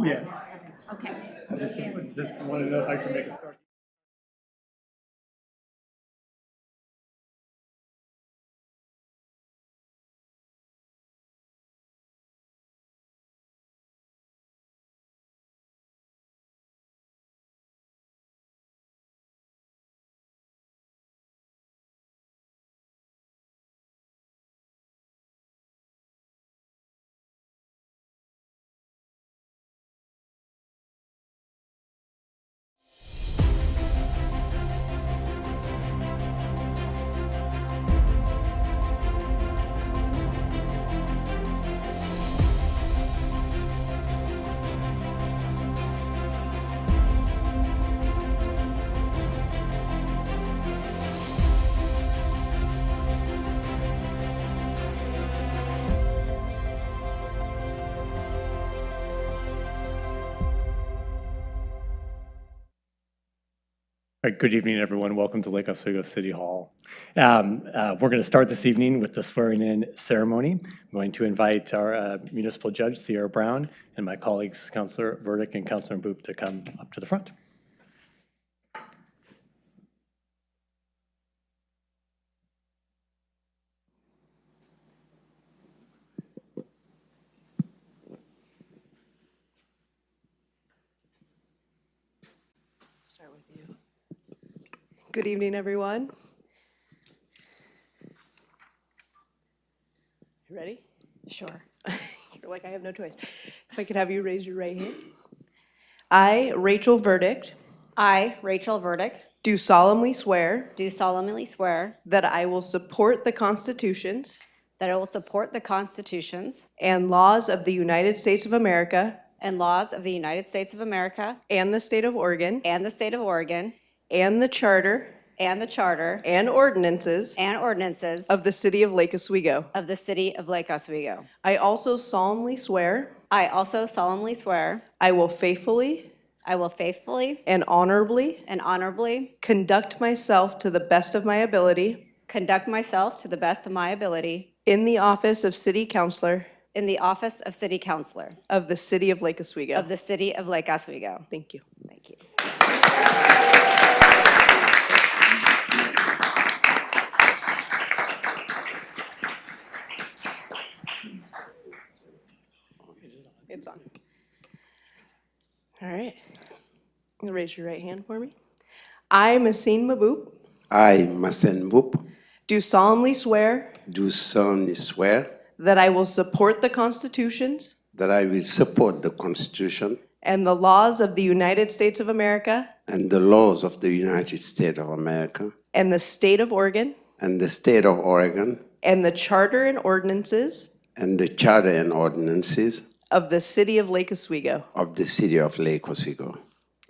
Yes. Okay. I just wanted to know if I could make a start. All right, good evening, everyone. Welcome to Lake Oswego City Hall. We're going to start this evening with the swearing-in ceremony. I'm going to invite our municipal judge, Sierra Brown, and my colleagues, Councilor Verdick and Councilor Boop, to come up to the front. Start with you. Good evening, everyone. You ready? Sure. You're like, I have no choice. If I could have you raise your right hand. I, Rachel Verdict, I, Rachel Verdick, do solemnly swear do solemnly swear that I will support the constitutions that I will support the constitutions and laws of the United States of America and laws of the United States of America and the state of Oregon and the state of Oregon and the charter and the charter and ordinances and ordinances of the city of Lake Oswego. of the city of Lake Oswego. I also solemnly swear I also solemnly swear I will faithfully and honorably conduct myself to the best of my ability conduct myself to the best of my ability in the office of city councilor in the office of city councilor of the city of Lake Oswego. of the city of Lake Oswego. Thank you. Thank you. It's on. All right. Raise your right hand for me. I, Masin Maboop, I, Masen Boop, do solemnly swear do solemnly swear that I will support the constitutions that I will support the Constitution and the laws of the United States of America and the laws of the United States of America and the state of Oregon and the state of Oregon and the charter and ordinances and the charter and ordinances of the city of Lake Oswego. of the city of Lake Oswego.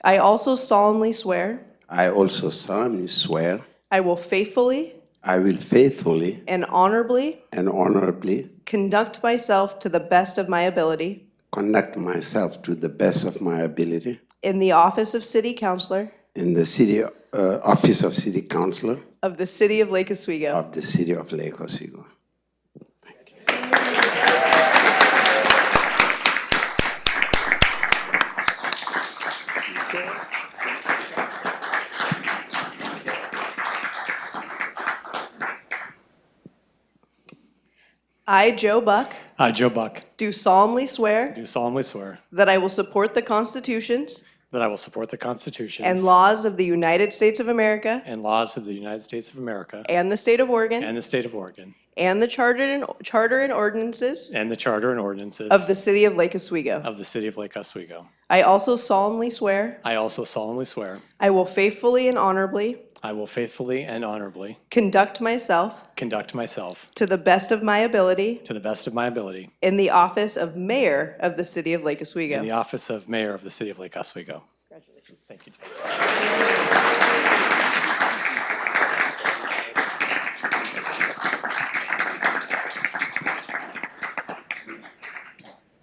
I also solemnly swear I also solemnly swear I will faithfully I will faithfully and honorably and honorably conduct myself to the best of my ability conduct myself to the best of my ability in the office of city councilor in the city office of city councilor of the city of Lake Oswego. of the city of Lake Oswego. I, Joe Buck, I, Joe Buck, do solemnly swear do solemnly swear that I will support the constitutions that I will support the constitutions and laws of the United States of America and laws of the United States of America and the state of Oregon and the state of Oregon and the charter and ordinances and the charter and ordinances of the city of Lake Oswego. of the city of Lake Oswego. I also solemnly swear I also solemnly swear I will faithfully and honorably I will faithfully and honorably conduct myself conduct myself to the best of my ability to the best of my ability in the office of mayor of the city of Lake in Oswego. the office of mayor of the city of Lake Oswego. Congratulations. Thank you.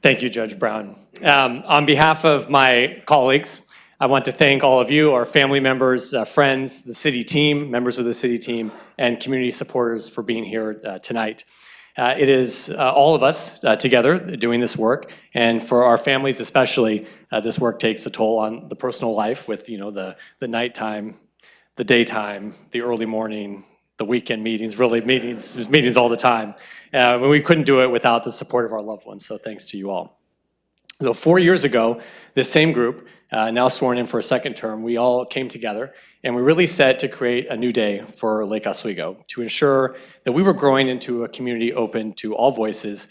Thank you, Judge Brown. On behalf of my colleagues, I want to thank all of you, our family members, friends, the city team, members of the city team, and community supporters for being here tonight. It is all of us together doing this work, and for our families especially, this work takes a toll on the personal life with, the nighttime, the daytime, the early morning, the weekend meetings, really meetings all the time. We couldn't do it without the support of our loved ones, so thanks to you all. So 4 years ago, this same group, now sworn in for a second term, we all came together and we really set to create a new day for Lake Oswego to ensure that we were growing into a community open to all voices,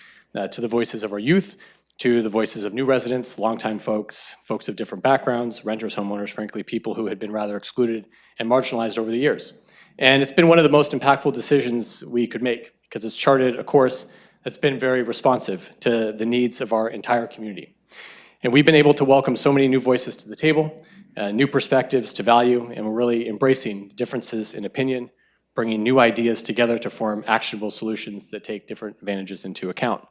to the voices of our youth, to the voices of new residents, longtime folks, folks of different backgrounds, renters, homeowners, frankly, people who had been rather excluded and marginalized over the years. And it's been one of the most impactful decisions we could make because it's charted a course that's been very responsive to the needs of our entire community. And we've been able to welcome so many new voices to the table, new perspectives to value, and we're really embracing differences in opinion, bringing new ideas together to form actionable solutions that take different advantages into account.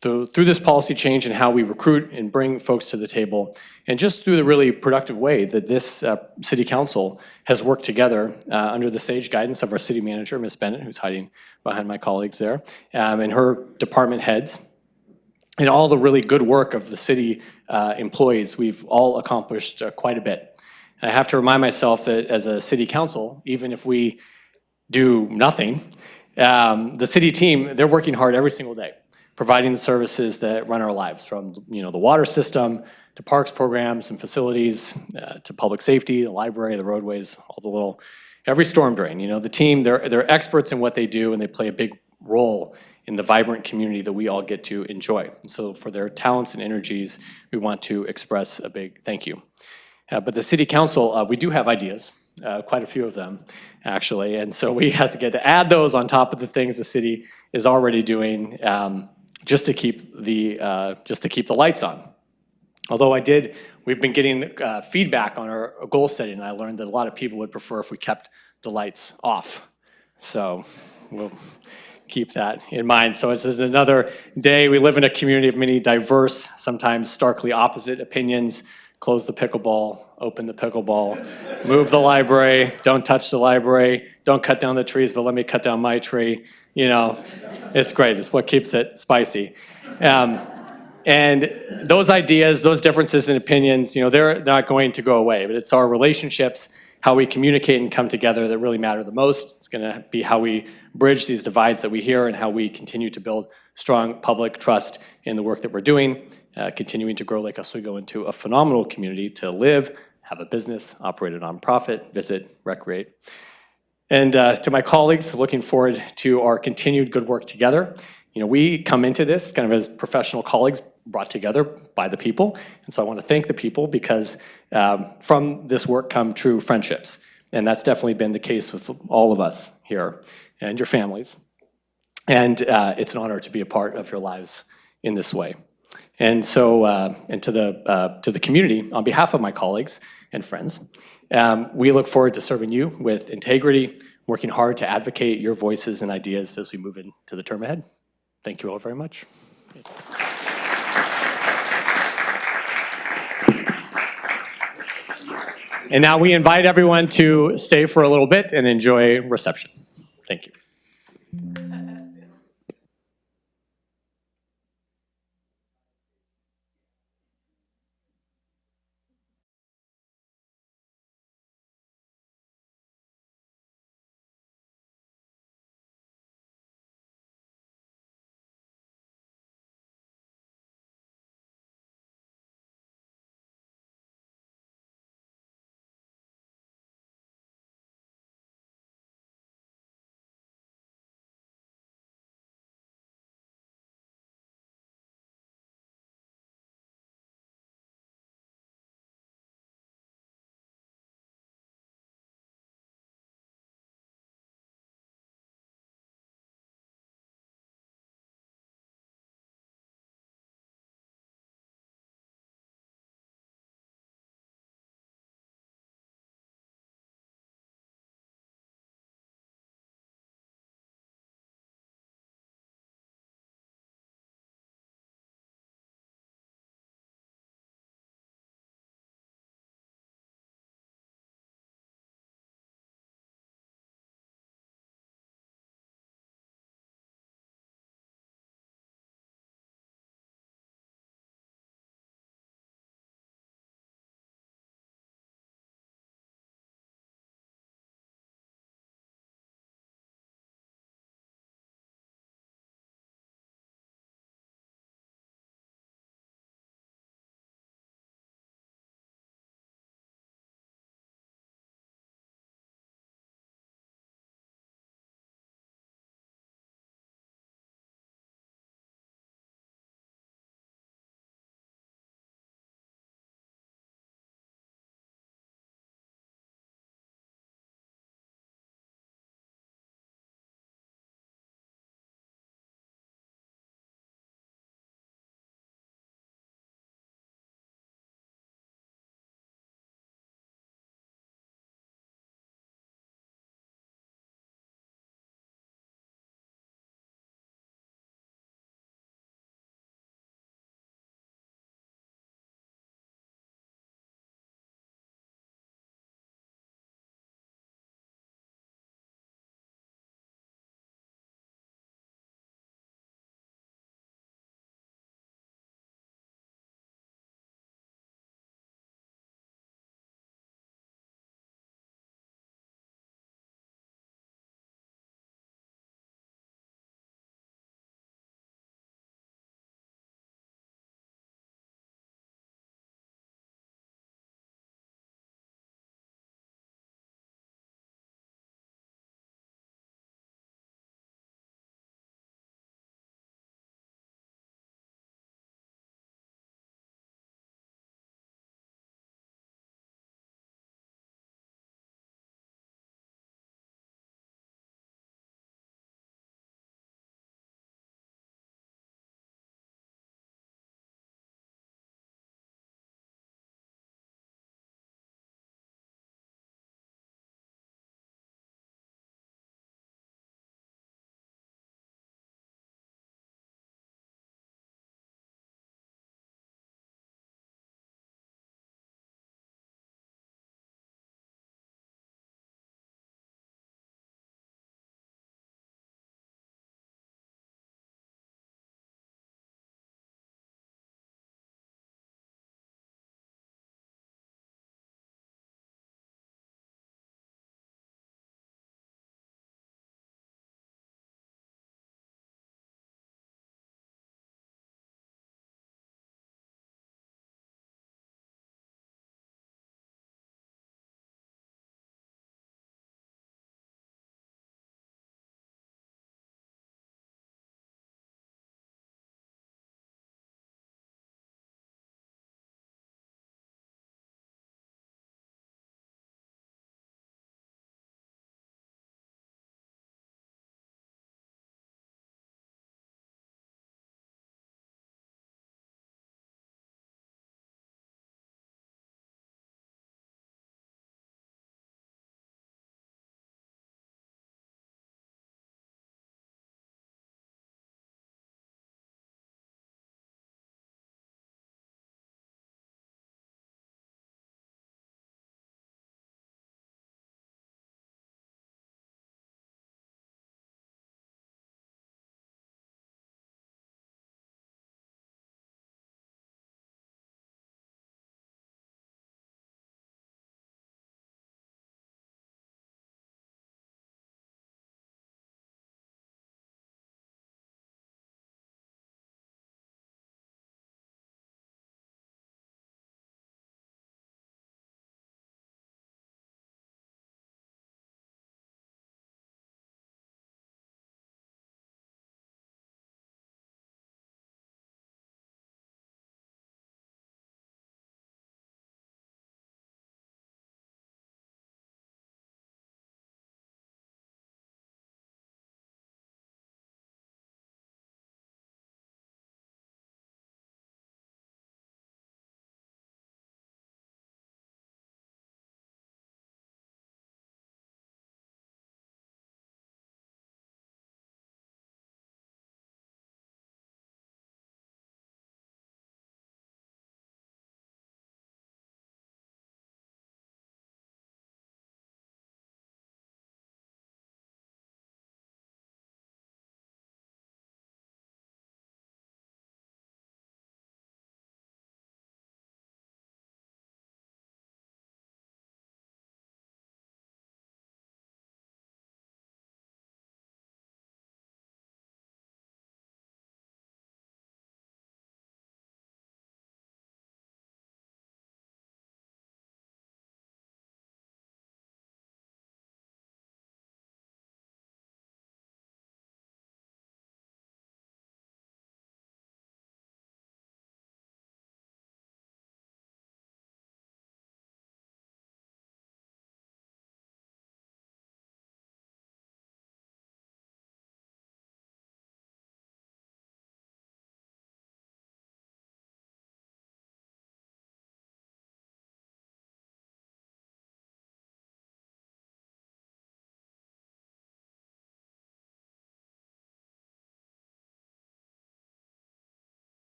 So through this policy change in how we recruit and bring folks to the table, and just through the really productive way that this City Council has worked together under the sage guidance of our City Manager, Ms. Bennett, who's hiding behind my colleagues there, and her department heads, and all the really good work of the city employees, we've all accomplished quite a bit. And I have to remind myself that as a City Council, even if we do nothing, the city team, they're working hard every single day, providing the services that run our lives, from the water system to parks programs and facilities to public safety, the library, the roadways, every storm drain. The team, they're experts in what they do, and they play a big role in the vibrant community that we all get to enjoy. And so for their talents and energies, we want to express a big thank you. But the City Council, we do have ideas, quite a few of them, actually, and so we have to get to add those on top of the things the city is already doing, just to keep the lights on. Although we've been getting feedback on our goal setting, and I learned that a lot of people would prefer if we kept the lights off. So we'll keep that in mind. So this is another day. We live in a community of many diverse, sometimes starkly opposite opinions. Close the pickleball, open the pickleball, move the library, don't touch the library, don't cut down the trees, but let me cut down my tree. It's great. It's what keeps it spicy. And those ideas, those differences in opinions, they're not going to go away, but it's our relationships, how we communicate and come together that really matter the most. It's going to be how we bridge these divides that we hear and how we continue to build strong public trust in the work that we're doing, continuing to grow Lake Oswego into a phenomenal community to live, have a business, operate a nonprofit, visit, recreate. And to my colleagues, looking forward to our continued good work together. We come into this kind of as professional colleagues brought together by the people. And so I want to thank the people because from this work come true friendships. And that's definitely been the case with all of us here and your families. And it's an honor to be a part of your lives in this way. And so, and to the community, on behalf of my colleagues and friends, we look forward to serving you with integrity, working hard to advocate your voices and ideas as we move into the term ahead. Thank you all very much. And now we invite everyone to stay for a little bit and enjoy reception. Thank you.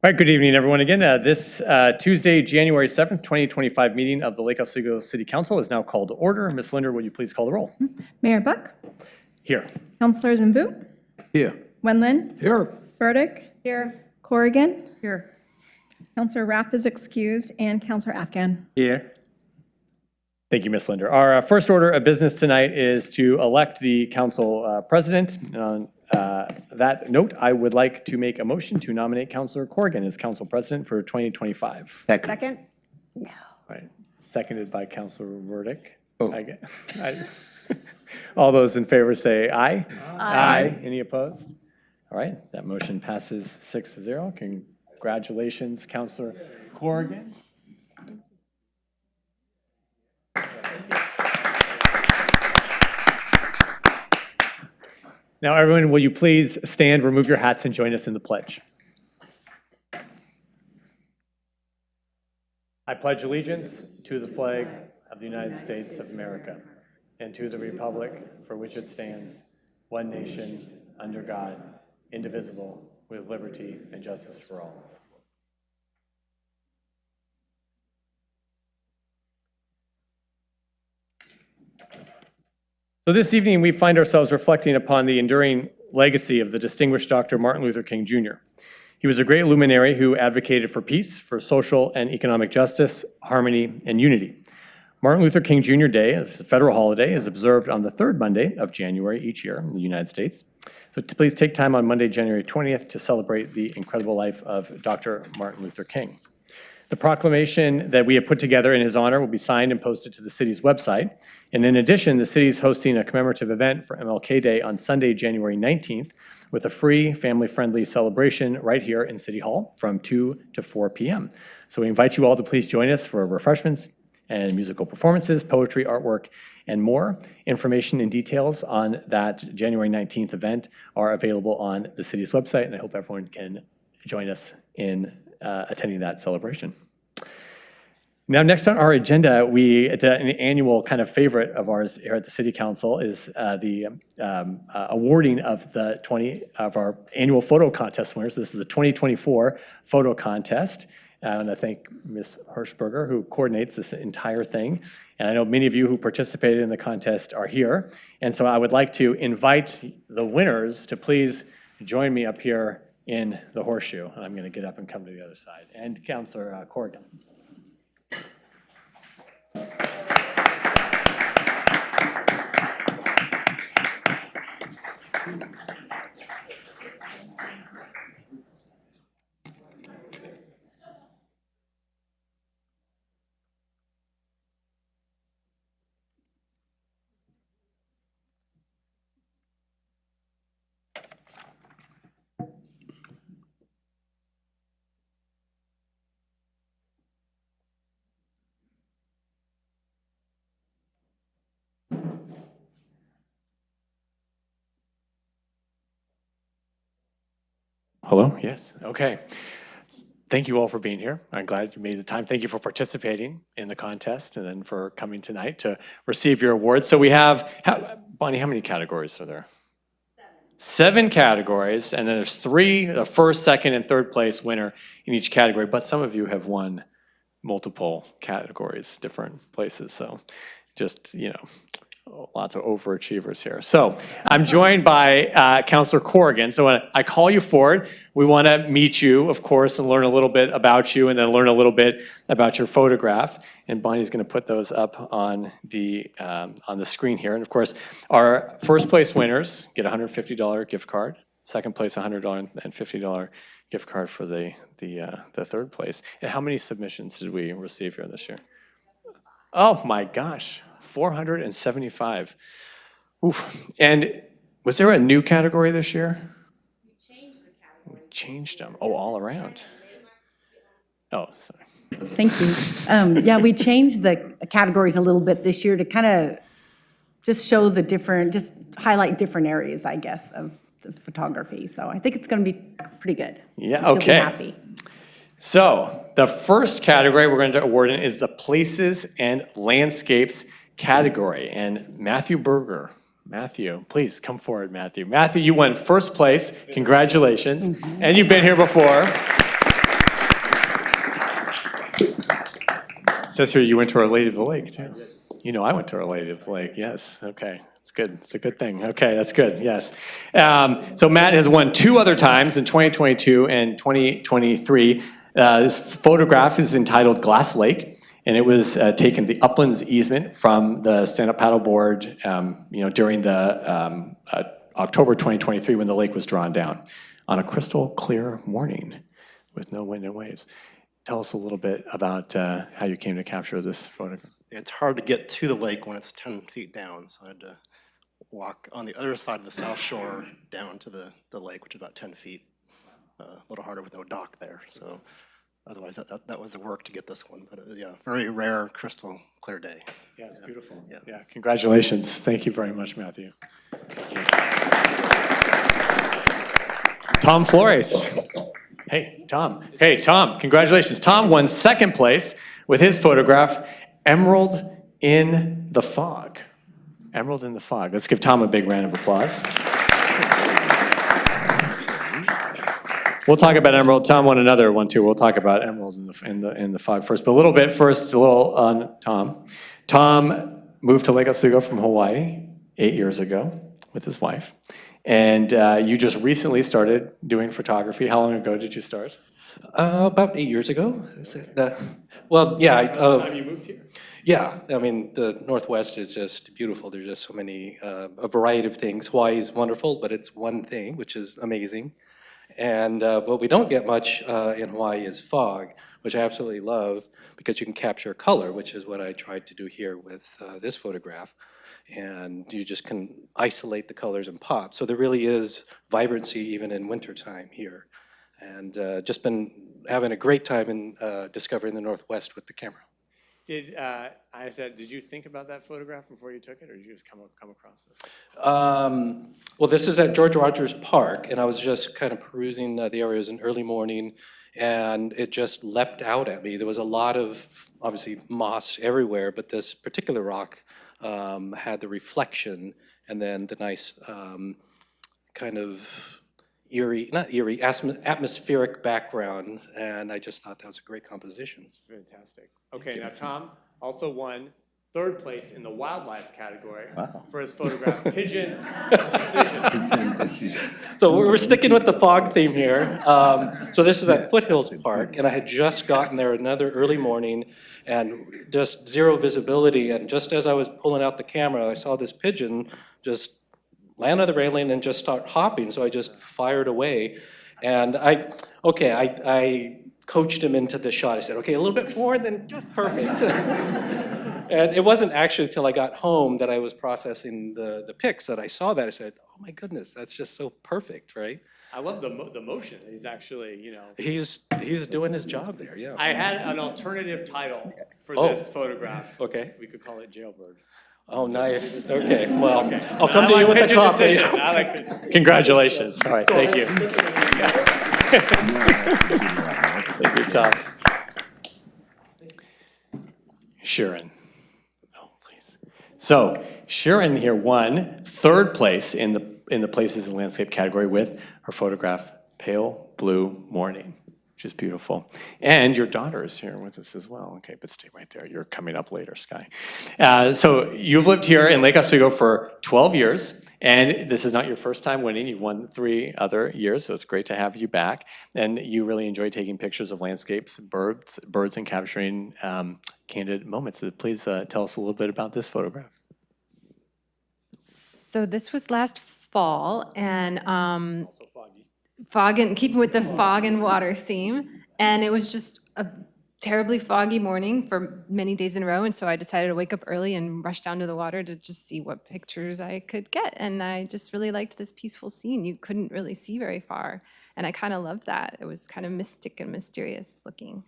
All right, good evening, everyone. Again, this Tuesday, January 7th, 2025 meeting of the Lake Oswego City Council is now called to order. Ms. Linder, will you please call the roll? Mayor Buck, Here. Councilors Mbu, Here. Wendland, Here. Burdick. Here. Corrigan. Here. Councilor Raff is excused, and Councilor Afghan. Here. Thank you, Ms. Linder. Our first order of business tonight is to elect the council president. On that note, I would like to make a motion to nominate Councilor Corrigan as council president for 2025. Second? All right. Seconded by Councilor Burdick. All those in favor say aye. Aye. Any opposed? All right, that motion passes 6-0. Congratulations, Councilor Corrigan. Now, everyone, will you please stand, remove your hats, and join us in the pledge? I pledge allegiance to the flag of the United States of America and to the republic for which it stands, one nation, under God, indivisible, with liberty and justice for all. So this evening, we find ourselves reflecting upon the enduring legacy of the distinguished Dr. Martin Luther King Jr. He was a great luminary who advocated for peace, for social and economic justice, harmony, and unity. Martin Luther King Jr. Day, a federal holiday, is observed on the third Monday of January each year in the United States. So please take time on Monday, January 20th to celebrate the incredible life of Dr. Martin Luther King. The proclamation that we have put together in his honor will be signed and posted to the city's website. And in addition, the city is hosting a commemorative event for MLK Day on Sunday, January 19th, with a free, family-friendly celebration right here in City Hall from 2 to 4 p.m. So we invite you all to please join us for refreshments and musical performances, poetry, artwork, and more. Information and details on that January 19th event are available on the city's website, and I hope everyone can join us in attending that celebration. Now, next on our agenda, it's an annual kind of favorite of ours here at the City Council is the awarding of our annual photo contest winners. This is the 2024 photo contest. And I thank Ms. Hirschberger, who coordinates this entire thing. And I know many of you who participated in the contest are here. And so I would like to invite the winners to please join me up here in the horseshoe. I'm going to get up and come to the other side. And Councilor Corrigan. Hello? Yes. Okay. Thank you all for being here. I'm glad you made the time. Thank you for participating in the contest and then for coming tonight to receive your awards. So we have, Bonnie, how many categories are there? 7 categories, and then there's 3, the first, second, and third place winner in each category, but some of you have won multiple categories, different places, so just, lots of overachievers here. So I'm joined by Councilor Corrigan. So when I call you forward, we want to meet you, of course, and learn a little bit about you and then learn a little bit about your photograph. And Bonnie's going to put those up on the screen here. And of course, our first place winners get a $150 gift card. Second place, $100 and $50 gift card for the third place. And how many submissions did we receive here this year? Oh my gosh, 475. Oof. And was there a new category this year? We changed the category. We changed them. Oh, all around. Oh, sorry. Thank you. Yeah, we changed the categories a little bit this year to kind of just show the different, just highlight different areas, I guess, of the photography. So I think it's going to be pretty good. Yeah, You'll okay. be happy. So the first category we're going to award in is the Places and Landscapes category. And Matthew Berger. Matthew, please come forward, Matthew. Matthew, you won first place. Congratulations. And you've been here before. Says here you went to Our Lady of the Lake, too. You know I went to Our Lady of the Lake, yes, okay. It's good, it's a good thing. Okay, that's good, yes. So Matt has won 2 other times in 2022 and 2023. This photograph is entitled Glass Lake, and it was taken the uplands easement from the stand-up paddleboard, during the October 2023 when the lake was drawn down on a crystal clear morning with no wind and waves. Tell us a little bit about how you came to capture this photograph. It's hard to get to the lake when it's 10 feet down, so I had to walk on the other side of the south shore down to the lake, which is about 10 feet. A little harder with no dock there, so otherwise that was the work to get this one. But yeah, very rare, crystal clear day. Yeah, it's beautiful. Yeah, congratulations. Thank you very much, Matthew. Tom Flores. Hey, Tom. Hey, Tom, congratulations. Tom won 2nd place with his photograph, Emerald in the Fog. Emerald in the Fog. Let's give Tom a big round of applause. We'll talk about Emerald. Tom won another one too. We'll talk about Emerald in the Fog first. But a little bit first, a little on Tom. Tom moved to Lake Oswego from Hawaii 8 years ago with his wife. And you just recently started doing photography. How long ago did you start? About 8 years ago. Well, yeah. Time you moved here? Yeah, I mean, the Northwest is just beautiful. There's just so many, a variety of things. Hawaii is wonderful, but it's one thing, which is amazing. And what we don't get much in Hawaii is fog, which I absolutely love because you can capture color, which is what I tried to do here with this photograph. And you just can isolate the colors and pop. So there really is vibrancy even in wintertime here. And just been having a great time in discovering the Northwest with the camera. Did you think about that photograph before you took it, or did you just come across this? Well, this is at George Rogers Park, and I was just kind of perusing the area. It was an early morning, and it just leapt out at me. There was a lot of, obviously, moss everywhere, but this particular rock had the reflection and then the nice kind of atmospheric background, and I just thought that was a great composition. It's fantastic. Okay, now Tom also won 3rd place in the wildlife category for his photograph, Pigeon Decision. So we're sticking with the fog theme here. So this is at Foothills Park, and I had just gotten there another early morning and just zero visibility, and just as I was pulling out the camera, I saw this pigeon just land on the railing and just start hopping, so I just fired away. And I coached him into the shot. I said, okay, a little bit more than just perfect. And it wasn't actually until I got home that I was processing the pics that I saw that. I said, oh my goodness, that's just so perfect, right? I love the motion. He's actually, He's doing his job there, yeah. I had an alternative title for this photograph. Okay. We could call it Jailbird. Oh, nice. Okay, well, I'll come to you with the copy. Congratulations. All right, thank you. Thank you, Tom. Sharon. Oh, please. So Sharon here won 3rd place in the Places and Landscape category with her photograph, Pale Blue Morning, which is beautiful. And your daughter is here with us as well. Okay, but stay right there. You're coming up later, Sky. So you've lived here in Lake Oswego for 12 years. And this is not your first time winning. You've won 3 other years, so it's great to have you back. And you really enjoy taking pictures of landscapes, birds, and capturing candid moments. So please tell us a little bit about this photograph. So this was last fall, and Also foggy. keeping with the fog and water theme. And it was just a terribly foggy morning for many days in a row, and so I decided to wake up early and rush down to the water to just see what pictures I could get. And I just really liked this peaceful scene. You couldn't really see very far, and I kind of loved that. It was kind of mystic and mysterious looking.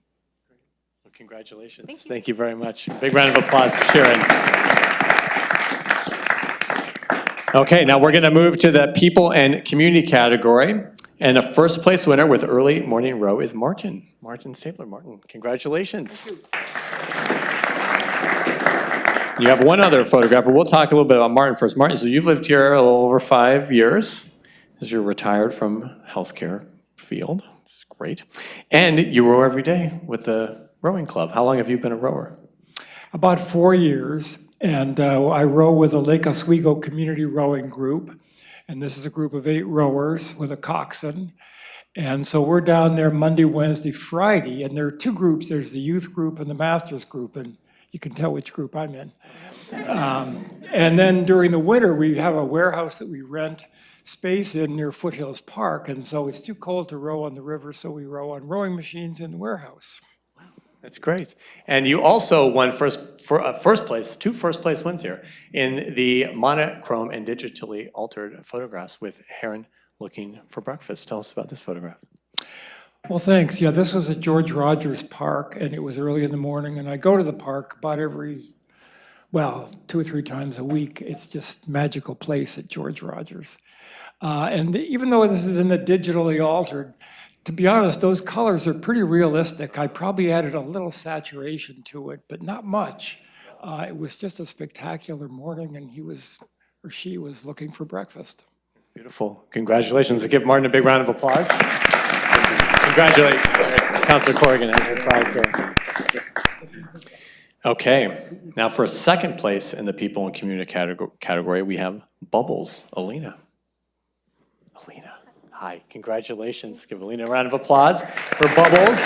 Well, congratulations. Thank you very much. Big round of applause for Sharon. Okay, now we're going to move to the people and community category. And the 1st place winner with Early Morning Row is Martin Stabler. Martin, congratulations. You have one other photograph, but we'll talk a little bit about Martin first. Martin, so you've lived here a little over 5 years as you're retired from healthcare field. It's Great. And you row every day with the rowing club. How long have you been a rower? About 4 years, and I row with the Lake Oswego Community Rowing Group, and this is a group of 8 rowers with a coxswain. And so we're down there Monday, Wednesday, Friday, and there are 2 groups. There's the youth group and the masters group, and you can tell which group I'm in. And then during the winter, we have a warehouse that we rent space in near Foothills Park, and so it's too cold to row on the river, so we row on rowing machines in the warehouse. That's great. And you also won first place, 2 first-place wins here in the monochrome and digitally altered photographs with Heron looking for breakfast. Tell us about this photograph. Well, thanks. Yeah, this was at George Rogers Park, and it was early in the morning, and I go to the park about every, well, 2 or 3 times a week. It's just a magical place at George Rogers. And even though this is in the digitally altered, to be honest, those colors are pretty realistic. I probably added a little saturation to it, but not much. It was just a spectacular morning, and he was, or she was, looking for breakfast. Beautiful. Congratulations. Give Martin a big round of applause. Congratulate Councilor Corrigan as your prize there. Okay, now for a second place in the people and community category, we have Bubbles, Alina. Alina, hi, congratulations. Give Alina a round of applause for Bubbles.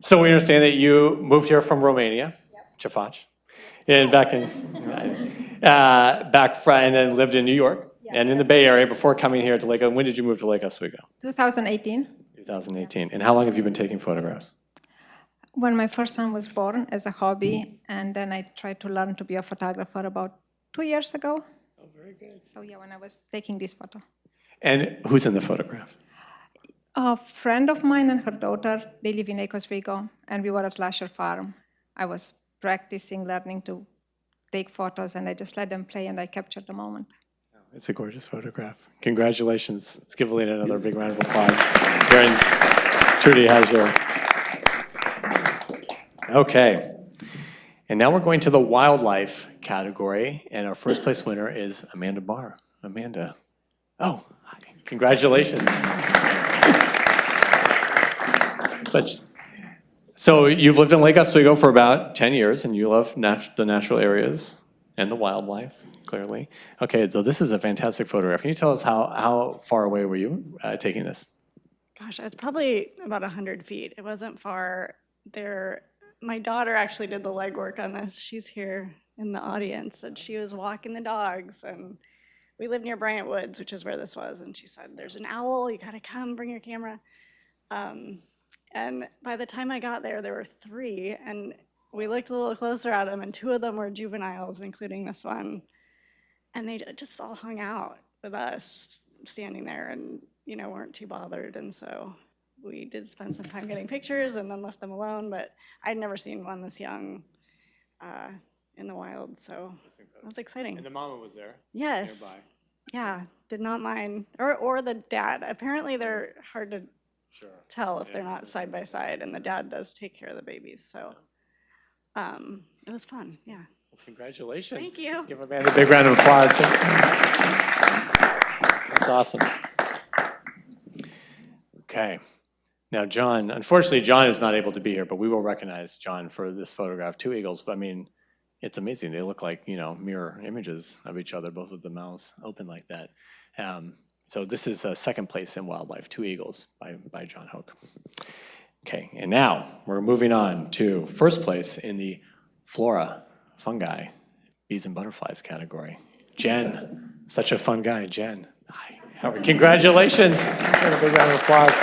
So we understand that you moved here from Romania, Cefaci, and and then lived in New York and in the Bay Area before coming here to Lake. When did you move to Lake Oswego? 2018, 2018. And how long have you been taking photographs? when my first son was born as a hobby, and then I tried to learn to be a photographer about 2 years ago. Oh, very good. So yeah, when I was taking this photo. And who's in the photograph? A friend of mine and her daughter, they live in Lake Oswego, and we were at Lasher Farm. I was practicing, learning to take photos, and I just let them play, and I captured the moment. It's a gorgeous photograph. Congratulations. Let's give Alina another big round of applause. Here in Trudy has your... Okay. And now we're going to the wildlife category, and our first place winner is Amanda Barr. Amanda. Oh, hi. Congratulations. So you've lived in Lake Oswego for about 10 years, and you love the natural areas and the wildlife, clearly. Okay, so this is a fantastic photograph. Can you tell us how far away were you taking this? Gosh, it's probably about 100 feet. It wasn't far there. My daughter actually did the legwork on this. She's here in the audience, and she was walking the dogs, and we live near Bryant Woods, which is where this was, and she said, there's an owl, you gotta come, bring your camera. And by the time I got there were 3, and we looked a little closer at them, and 2 of them were juveniles, including this one, and they just all hung out with us, standing there, and weren't too bothered, and so we did spend some time getting pictures and then left them alone, but I'd never seen one this young in the wild, so it was exciting. And the mama was there? Yes. Nearby. Yeah, did not mind. Or the dad. Apparently they're hard to tell if they're not side by side, and the dad does take care of the babies, so it was fun, yeah. Well, congratulations. Thank you. Let's give Amanda a big round of applause. That's awesome. Okay. Now, John, unfortunately, John is not able to be here, but we will recognize John for this photograph. 2 eagles, I mean, it's amazing. They look like, mirror images of each other, both with the mouths open like that. So this is second place in wildlife, 2 eagles by John Hoke. Okay, and now we're moving on to first place in the flora, fungi, bees and butterflies category. Jen, such a fun guy, Jen. Hi, Howard, congratulations. A big round of applause.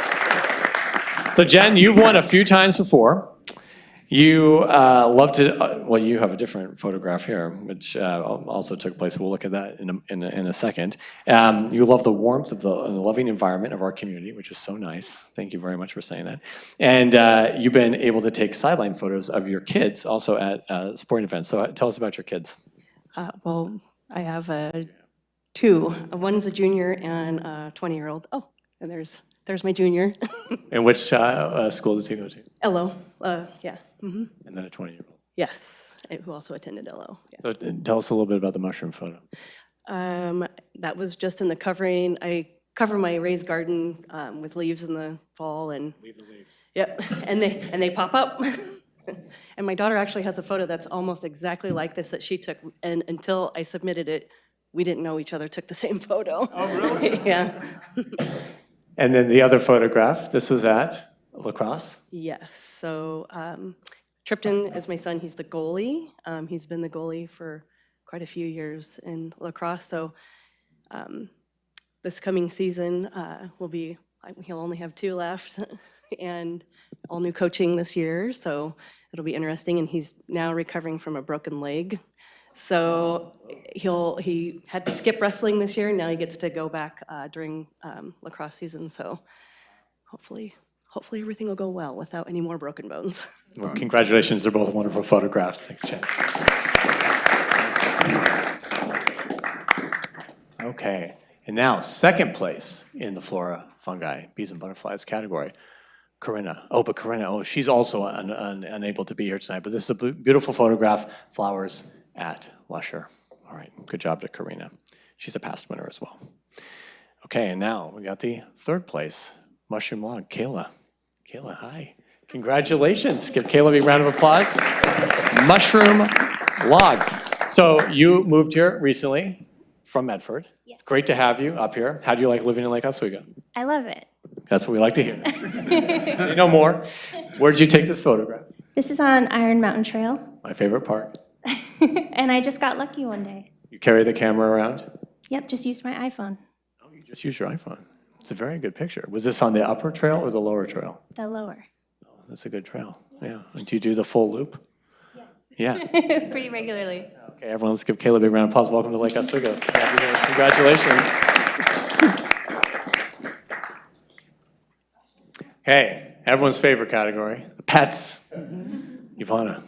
So Jen, you've won a few times before. You love to, well, you have a different photograph here, which also took place. We'll look at that in a second. You love the warmth of the loving environment of our community, which is so nice. Thank you very much for saying that. And you've been able to take sideline photos of your kids also at sporting events. So tell us about your kids. Well, I have 2. One's a junior and a 20-year-old. Oh, and there's my junior. And which school does he go to? LO, yeah. Mm-hmm. And then a 20-year-old. Yes, who also attended LO. Yeah. So tell us a little bit about the mushroom photo. That was just in the covering. I cover my raised garden with leaves in the fall and. Leave the leaves. Yep, and they pop up. And my daughter actually has a photo that's almost exactly like this that she took, and until I submitted it, we didn't know each other took the same photo. Oh, really? Yeah. And then the other photograph, this was at lacrosse? Yes, so Tripton is my son, he's the goalie. He's been the goalie for quite a few years in lacrosse, so this coming season he'll only have 2 left, and all new coaching this year, so it'll be interesting, and he's now recovering from a broken leg. So he had to skip wrestling this year, and now he gets to go back during lacrosse season, so hopefully everything will go well without any more broken bones. Well, congratulations, they're both wonderful photographs. Thanks, Jen. Okay, and now second place in the flora, fungi, bees and butterflies category. Corinna. Oh, she's also unable to be here tonight, but this is a beautiful photograph, flowers at Lusher. All right, good job to Corinna. She's a past winner as well. Okay, and now we got the third place, mushroom log, Kayla. Kayla, hi. Congratulations. Give Kayla a big round of applause. Mushroom log. So you moved here recently from Medford. Yes. It's great to have you up here. How do you like living in Lake Oswego? I love it. That's what we like to hear. You know more. Where did you take this photograph? This is on Iron Mountain Trail, My favorite part. and I just got lucky one day. You carry the camera around? Yep, just used my iPhone, Oh, you just use your iPhone. It's a very good picture. Was this on the upper trail or the lower trail? the lower. That's a good trail. Yeah. And do you do the full loop? Yes. Yeah. Pretty regularly. Okay, everyone, let's give Kayla a big round of applause. Welcome to Lake Oswego. Congratulations. Hey, everyone's favorite category, the pets. Ivana,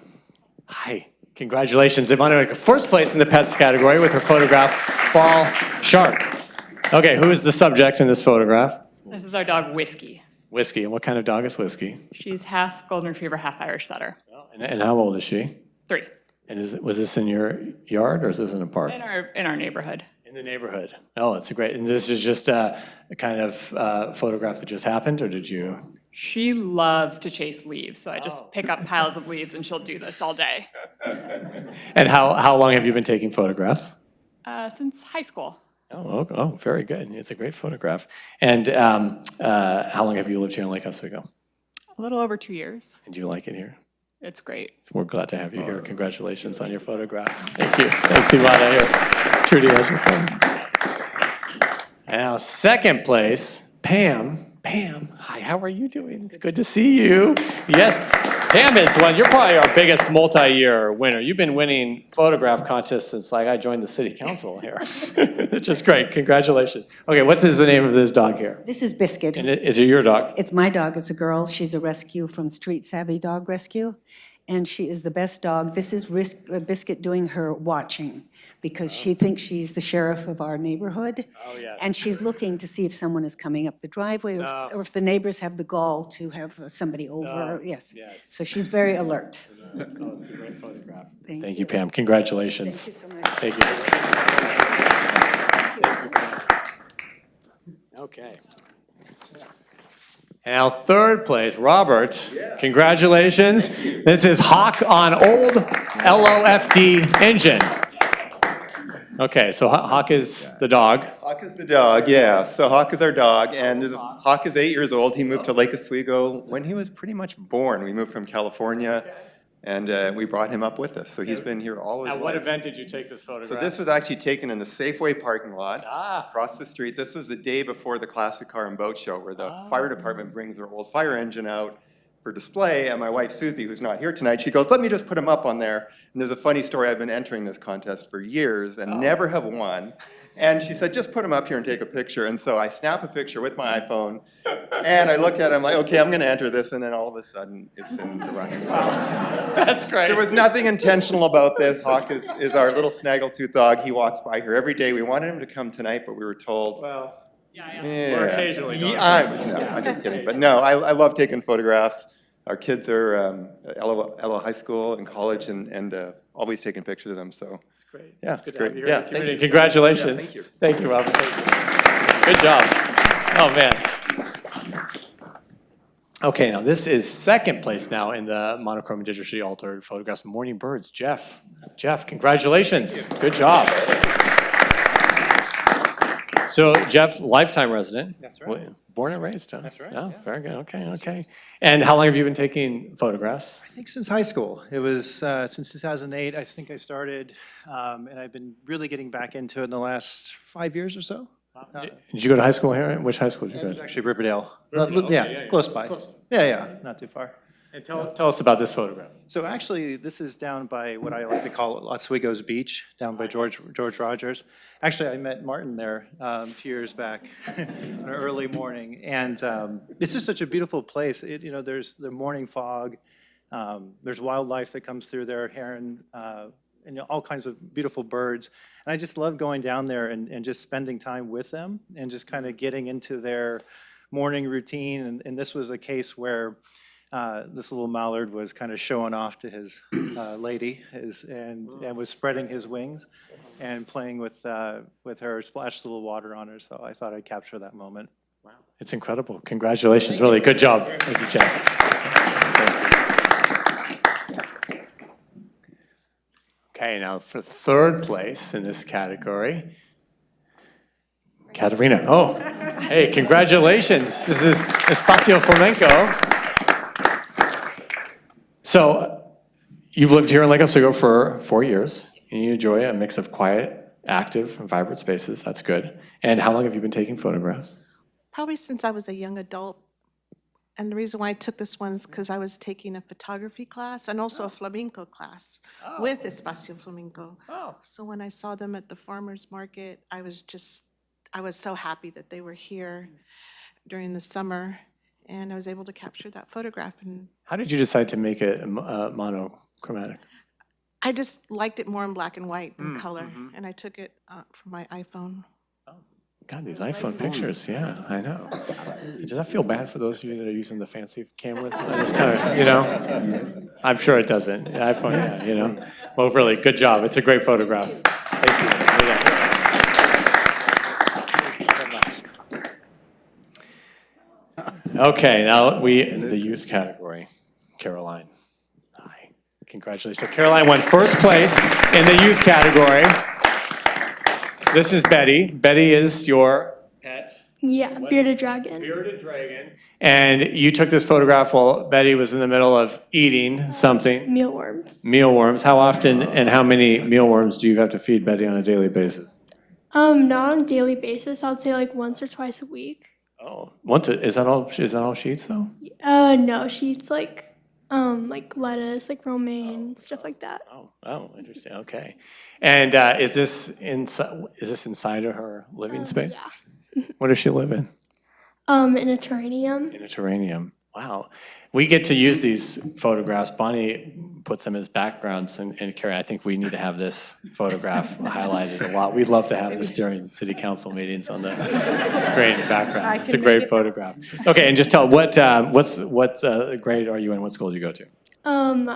hi. Congratulations. Ivana took first place in the pets category with her photograph, Fall Shark. Okay, who is the subject in this photograph? This is our dog, Whiskey. Whiskey. And what kind of dog is Whiskey? She's half golden retriever, half Irish setter. And how old is she? 3. And was this in your yard or is this in a park? In our neighborhood. In the neighborhood. Oh, that's a great. And this is just a kind of photograph that just happened, or did you? She loves to chase leaves, so I just pick up piles of leaves and she'll do this all day. And how long have you been taking photographs? Since high school. Oh, very good. It's a great photograph. And how long have you lived here in Lake Oswego? A little over 2 years. And do you like it here? It's great. We're glad to have you here. Congratulations on your photograph. Thank you. Thanks, Ivana. Here, Trudy has your phone. And now, second place, Pam. Pam, hi, how are you doing? It's good to see you. Yes, Pam is you're probably our biggest multi-year winner. You've been winning photograph contests since I joined the city council here. Which is great. Congratulations. Okay, what's the name of this dog here? This is Biscuit. And is it your dog? It's my dog. It's a girl. She's a rescue from Street Savvy Dog Rescue, and she is the best dog. This is Biscuit doing her watching because she thinks she's the sheriff of our neighborhood. Oh, yes. And she's looking to see if someone is coming up the driveway or if the neighbors have the gall to have somebody over. Yes. So she's very alert. Oh, it's a great photograph. Thank you, Pam. Congratulations. Thank you so much. Thank you. Okay. Now, third place, Robert. Congratulations. This is Hawk on old LOFD engine. Okay, so Hawk is the dog. Hawk is the dog, yeah. So Hawk is our dog, and Hawk is 8 years old. He moved to Lake Oswego when he was pretty much born. We moved from California, and we brought him up with us. So he's been here all his life. At what event did you take this photograph? So this was actually taken in the Safeway parking lot across the street. This was the day before the Classic Car and Boat Show, where the fire department brings their old fire engine out for display. And my wife, Susie, who's not here tonight, she goes, let me just put him up on there. And there's a funny story. I've been entering this contest for years and never have won. And she said, just put him up here and take a picture. And so I snap a picture with my iPhone, and I look at it, I'm like, okay, I'm going to enter this. And then all of a sudden, it's in the running. So that's great. There was nothing intentional about this. Hawk is our little snaggletooth dog. He walks by here every day. We wanted him to come tonight, but we were told. Well, yeah. Or occasionally. I'm just kidding. But no, I love taking photographs. Our kids are at LO High School and college and always taking pictures of them. So it's great. Yeah, it's great. Yeah, thank you. Congratulations. Yeah, thank you. Thank you, Robert. Thank you. Good job. Oh, man. Okay, now this is second place now in the monochrome and digitally altered photographs of morning birds. Jeff, congratulations. Good job. So Jeff, lifetime resident. That's right. Born and raised, huh? That's right. Oh, very good. Okay. And how long have you been taking photographs? I think since high school. It was since 2008, I think I started, and I've been really getting back into it in the last 5 years or so. Did you go to high school here? Which high school did you It go was to? actually Riverdale. Riverdale, Yeah, okay, close by. Close. Yeah, not too far. And tell us about this photograph. So actually, this is down by what I like to call Oswego's Beach, down by George Rogers. Actually, I met Martin there a few years back on an early morning, and it's just such a beautiful place. There's the morning fog, there's wildlife that comes through there, heron, and all kinds of beautiful birds. And I just love going down there and just spending time with them and just kind of getting into their morning routine. And this was a case where this little mallard was kind of showing off to his lady and was spreading his wings and playing with her, splashed a little water on her. So I thought I'd capture that moment. Wow. It's incredible. Congratulations. Really good job. Thank you, Jeff. Okay, now for third place in this category, Katerina. Oh, hey, congratulations. This is Espacio Flamenco. So you've lived here in Lake Oswego for 4 years, and you enjoy a mix of quiet, active, and vibrant spaces. That's good. And how long have you been taking photographs? Probably since I was a young adult. And the reason why I took this one is because I was taking a photography class and also a flamenco class with Espacio Flamenco. So when I saw them at the farmer's market, I was so happy that they were here during the summer, and I was able to capture that photograph. And How did you decide to make it monochromatic? I just liked it more in black and white than color, and I took it from my iPhone. God, these iPhone pictures, yeah, I know. Does that feel bad for those of you that are using the fancy cameras? I just kind of, I'm sure it doesn't. iPhone, yeah, Well, really, good job. It's a great photograph. Thank you. Okay, now the youth category. Caroline. Hi. Congratulations. So Caroline won first place in the youth category. This is Betty. Betty is your pet. Yeah, bearded dragon. Bearded dragon. And you took this photograph while Betty was in the middle of eating something. Mealworms. Mealworms. How often and how many mealworms do you have to feed Betty on a daily basis? Not on a daily basis. I'd say like once or twice a week. Oh, is that all she eats though? No, she eats like lettuce, like romaine, stuff like that. Oh, interesting. Okay. And is this inside of her living space? Yeah. Where does she live in? In a terrarium. In a terrarium. Wow. We get to use these photographs. Bonnie puts them as backgrounds, and Carrie, I think we need to have this photograph highlighted a lot. We'd love to have this during city council meetings on the screen background. It's a great photograph. Okay, and just tell what grade are you in? What school do you go to? I'm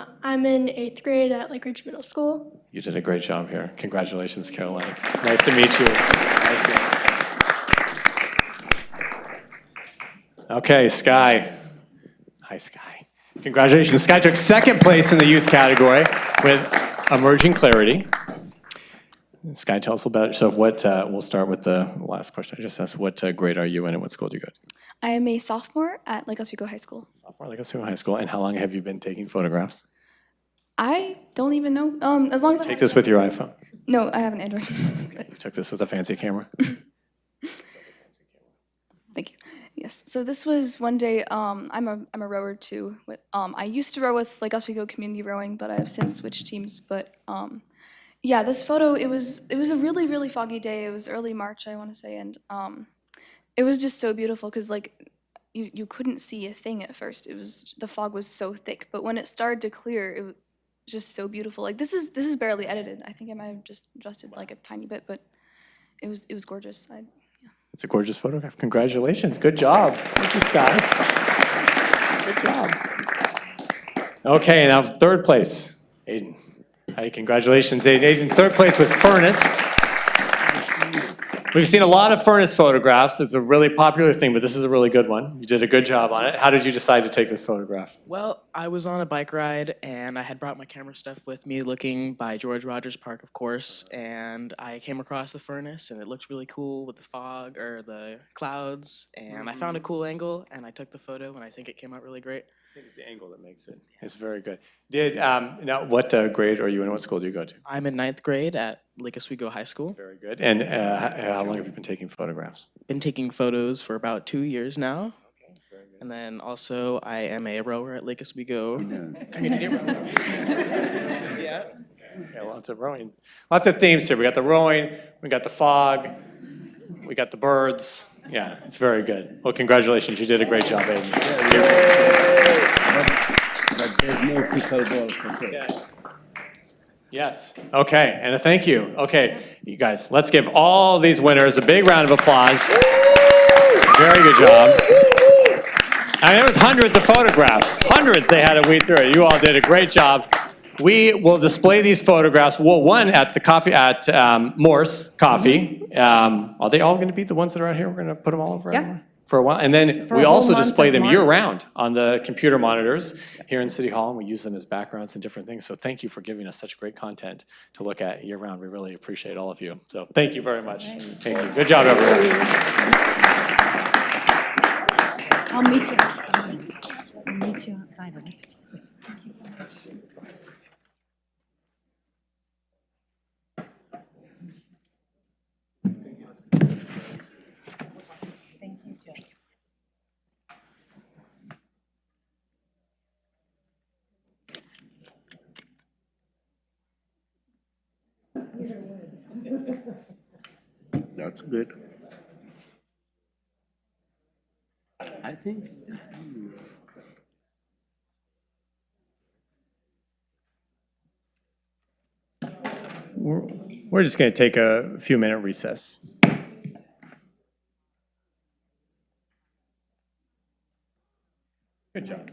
in 8th grade at Lakeridge Middle School. You did a great job here. Congratulations, Caroline. It's nice to meet you. Nice to meet you. Okay, Sky. Hi, Sky. Congratulations. Sky took second place in the youth category with Emerging Clarity. Sky, tell us about yourself. We'll start with the last question I just asked. What grade are you in and what school do you go to? I am a sophomore at Lake Oswego High School. Sophomore at Lake Oswego High School. And how long have you been taking photographs? I don't even know. As long as I Take this with your iPhone. No, I have an Android. You took this with a fancy camera? Thank you. Yes. So this was one day. I'm a rower too. I used to row with Lake Oswego Community Rowing, but I have since switched teams. But yeah, this photo. It was a really, really foggy day. It was early March, I want to say, and it was just so beautiful because like you couldn't see a thing at first. The fog was so thick, but when it started to clear, it was just so beautiful. Like this is barely edited. I think I might have just adjusted like a tiny bit, but it was gorgeous. It's a gorgeous photograph. Congratulations. Good job. Thank you, Sky. Good job. Okay, now third place, Aiden. Hi, congratulations, Aiden. Aiden, third place was Furnace. We've seen a lot of furnace photographs. It's a really popular thing, but this is a really good one. You did a good job on it. How did you decide to take this photograph? Well, I was on a bike ride and I had brought my camera stuff with me looking by George Rogers Park, of course, and I came across the furnace and it looked really cool with the fog or the clouds, and I found a cool angle and I took the photo and I think it came out really great. I think it's the angle that makes it. It's very good. Now, what grade are you in? What school do you go to? I'm in 9th grade at Lake Oswego High School. Very good. And how long have you been taking photographs? Been taking photos for about 2 years now. Okay, very good. And then also I am a rower at Lake Oswego Community Rower. Yeah. Yeah, lots of rowing. Lots of themes here. We got the rowing, we got the fog, we got the birds. Yeah, it's very good. Well, congratulations. You did a great job, Aiden. But there's no pickleball. Okay. Yes. Okay, and a thank you. Okay, you guys, let's give all these winners a big round of applause. Very good job. And there was hundreds of photographs. Hundreds they had to weed through it. You all did a great job. We will display these photographs, well, one at the coffee, at Morse Coffee. Are they all gonna be the ones that are out here? We're gonna put them all over everywhere? For a while, and then For we a whole also month display of them March. year-round on the computer monitors here in City Hall, and we use them as backgrounds and different things. So thank you for giving us such great content to look at year-round. We really appreciate all of you. So thank you very much. Thank you. Good job, everyone. I'll meet you outside. I'll meet you outside. Thank you so much. Thank you, Jill. That's good. I think. We're just going to take a few-minute recess. Good job.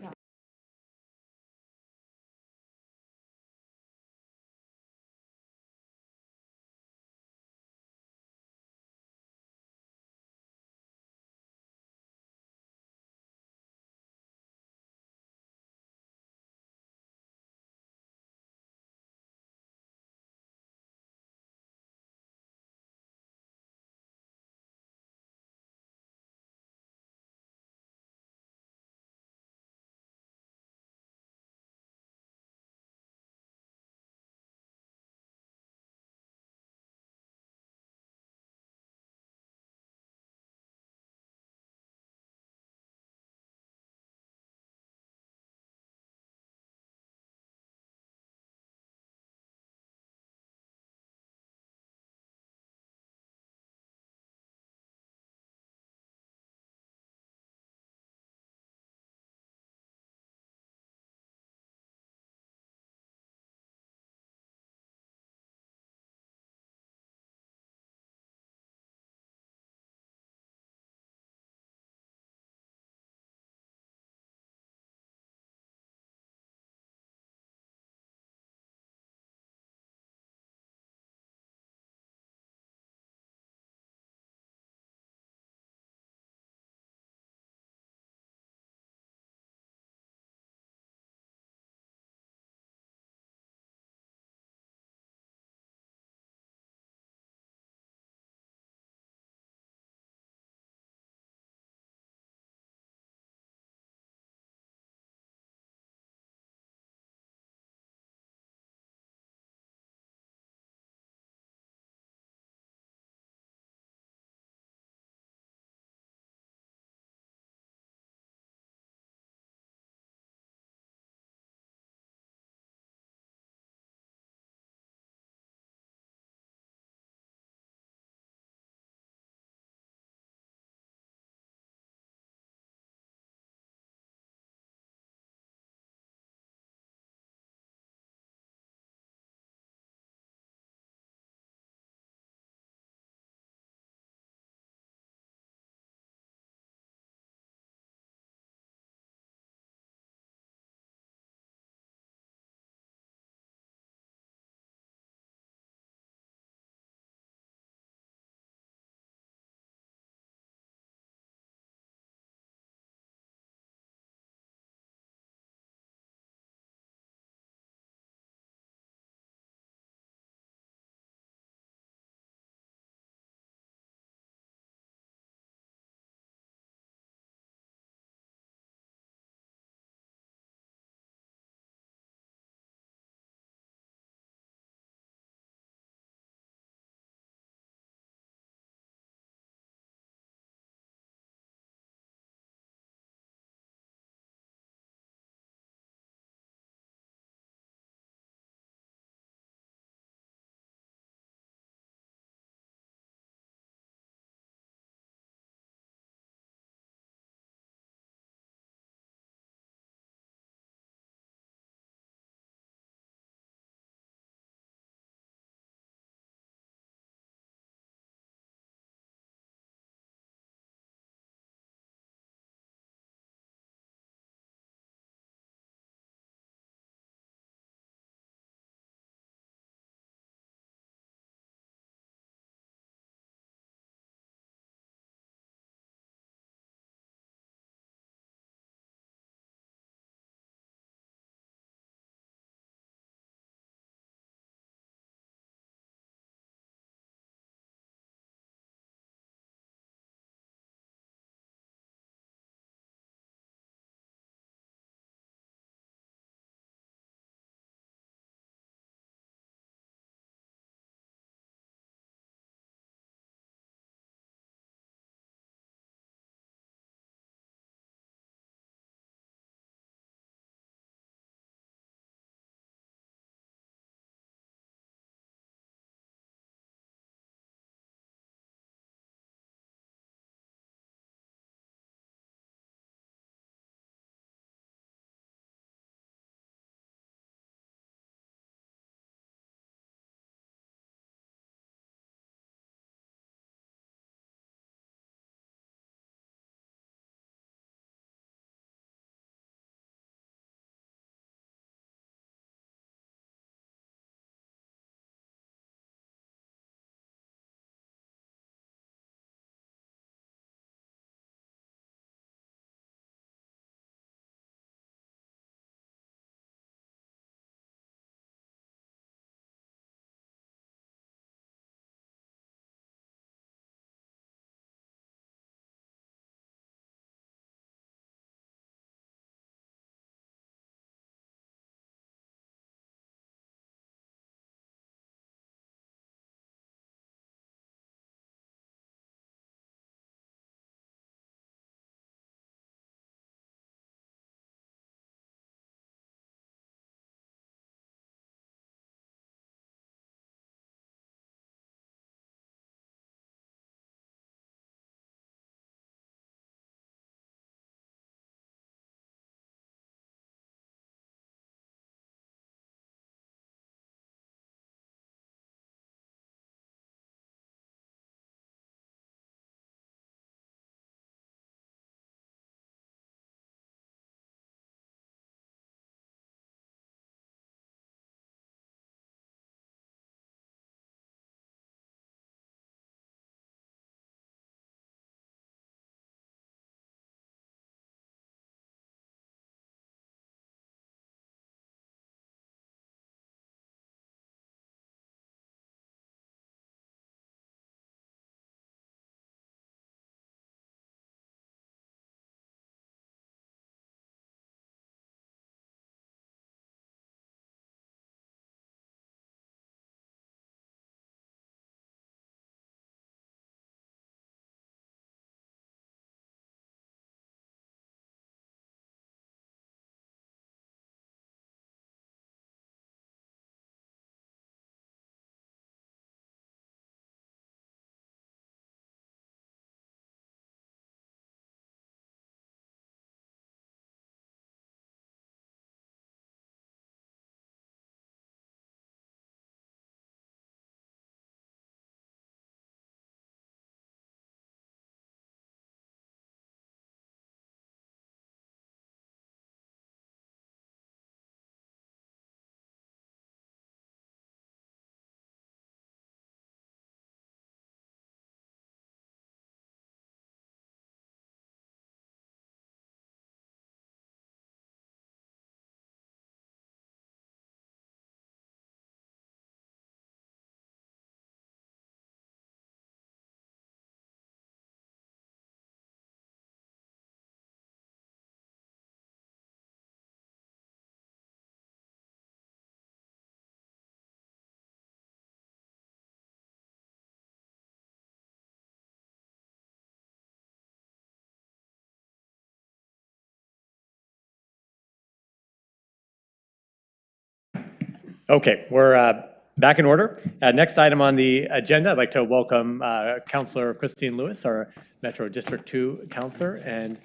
Okay, we're back in order. Next item on the agenda, I'd like to welcome Councilor Christine Lewis, our Metro District 2 Councilor, and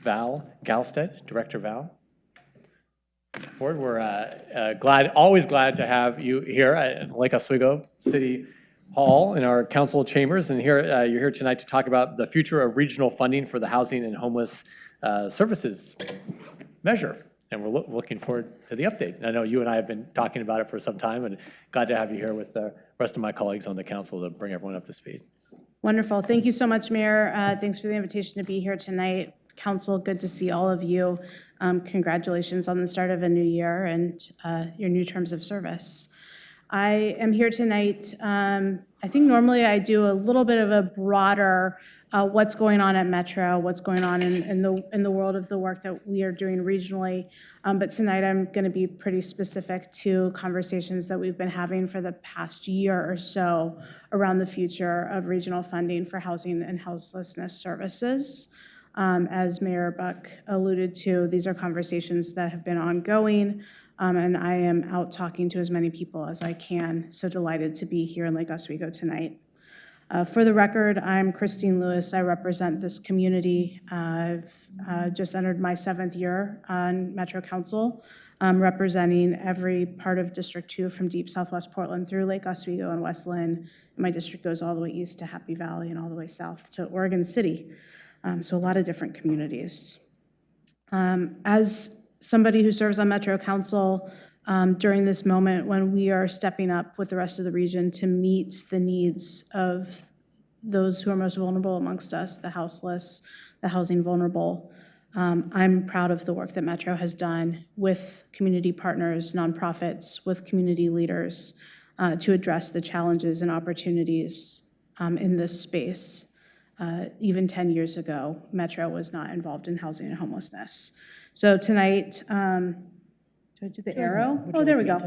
Val Galstead, Director Val. Board, we're always glad to have you here at Lake Oswego City Hall in our council chambers, and here you're here tonight to talk about the future of regional funding for the housing and homeless services measure. And we're looking forward to the update. And I know you and I have been talking about it for some time, and glad to have you here with the rest of my colleagues on the council to bring everyone up to speed. Wonderful. Thank you so much, Mayor. Thanks for the invitation to be here tonight. Council, good to see all of you. Congratulations on the start of a new year and your new terms of service. I am here tonight. I think normally I do a little bit of a broader what's going on at Metro, what's going on in the world of the work that we are doing regionally. But tonight I'm going to be pretty specific to conversations that we've been having for the past year or so around the future of regional funding for housing and houselessness services. As Mayor Buck alluded to, these are conversations that have been ongoing, and I am out talking to as many people as I can. So delighted to be here in Lake Oswego tonight. For the record, I'm Christine Lewis. I represent this community. I've just entered my 7th year on Metro Council, representing every part of District 2 from deep Southwest Portland through Lake Oswego and West Linn. My district goes all the way east to Happy Valley and all the way south to Oregon City. So a lot of different communities. As somebody who serves on Metro Council, during this moment when we are stepping up with the rest of the region to meet the needs of those who are most vulnerable amongst us, the houseless, the housing vulnerable. I'm proud of the work that Metro has done with community partners, nonprofits, with community leaders to address the challenges and opportunities in this space. Even 10 years ago, Metro was not involved in housing and homelessness. So tonight, do I do the arrow? Oh, there we go.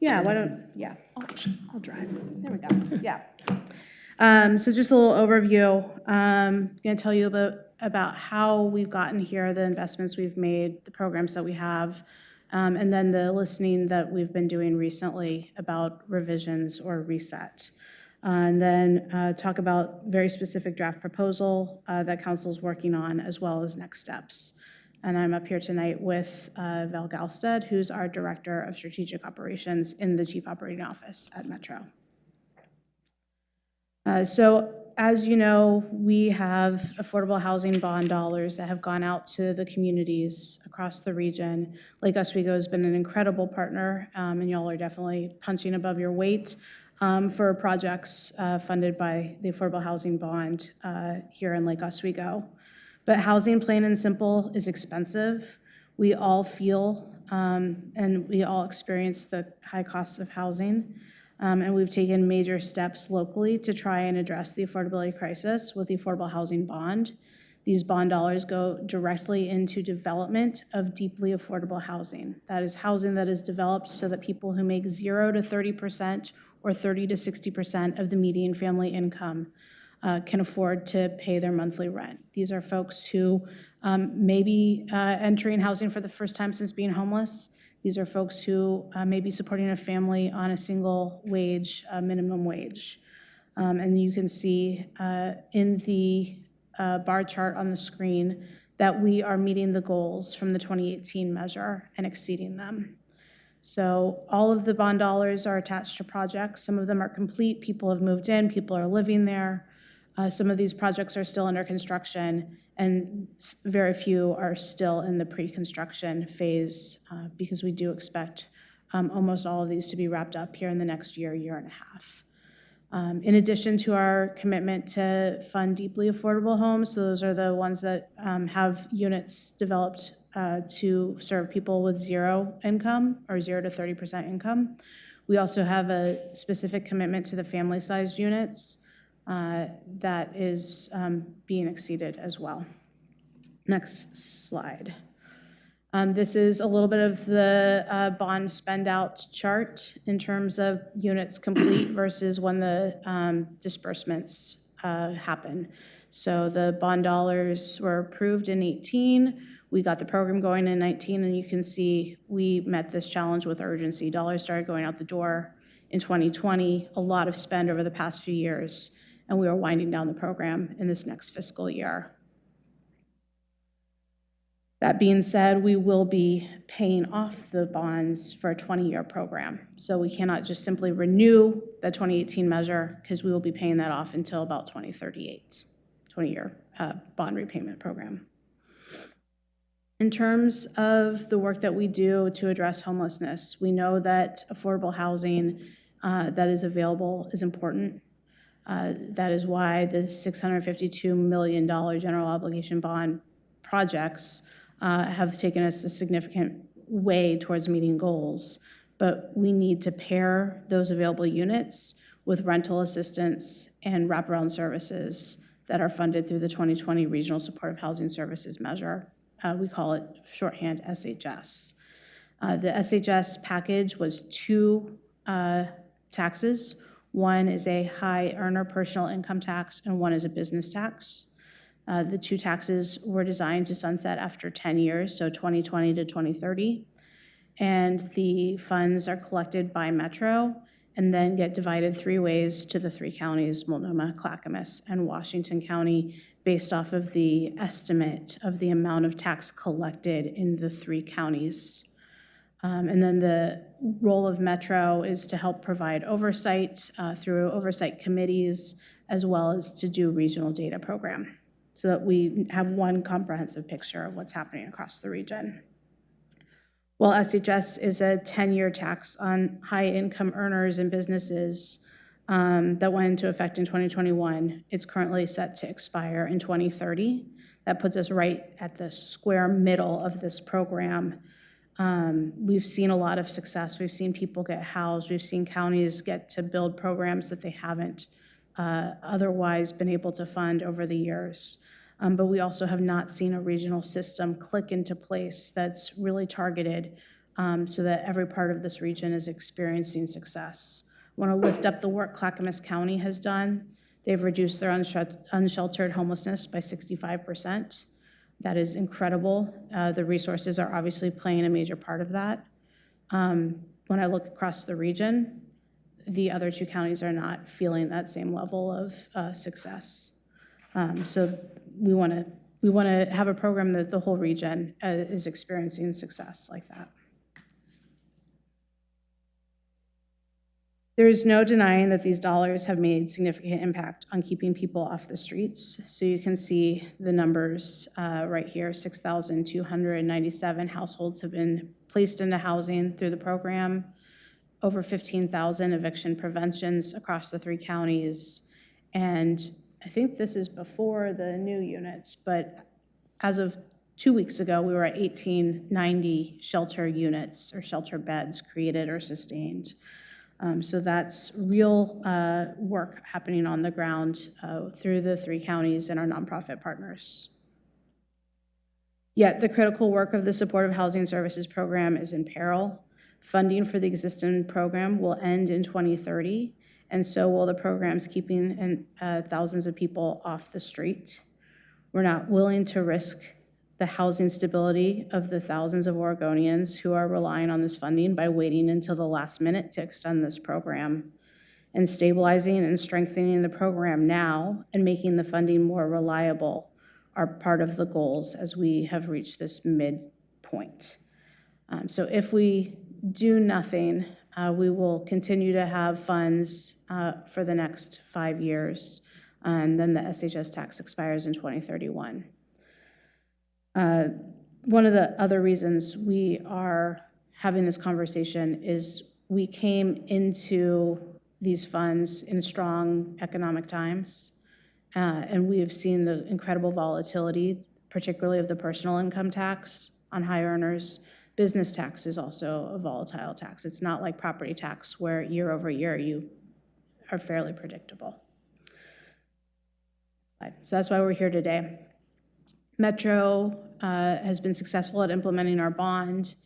Yeah, why don't, yeah. I'll drive. There we go, yeah. So just a little overview. I'm gonna tell you about how we've gotten here, the investments we've made, the programs that we have, and then the listening that we've been doing recently about revisions or reset. And then talk about very specific draft proposal that Council's working on, as well as next steps. And I'm up here tonight with Val Galstead, who's our Director of Strategic Operations in the Chief Operating Office at Metro. So as you know, we have affordable housing bond dollars that have gone out to the communities across the region. Lake Oswego has been an incredible partner, and y'all are definitely punching above your weight for projects funded by the Affordable Housing Bond here in Lake Oswego. But housing, plain and simple, is expensive. We all feel and we all experience the high costs of housing. And we've taken major steps locally to try and address the affordability crisis with the Affordable Housing Bond. These bond dollars go directly into development of deeply affordable housing. That is housing that is developed so that people who make 0 to 30% or 30 to 60% of the median family income can afford to pay their monthly rent. These are folks who may be entering housing for the first time since being homeless. These are folks who may be supporting a family on a single wage, minimum wage. And you can see in the bar chart on the screen that we are meeting the goals from the 2018 measure and exceeding them. So all of the bond dollars are attached to projects. Some of them are complete. People have moved in. People are living there. Some of these projects are still under construction, and very few are still in the pre-construction phase because we do expect almost all of these to be wrapped up here in the next year, year and a half. In addition to our commitment to fund deeply affordable homes, so those are the ones that have units developed to serve people with 0 income or 0 to 30% income. We also have a specific commitment to the family-sized units that is being exceeded as well. Next slide. This is a little bit of the bond spend out chart in terms of units complete versus when the disbursements happen. So the bond dollars were approved in 18. We got the program going in 19, and you can see we met this challenge with urgency. Dollars started going out the door in 2020, a lot of spend over the past few years, and we are winding down the program in this next fiscal year. That being said, we will be paying off the bonds for a 20-year program. So we cannot just simply renew the 2018 measure because we will be paying that off until about 2038, 20-year bond repayment program. In terms of the work that we do to address homelessness, we know that affordable housing that is available is important. That is why the $652 million general obligation bond projects have taken us a significant way towards meeting goals. But we need to pair those available units with rental assistance and wraparound services that are funded through the 2020 Regional Supportive Housing Services measure. We call it shorthand SHS. The SHS package was two taxes. One is a high earner personal income tax, and one is a business tax. The two taxes were designed to sunset after 10 years, so 2020 to 2030. And the funds are collected by Metro and then get divided three ways to the three counties, Multnomah, Clackamas, and Washington County, based off of the estimate of the amount of tax collected in the three counties. And then the role of Metro is to help provide oversight through oversight committees, as well as to do regional data program, so that we have one comprehensive picture of what's happening across the region. While SHS is a 10-year tax on high-income earners and businesses that went into effect in 2021, it's currently set to expire in 2030. That puts us right at the square middle of this program. We've seen a lot of success. We've seen people get housed. We've seen counties get to build programs that they haven't otherwise been able to fund over the years. But we also have not seen a regional system click into place that's really targeted so that every part of this region is experiencing success. I want to lift up the work Clackamas County has done. They've reduced their unsheltered homelessness by 65%. That is incredible. The resources are obviously playing a major part of that. When I look across the region, the other two counties are not feeling that same level of success. So we want to have a program that the whole region is experiencing success like that. There is no denying that these dollars have made significant impact on keeping people off the streets. So you can see the numbers right here. 6,297 households have been placed into housing through the program. Over 15,000 eviction preventions across the three counties. And I think this is before the new units, but as of 2 weeks ago, we were at 1,890 shelter units or shelter beds created or sustained. So that's real work happening on the ground through the three counties and our nonprofit partners. Yet the critical work of the Supportive Housing Services Program is in peril. Funding for the existing program will end in 2030, and so will the programs keeping thousands of people off the street. We're not willing to risk the housing stability of the thousands of Oregonians who are relying on this funding by waiting until the last minute to extend this program. And stabilizing and strengthening the program now and making the funding more reliable are part of the goals as we have reached this midpoint. So if we do nothing, we will continue to have funds for the next 5 years, and then the SHS tax expires in 2031. One of the other reasons we are having this conversation is we came into these funds in strong economic times, and we have seen the incredible volatility, particularly of the personal income tax on high earners. Business tax is also a volatile tax. It's not like property tax where year over year you are fairly predictable. So that's why we're here today. Metro has been successful at implementing our bond,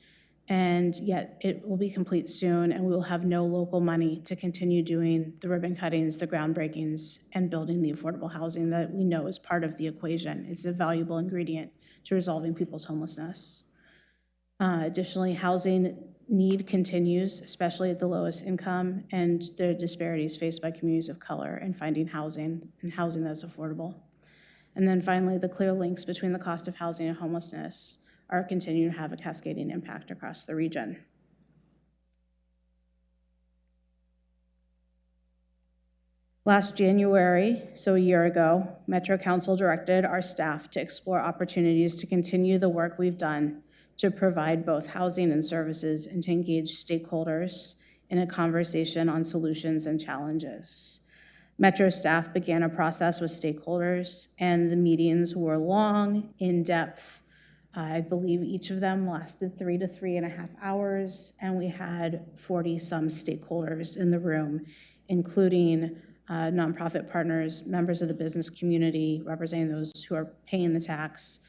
and yet it will be complete soon, and we will have no local money to continue doing the ribbon cuttings, the groundbreakings, and building the affordable housing that we know is part of the equation. It's a valuable ingredient to resolving people's homelessness. Additionally, housing need continues, especially at the lowest income, and the disparities faced by communities of color in finding housing and housing that's affordable. And then finally, the clear links between the cost of housing and homelessness are continuing to have a cascading impact across the region. Last January, so a year ago, Metro Council directed our staff to explore opportunities to continue the work we've done to provide both housing and services and to engage stakeholders in a conversation on solutions and challenges. Metro staff began a process with stakeholders, and the meetings were long, in-depth. I believe each of them lasted 3 to 3.5 hours, and we had 40-some stakeholders in the room, including nonprofit partners, members of the business community, representing those who are paying the tax,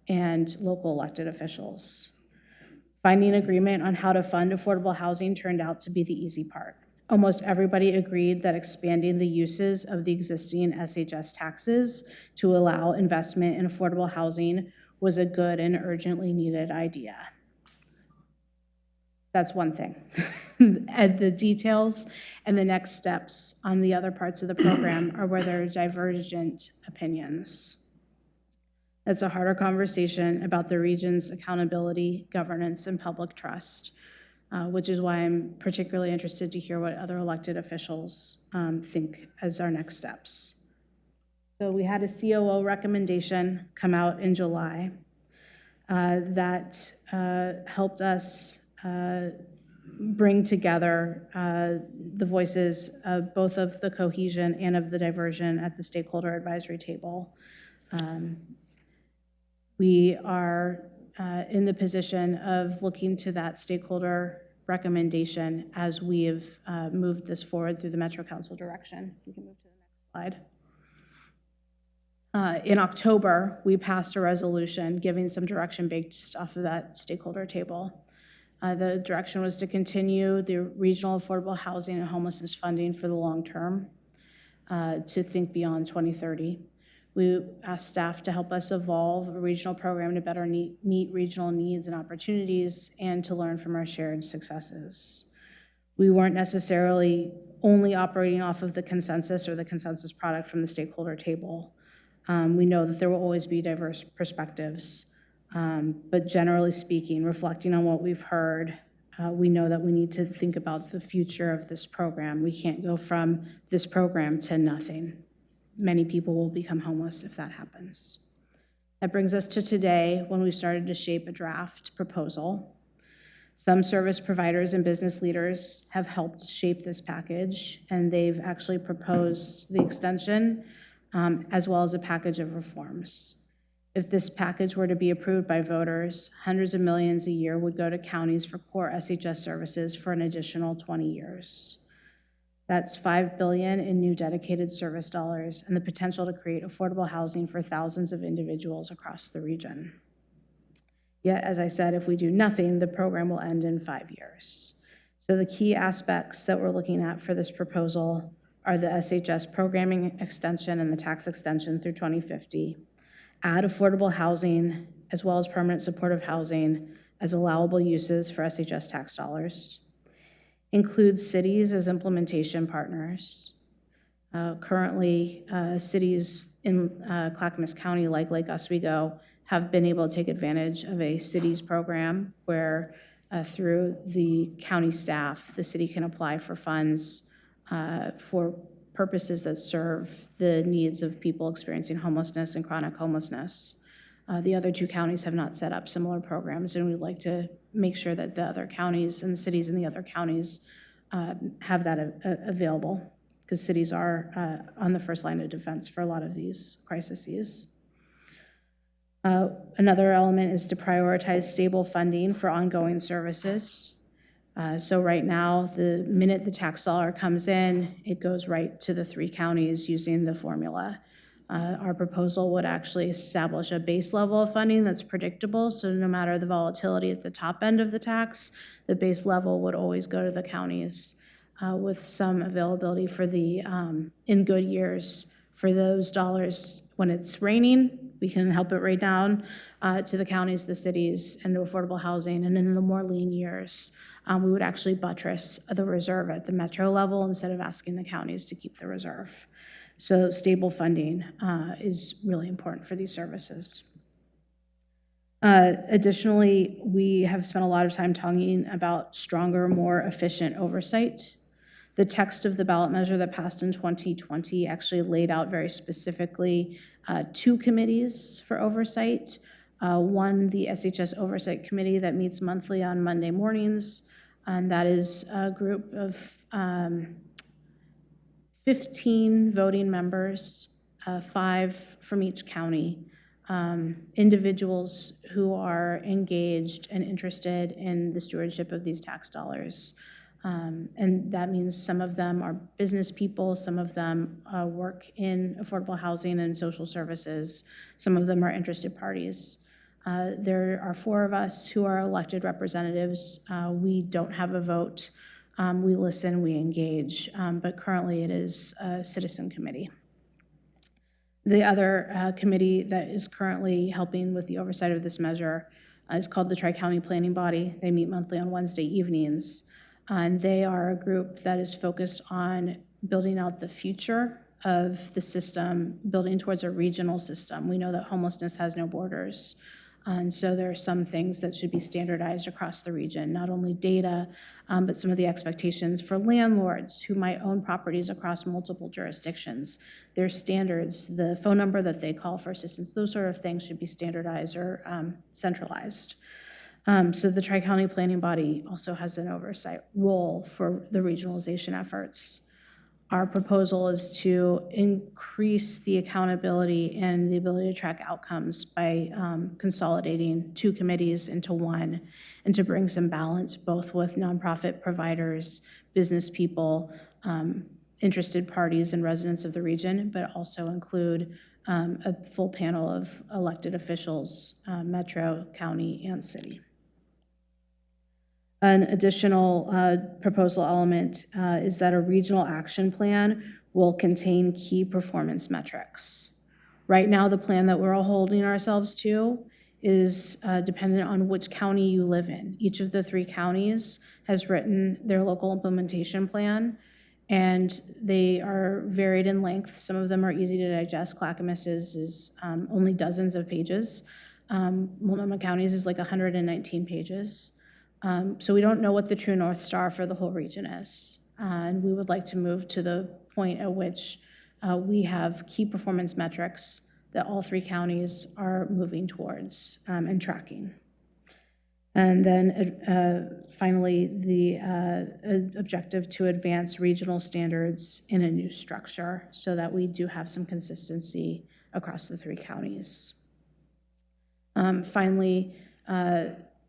and local elected officials. Finding agreement on how to fund affordable housing turned out to be the easy part. Almost everybody agreed that expanding the uses of the existing SHS taxes to allow investment in affordable housing was a good and urgently needed idea. That's one thing. And the details and the next steps on the other parts of the program are where there are divergent opinions. That's a harder conversation about the region's accountability, governance, and public trust, which is why I'm particularly interested to hear what other elected officials think as our next steps. So we had a COO recommendation come out in July that helped us bring together the voices of both of the cohesion and of the diversion at the stakeholder advisory table. We are in the position of looking to that stakeholder recommendation as we have moved this forward through the Metro Council direction. If we can move to the next slide. In October, we passed a resolution giving some direction based off of that stakeholder table. The direction was to continue the regional affordable housing and homelessness funding for the long term, to think beyond 2030. We asked staff to help us evolve a regional program to better meet regional needs and opportunities and to learn from our shared successes. We weren't necessarily only operating off of the consensus or the consensus product from the stakeholder table. We know that there will always be diverse perspectives. But generally speaking, reflecting on what we've heard, we know that we need to think about the future of this program. We can't go from this program to nothing. Many people will become homeless if that happens. That brings us to today, when we started to shape a draft proposal. Some service providers and business leaders have helped shape this package, and they've actually proposed the extension as well as a package of reforms. If this package were to be approved by voters, hundreds of millions a year would go to counties for core SHS services for an additional 20 years. That's $5 billion in new dedicated service dollars and the potential to create affordable housing for thousands of individuals across the region. Yet, as I said, if we do nothing, the program will end in 5 years. So the key aspects that we're looking at for this proposal are the SHS programming extension and the tax extension through 2050. Add affordable housing as well as permanent supportive housing as allowable uses for SHS tax dollars. Include cities as implementation partners. Currently, cities in Clackamas County, like Lake Oswego, have been able to take advantage of a cities program where through the county staff, the city can apply for funds for purposes that serve the needs of people experiencing homelessness and chronic homelessness. The other two counties have not set up similar programs, and we'd like to make sure that the other counties and cities in the other counties have that available, because cities are on the first line of defense for a lot of these crises. Another element is to prioritize stable funding for ongoing services. So right now, the minute the tax dollar comes in, it goes right to the 3 counties using the formula. Our proposal would actually establish a base level of funding that's predictable, so no matter the volatility at the top end of the tax, the base level would always go to the counties with some availability for the, in good years, for those dollars when it's raining, We can help it right down to the counties, the cities, and to affordable housing. And in the more lean years, we would actually buttress the reserve at the metro level instead of asking the counties to keep the reserve. So stable funding is really important for these services. Additionally, we have spent a lot of time talking about stronger, more efficient oversight. The text of the ballot measure that passed in 2020 actually laid out very specifically 2 committees for oversight. One, the SHS Oversight Committee that meets monthly on Monday mornings, and that is a group of 15 voting members, 5 from each county, individuals who are engaged and interested in the stewardship of these tax dollars. And that means some of them are business people, some of them work in affordable housing and social services, some of them are interested parties. There are 4 of us who are elected representatives. We don't have a vote. We listen, we engage, but currently it is a citizen committee. The other committee that is currently helping with the oversight of this measure is called the Tri-County Planning Body. They meet monthly on Wednesday evenings. And they are a group that is focused on building out the future of the system, building towards a regional system. We know that homelessness has no borders. And so there are some things that should be standardized across the region, not only data, but some of the expectations for landlords who might own properties across multiple jurisdictions. Their standards, the phone number that they call for assistance, those sort of things should be standardized or centralized. So the Tri-County Planning Body also has an oversight role for the regionalization efforts. Our proposal is to increase the accountability and the ability to track outcomes by consolidating 2 committees into one, and to bring some balance both with nonprofit providers, business people, interested parties and residents of the region, but also include a full panel of elected officials, metro, county, and city. An additional proposal element is that a regional action plan will contain key performance metrics. Right now, the plan that we're all holding ourselves to is dependent on which county you live in. Each of the 3 counties has written their local implementation plan, and they are varied in length. Some of them are easy to digest. Clackamas is only dozens of pages. Multnomah County's is like 119 pages. So we don't know what the true North Star for the whole region is. And we would like to move to the point at which we have key performance metrics that all 3 counties are moving towards and tracking. And then finally, the objective to advance regional standards in a new structure so that we do have some consistency across the 3 counties. Finally,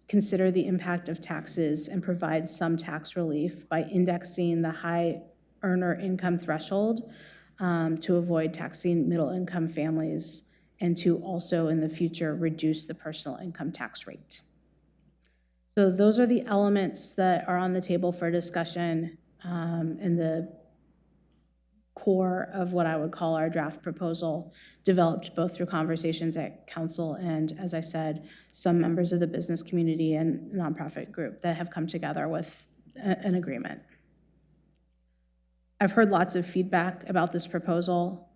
consider the impact of taxes and provide some tax relief by indexing the high earner income threshold to avoid taxing middle income families, and to also in the future reduce the personal income tax rate. So those are the elements that are on the table for discussion in the core of what I would call our draft proposal, developed both through conversations at council and, as I said, some members of the business community and nonprofit group that have come together with an agreement. I've heard lots of feedback about this proposal.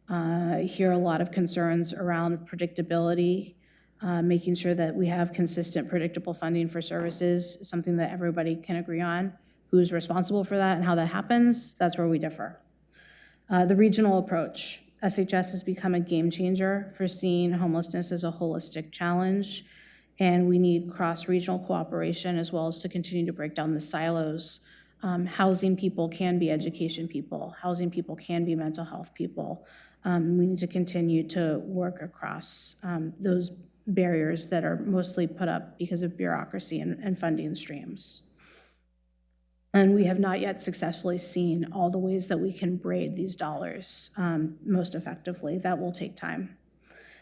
I hear a lot of concerns around predictability, making sure that we have consistent, predictable funding for services, something that everybody can agree on. Who's responsible for that and how that happens, that's where we differ. The regional approach. SHS has become a game changer for seeing homelessness as a holistic challenge, and we need cross-regional cooperation as well as to continue to break down the silos. Housing people can be education people. Housing people can be mental health people. We need to continue to work across those barriers that are mostly put up because of bureaucracy and funding streams. And we have not yet successfully seen all the ways that we can braid these dollars most effectively. That will take time.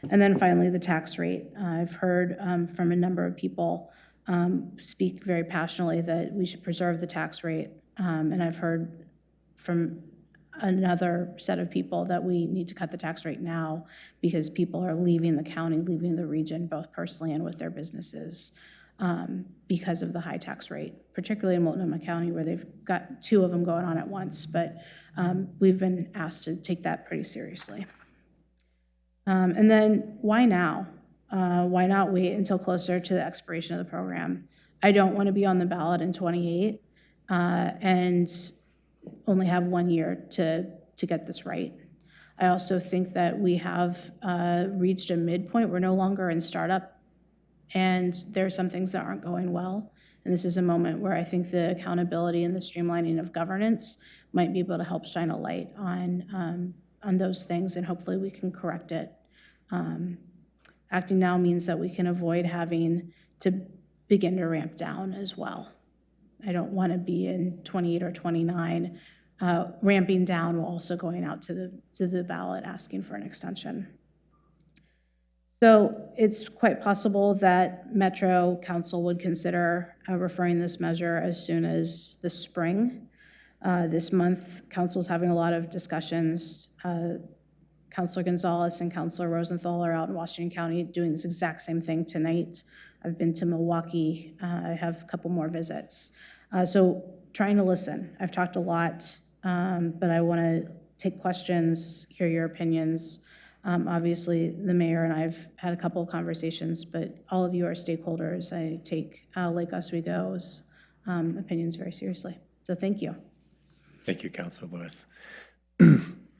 And then finally, the tax rate. I've heard from a number of people speak very passionately that we should preserve the tax rate. And I've heard from another set of people that we need to cut the tax rate now because people are leaving the county, leaving the region, both personally and with their businesses because of the high tax rate, particularly in Multnomah County where they've got 2 of them going on at once. But we've been asked to take that pretty seriously. And then why now? Why not wait until closer to the expiration of the program? I don't want to be on the ballot in 28 and only have 1 year to get this right. I also think that we have reached a midpoint. We're no longer in startup, and there are some things that aren't going well. And this is a moment where I think the accountability and the streamlining of governance might be able to help shine a light on those things, and hopefully we can correct it. Acting now means that we can avoid having to begin to ramp down as well. I don't want to be in 28 or 29 ramping down while also going out to the ballot asking for an extension. So it's quite possible that Metro Council would consider referring this measure as soon as the spring. This month, Council's having a lot of discussions. Councilor Gonzalez and Councilor Rosenthal are out in Washington County doing this exact same thing tonight. I've been to Milwaukee. I have a couple more visits. So trying to listen. I've talked a lot, but I want to take questions, hear your opinions. Obviously, the mayor and I've had a couple of conversations, but all of you are stakeholders. I take Lake Oswego's opinions very seriously. So thank you. Thank you, Councilor Lewis.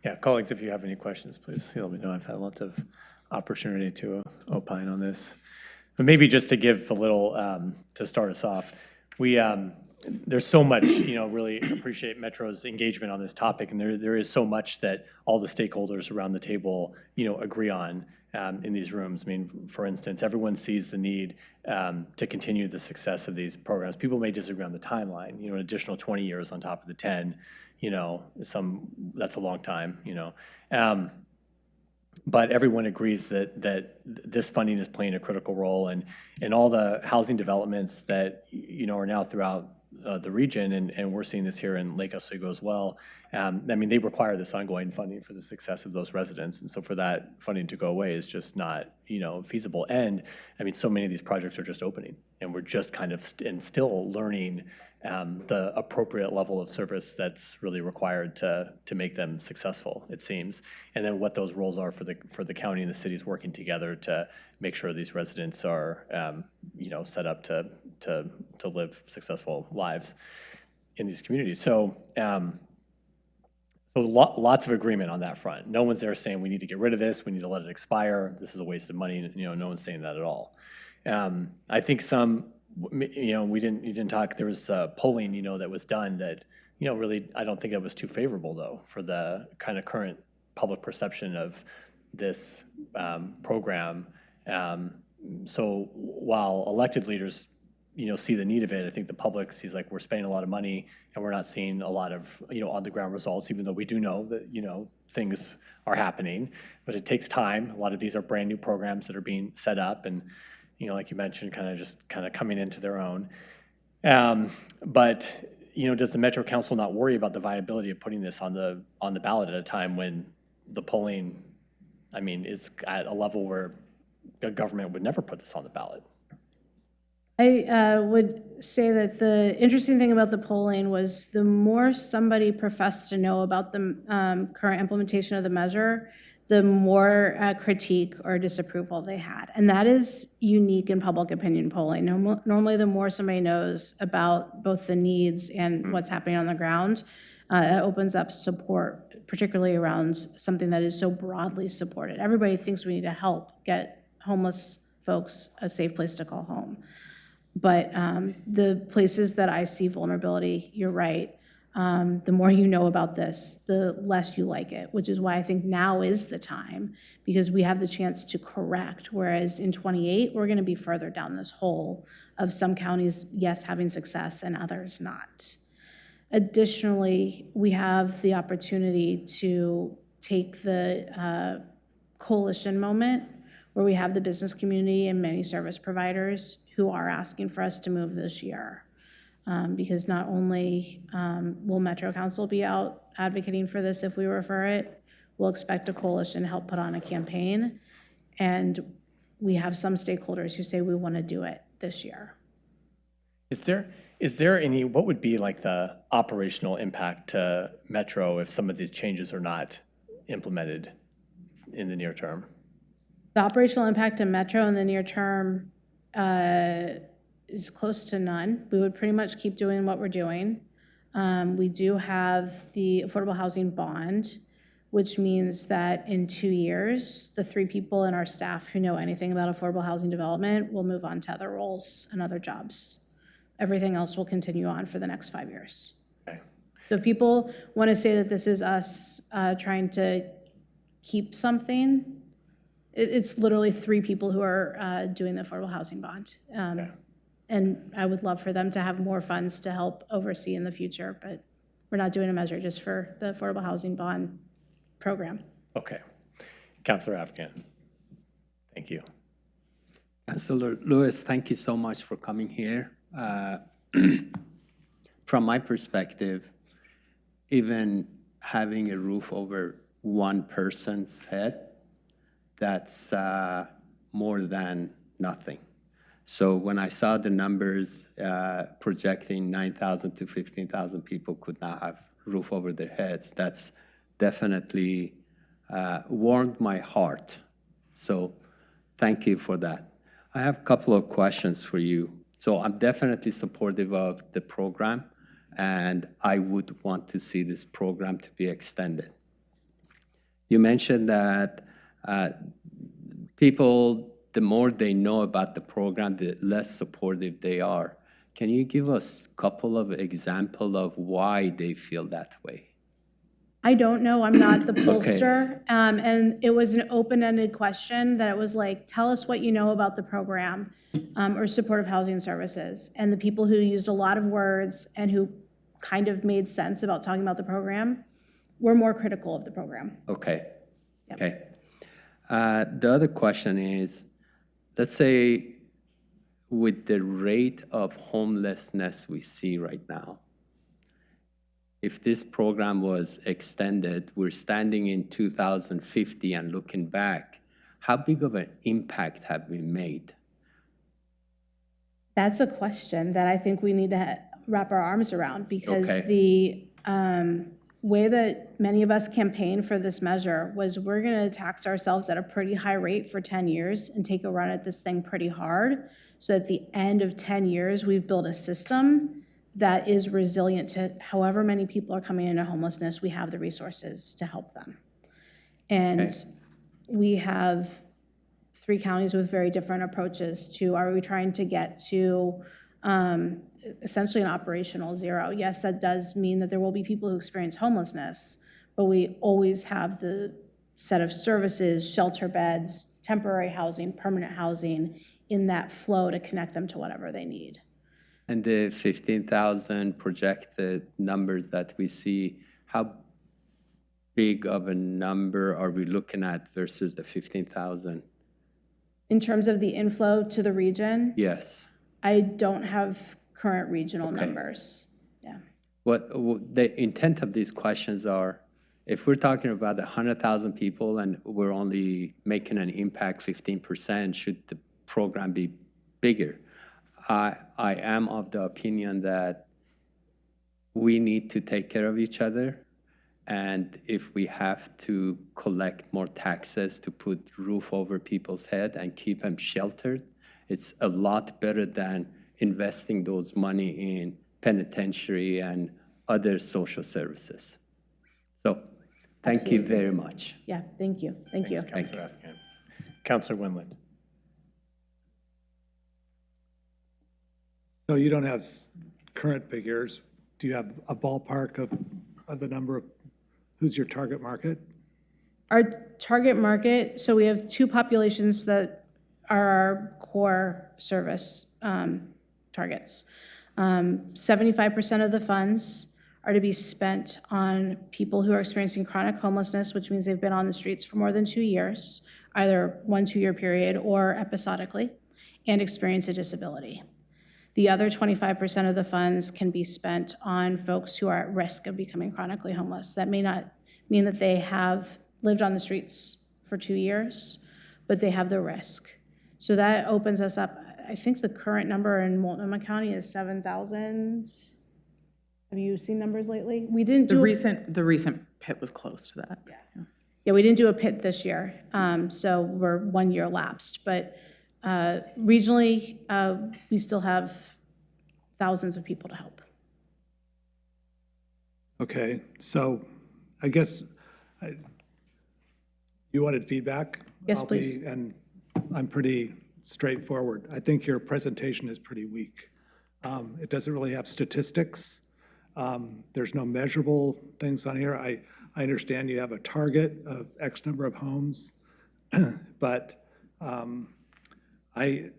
Yeah, colleagues, if you have any questions, please let me know. I've had lots of opportunity to opine on this. But maybe just to give a little, to start us off, there's so much, really appreciate Metro's engagement on this topic, and there is so much that all the stakeholders around the table, agree on in these rooms. I mean, for instance, everyone sees the need to continue the success of these programs. People may disagree on the timeline, an additional 20 years on top of the 10, that's a long time, but everyone agrees that this funding is playing a critical role, and all the housing developments that, are now throughout the region, and we're seeing this here in Lake Oswego as well. I mean, they require this ongoing funding for the success of those residents, and so for that funding to go away is just not, feasible. And I mean, so many of these projects are just opening, and we're just kind of still learning the appropriate level of service that's really required to make them successful, it seems. And then what those roles are for the county and the cities working together to make sure these residents are, set up to live successful lives in these communities. So, lots of agreement on that front. No one's there saying we need to get rid of this, we need to let it expire, this is a waste of money. No one's saying that at all. I think you didn't talk. There was polling, that was done that, really, I don't think it was too favorable though for the kind of current public perception of this program. So while elected leaders, see the need of it, I think the public sees like we're spending a lot of money and we're not seeing a lot of, on the ground results, even though we do know that, things are happening, but it takes time. A lot of these are brand new programs that are being set up and, like you mentioned, kind of coming into their own. But, does the Metro Council not worry about the viability of putting this on the ballot at a time when the polling, I mean, is at a level where a government would never put this on the ballot? I would say that the interesting thing about the polling was the more somebody professed to know about the current implementation of the measure, the more critique or disapproval they had. And that is unique in public opinion polling. Normally, the more somebody knows about both the needs and what's happening on the ground, it opens up support, particularly around something that is so broadly supported. Everybody thinks we need to help get homeless folks a safe place to call home. But the places that I see vulnerability, you're right, the more you know about this, the less you like it, which is why I think now is the time, because we have the chance to correct, whereas in 28, we're gonna be further down this hole of some counties, yes, having success and others not. Additionally, we have the opportunity to take the coalition moment where we have the business community and many service providers who are asking for us to move this year. because not only will Metro Council be out advocating for this if we refer it, we'll expect a coalition to help put on a campaign. And we have some stakeholders who say we want to do it this year. Is there any, what would be like the operational impact to Metro if some of these changes are not implemented in the near term? The operational impact to Metro in the near term is close to none. We would pretty much keep doing what we're doing. We do have the affordable housing bond, which means that in 2 years, the 3 people in our staff who know anything about affordable housing development will move on to other roles and other jobs. Everything else will continue on for the next 5 years. Okay. So if people want to say that this is us trying to keep something, it's literally 3 people who are doing the affordable housing bond. And I would love for them to have more funds to help oversee in the future, but we're not doing a measure just for the affordable housing bond program. Okay. Councilor Afghan. Thank you. Councilor Lewis, thank you so much for coming here. From my perspective, even having a roof over one person's head, that's more than nothing. So when I saw the numbers projecting 9,000 to 15,000 people could not have roof over their heads, that's definitely warmed my heart. So thank you for that. I have a couple of questions for you. So I'm definitely supportive of the program, and I would want to see this program to be extended. You mentioned that people, the more they know about the program, the less supportive they are. Can you give us a couple of examples of why they feel that way? I don't know, I'm not the pollster. And it was an open-ended question that it was like, tell us what you know about the program or supportive housing services. And the people who used a lot of words and who kind of made sense about talking about the program were more critical of the program. Okay. Yep. Okay. The other question is, let's say with the rate of homelessness we see right now, if this program was extended, we're standing in 2050 and looking back, how big of an impact have we made? That's a question that I think we need to wrap our arms around, because the way that many of us campaigned for this measure was we're going to tax ourselves at a pretty high rate for 10 years and take a run at this thing pretty hard. So at the end of 10 years, we've built a system that is resilient to however many people are coming into homelessness. We have the resources to help them. And we have 3 counties with very different approaches to, are we trying to get to essentially an operational zero? Yes, that does mean that there will be people who experience homelessness, but we always have the set of services, shelter beds, temporary housing, permanent housing in that flow to connect them to whatever they need. And the 15,000 projected numbers that we see, how big of a number are we looking at versus the 15,000? In terms of the inflow to the region? Yes. I don't have current regional numbers. Yeah. What the intent of these questions are, if we're talking about 100,000 people and we're only making an impact 15%, should the program be bigger? I am of the opinion that we need to take care of each other, and if we have to collect more taxes to put roof over people's head and keep them sheltered, it's a lot better than investing those money in penitentiary and other social services. So thank you very much. Yeah, thank you. Thank you. Councilor Afghan. Councilor Winland. So you don't have current figures. Do you have a ballpark of the number of, who's your target market? Our target market, so we have 2 populations that are our core service targets. 75% of the funds are to be spent on people who are experiencing chronic homelessness, which means they've been on the streets for more than 2 years, either 1 2-year period or episodically, and experience a disability. The other 25% of the funds can be spent on folks who are at risk of becoming chronically homeless. That may not mean that they have lived on the streets for 2 years, but they have the risk. So that opens us up. I think the current number in Multnomah County is 7,000. Have you seen numbers lately? We didn't do The recent PIT was close to that. Yeah, we didn't do a PIT this year, so we're 1 year lapsed. But regionally, we still have thousands of people to help. Okay, so I guess you wanted feedback? Yes, please. And I'm pretty straightforward. I think your presentation is pretty weak. It doesn't really have statistics. There's no measurable things on here. I understand you have a target of X number of homes, but I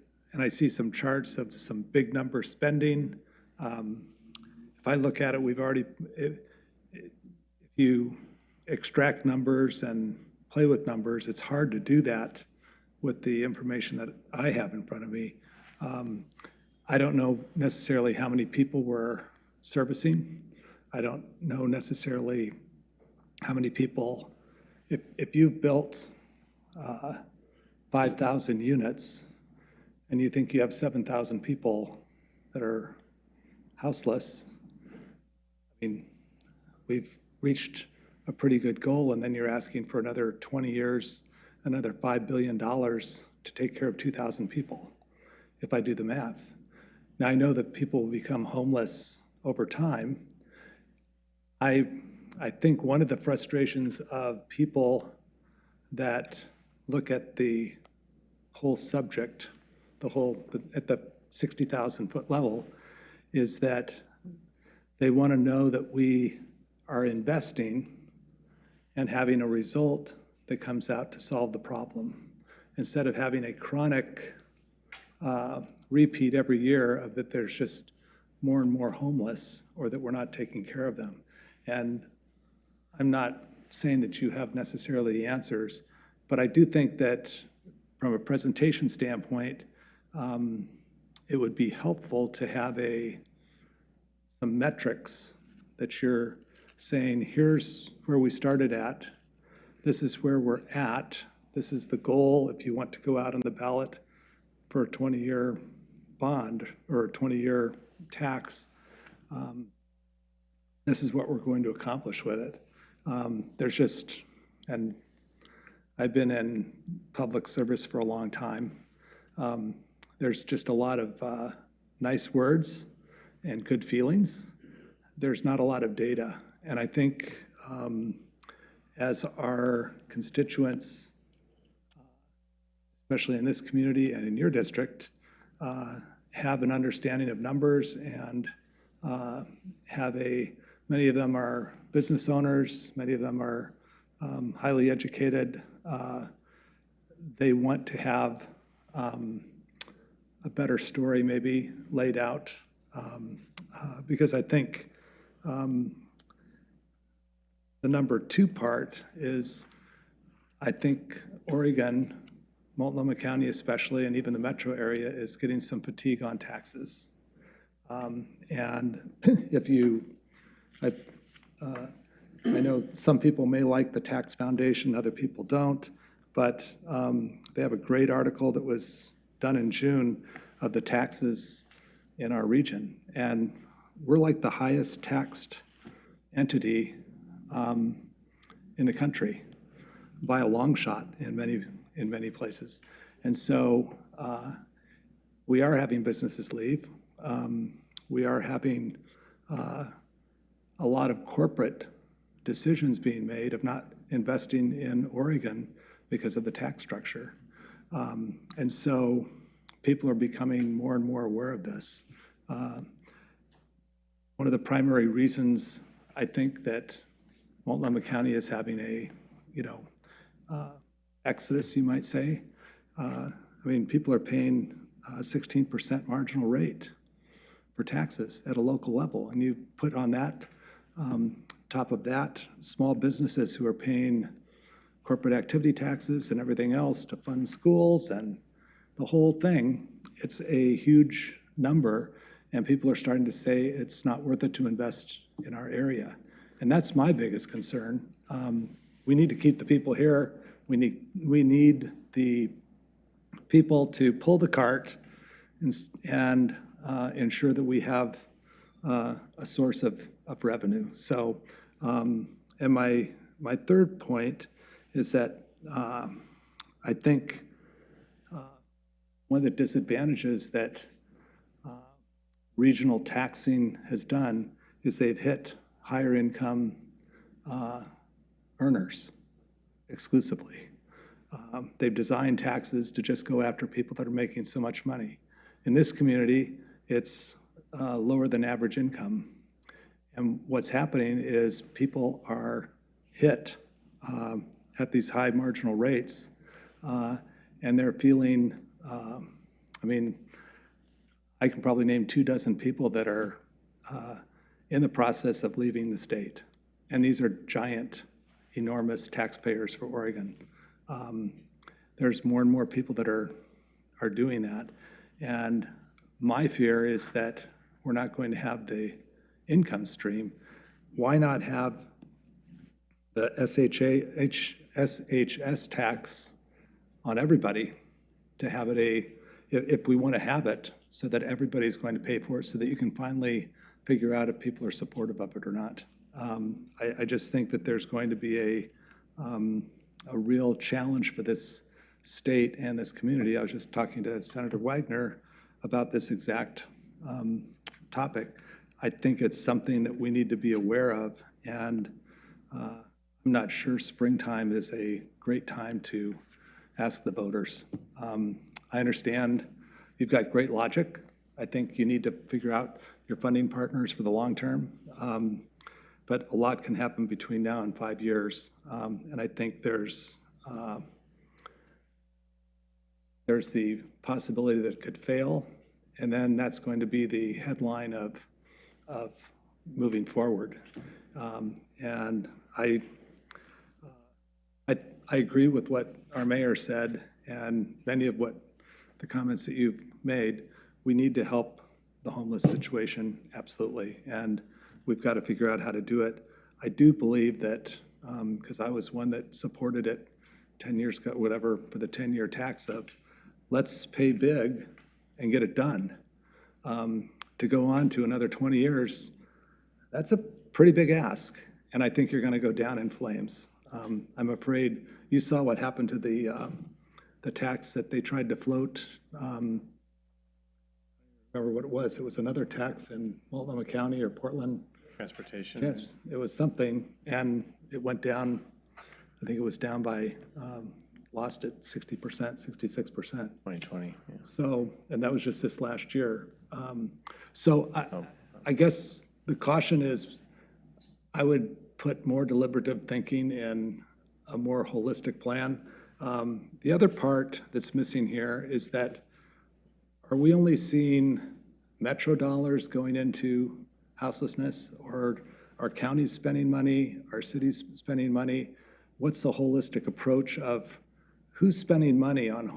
see some charts of some big number spending. If I look at it, we've already, if you extract numbers and play with numbers, it's hard to do that with the information that I have in front of me. I don't know necessarily how many people we're servicing. I don't know necessarily how many people, if you've built 5,000 units and you think you have 7,000 people that are houseless, I mean, we've reached a pretty good goal, and then you're asking for another 20 years, another $5 billion to take care of 2,000 people, if I do the math. Now, I know that people will become homeless over time. I think one of the frustrations of people that look at the whole subject, at the 60,000 foot level, is that they want to know that we are investing and having a result that comes out to solve the problem, instead of having a chronic repeat every year of that there's just more and more homeless, or that we're not taking care of them. And I'm not saying that you have necessarily the answers, but I do think that from a presentation standpoint, it would be helpful to have some metrics that you're saying, here's where we started at, this is where we're at, this is the goal if you want to go out on the ballot for a 20-year bond or a 20-year tax. This is what we're going to accomplish with it. There's just, and I've been in public service for a long time, there's just a lot of nice words and good feelings. There's not a lot of data. And I think as our constituents, especially in this community and in your district, have an understanding of numbers and many of them are business owners, many of them are highly educated. They want to have a better story maybe laid out, because I think the number two part is, I think Oregon, Multnomah County especially, and even the metro area, is getting some fatigue on taxes. And if you, I know some people may like the tax foundation, other people don't, but they have a great article that was done in June of the taxes in our region. And we're like the highest taxed entity in the country by a long shot in many places. And so we are having businesses leave. We are having a lot of corporate decisions being made of not investing in Oregon because of the tax structure. And so people are becoming more and more aware of this. One of the primary reasons I think that Multnomah County is having a, exodus, you might say. I mean, people are paying 16% marginal rate for taxes at a local level. And you put on that, top of that, small businesses who are paying corporate activity taxes and everything else to fund schools and the whole thing. It's a huge number. and people are starting to say it's not worth it to invest in our area. And that's my biggest concern. We need to keep the people here. We need the people to pull the cart and ensure that we have a source of revenue. So, and my third point is that I think one of the disadvantages that regional taxing has done is they've hit higher income earners exclusively. They've designed taxes to just go after people that are making so much money. In this community, it's lower than average income. And what's happening is people are hit at these high marginal rates, and they're feeling, I mean, I can probably name 24 people that are in the process of leaving the state. And these are giant, enormous taxpayers for Oregon. There's more and more people that are doing that. And my fear is that we're not going to have the income stream. Why not have the SHS tax on everybody to have it if we want to have it, so that everybody's going to pay for it, so that you can finally figure out if people are supportive of it or not. I just think that there's going to be a real challenge for this state and this community. I was just talking to Senator Wagner about this exact topic. I think it's something that we need to be aware of, and I'm not sure springtime is a great time to ask the voters. I understand you've got great logic. I think you need to figure out your funding partners for the long term. But a lot can happen between now and 5 years. And I think there's the possibility that it could fail. And then that's going to be the headline of moving forward. And I agree with what our mayor said and many of what the comments that you've made. We need to help the homeless situation, absolutely. And we've got to figure out how to do it. I do believe that, because I was one that supported it 10 years ago, whatever, for the 10-year tax of, let's pay big and get it done. To go on to another 20 years, that's a pretty big ask. And I think you're going to go down in flames. I'm afraid you saw what happened to the tax that they tried to float. Remember what it was. It was another tax in Multnomah County or Portland. Transportation. Yes, it was something, and it went down. I think it was down by, lost it 60%, 66%. 2020. Yeah. So, and that was just this last year. I guess the caution is I would put more deliberative thinking in a more holistic plan. The other part that's missing here is that, are we only seeing metro dollars going into houselessness, or are counties spending money, are cities spending money? What's the holistic approach of who's spending money on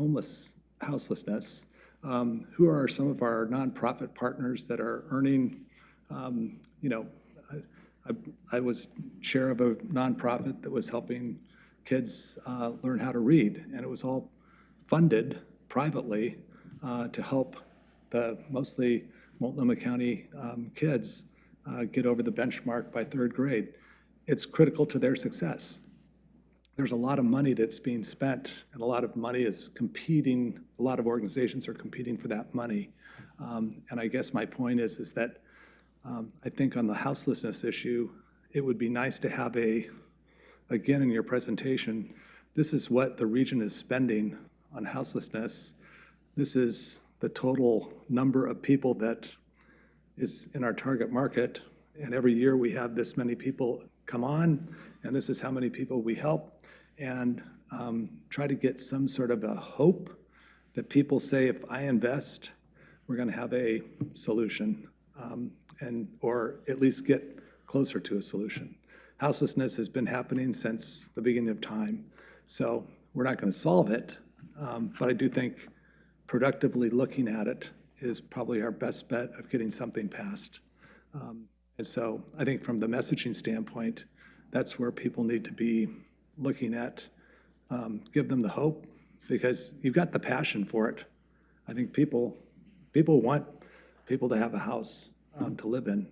houselessness? Who are some of our nonprofit partners that are earning, I was chair of a nonprofit that was helping kids learn how to read, and it was all funded privately to help the mostly Multnomah County kids get over the benchmark by 3rd grade. It's critical to their success. There's a lot of money that's being spent, and a lot of money is competing. A lot of organizations are competing for that money. And I guess my point is that I think on the houselessness issue, it would be nice to have again in your presentation, this is what the region is spending on houselessness. This is the total number of people that is in our target market. And every year we have this many people come on, and this is how many people we help. And try to get some sort of a hope that people say, if I invest, we're going to have a solution, or at least get closer to a solution. Houselessness has been happening since the beginning of time. So we're not going to solve it, but I do think productively looking at it is probably our best bet of getting something passed. And so I think from the messaging standpoint, that's where people need to be looking at, give them the hope, because you've got the passion for it. I think people want people to have a house to live in.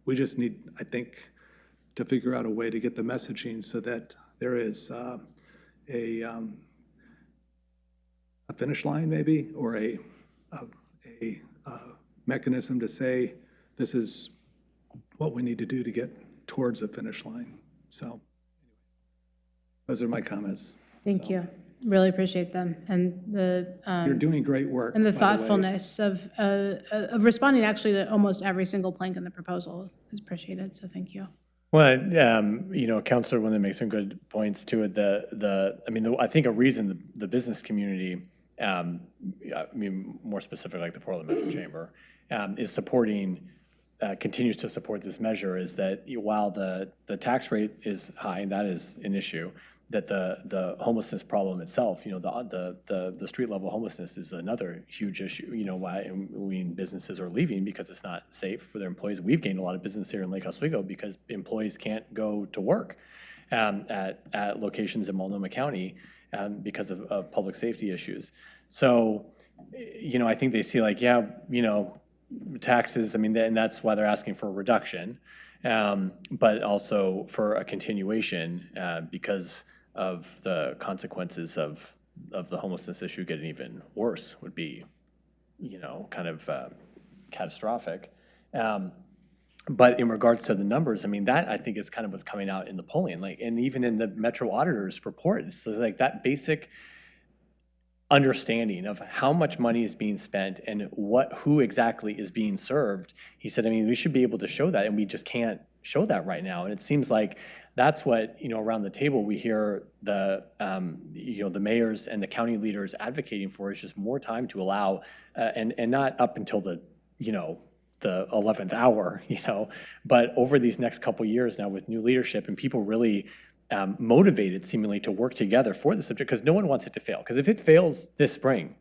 We just need, I think, to figure out a way to get the messaging so that there is a finish line maybe, or a mechanism to say, this is what we need to do to get towards a finish line. So those are my comments. Thank you. Really appreciate them. And the You're doing great work. and the by way. thoughtfulness of responding actually to almost every single plank in the proposal is appreciated. So thank you. Well, Councilor Windham makes some good points to it. I think a reason the business community, more specific like the Parliamentary Chamber, is supporting, continues to support this measure is that while the tax rate is high, and that is an issue, that the homelessness problem itself, the street level homelessness is another huge issue. Why businesses are leaving because it's not safe for their employees. We've gained a lot of business here in Lake Oswego because employees can't go to work at locations in Multnomah County because of public safety issues. So, I think they see taxes. And that's why they're asking for a reduction, but also for a continuation because of the consequences of the homelessness issue getting even worse would be, catastrophic. But in regards to the numbers, that I think is kind of what's coming out in the polling, and even in the Metro Auditor's report, it's that basic understanding of how much money is being spent and who exactly is being served. He said, we should be able to show that, and we just can't show that right now. And it seems like that's what, around the table we hear the mayors and the county leaders advocating for is just more time to allow, and not up until the 11th hour, but over these next couple years now with new leadership and people really motivated seemingly to work together for the subject, because no one wants it to fail. Because if it fails this spring,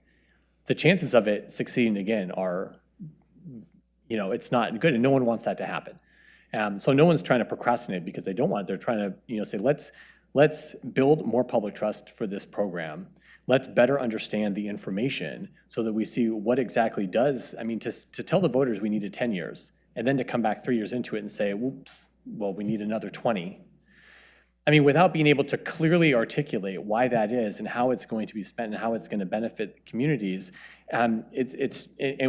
the chances of it succeeding again are, it's not good, and no one wants that to happen. So no one's trying to procrastinate because they don't want it. They're trying to, say, let's build more public trust for this program. Let's better understand the information so that we see what exactly does. To tell the voters we needed 10 years, and then to come back 3 years into it and say, whoops, well, we need another 20. Without being able to clearly articulate why that is and how it's going to be spent and how it's going to benefit communities, and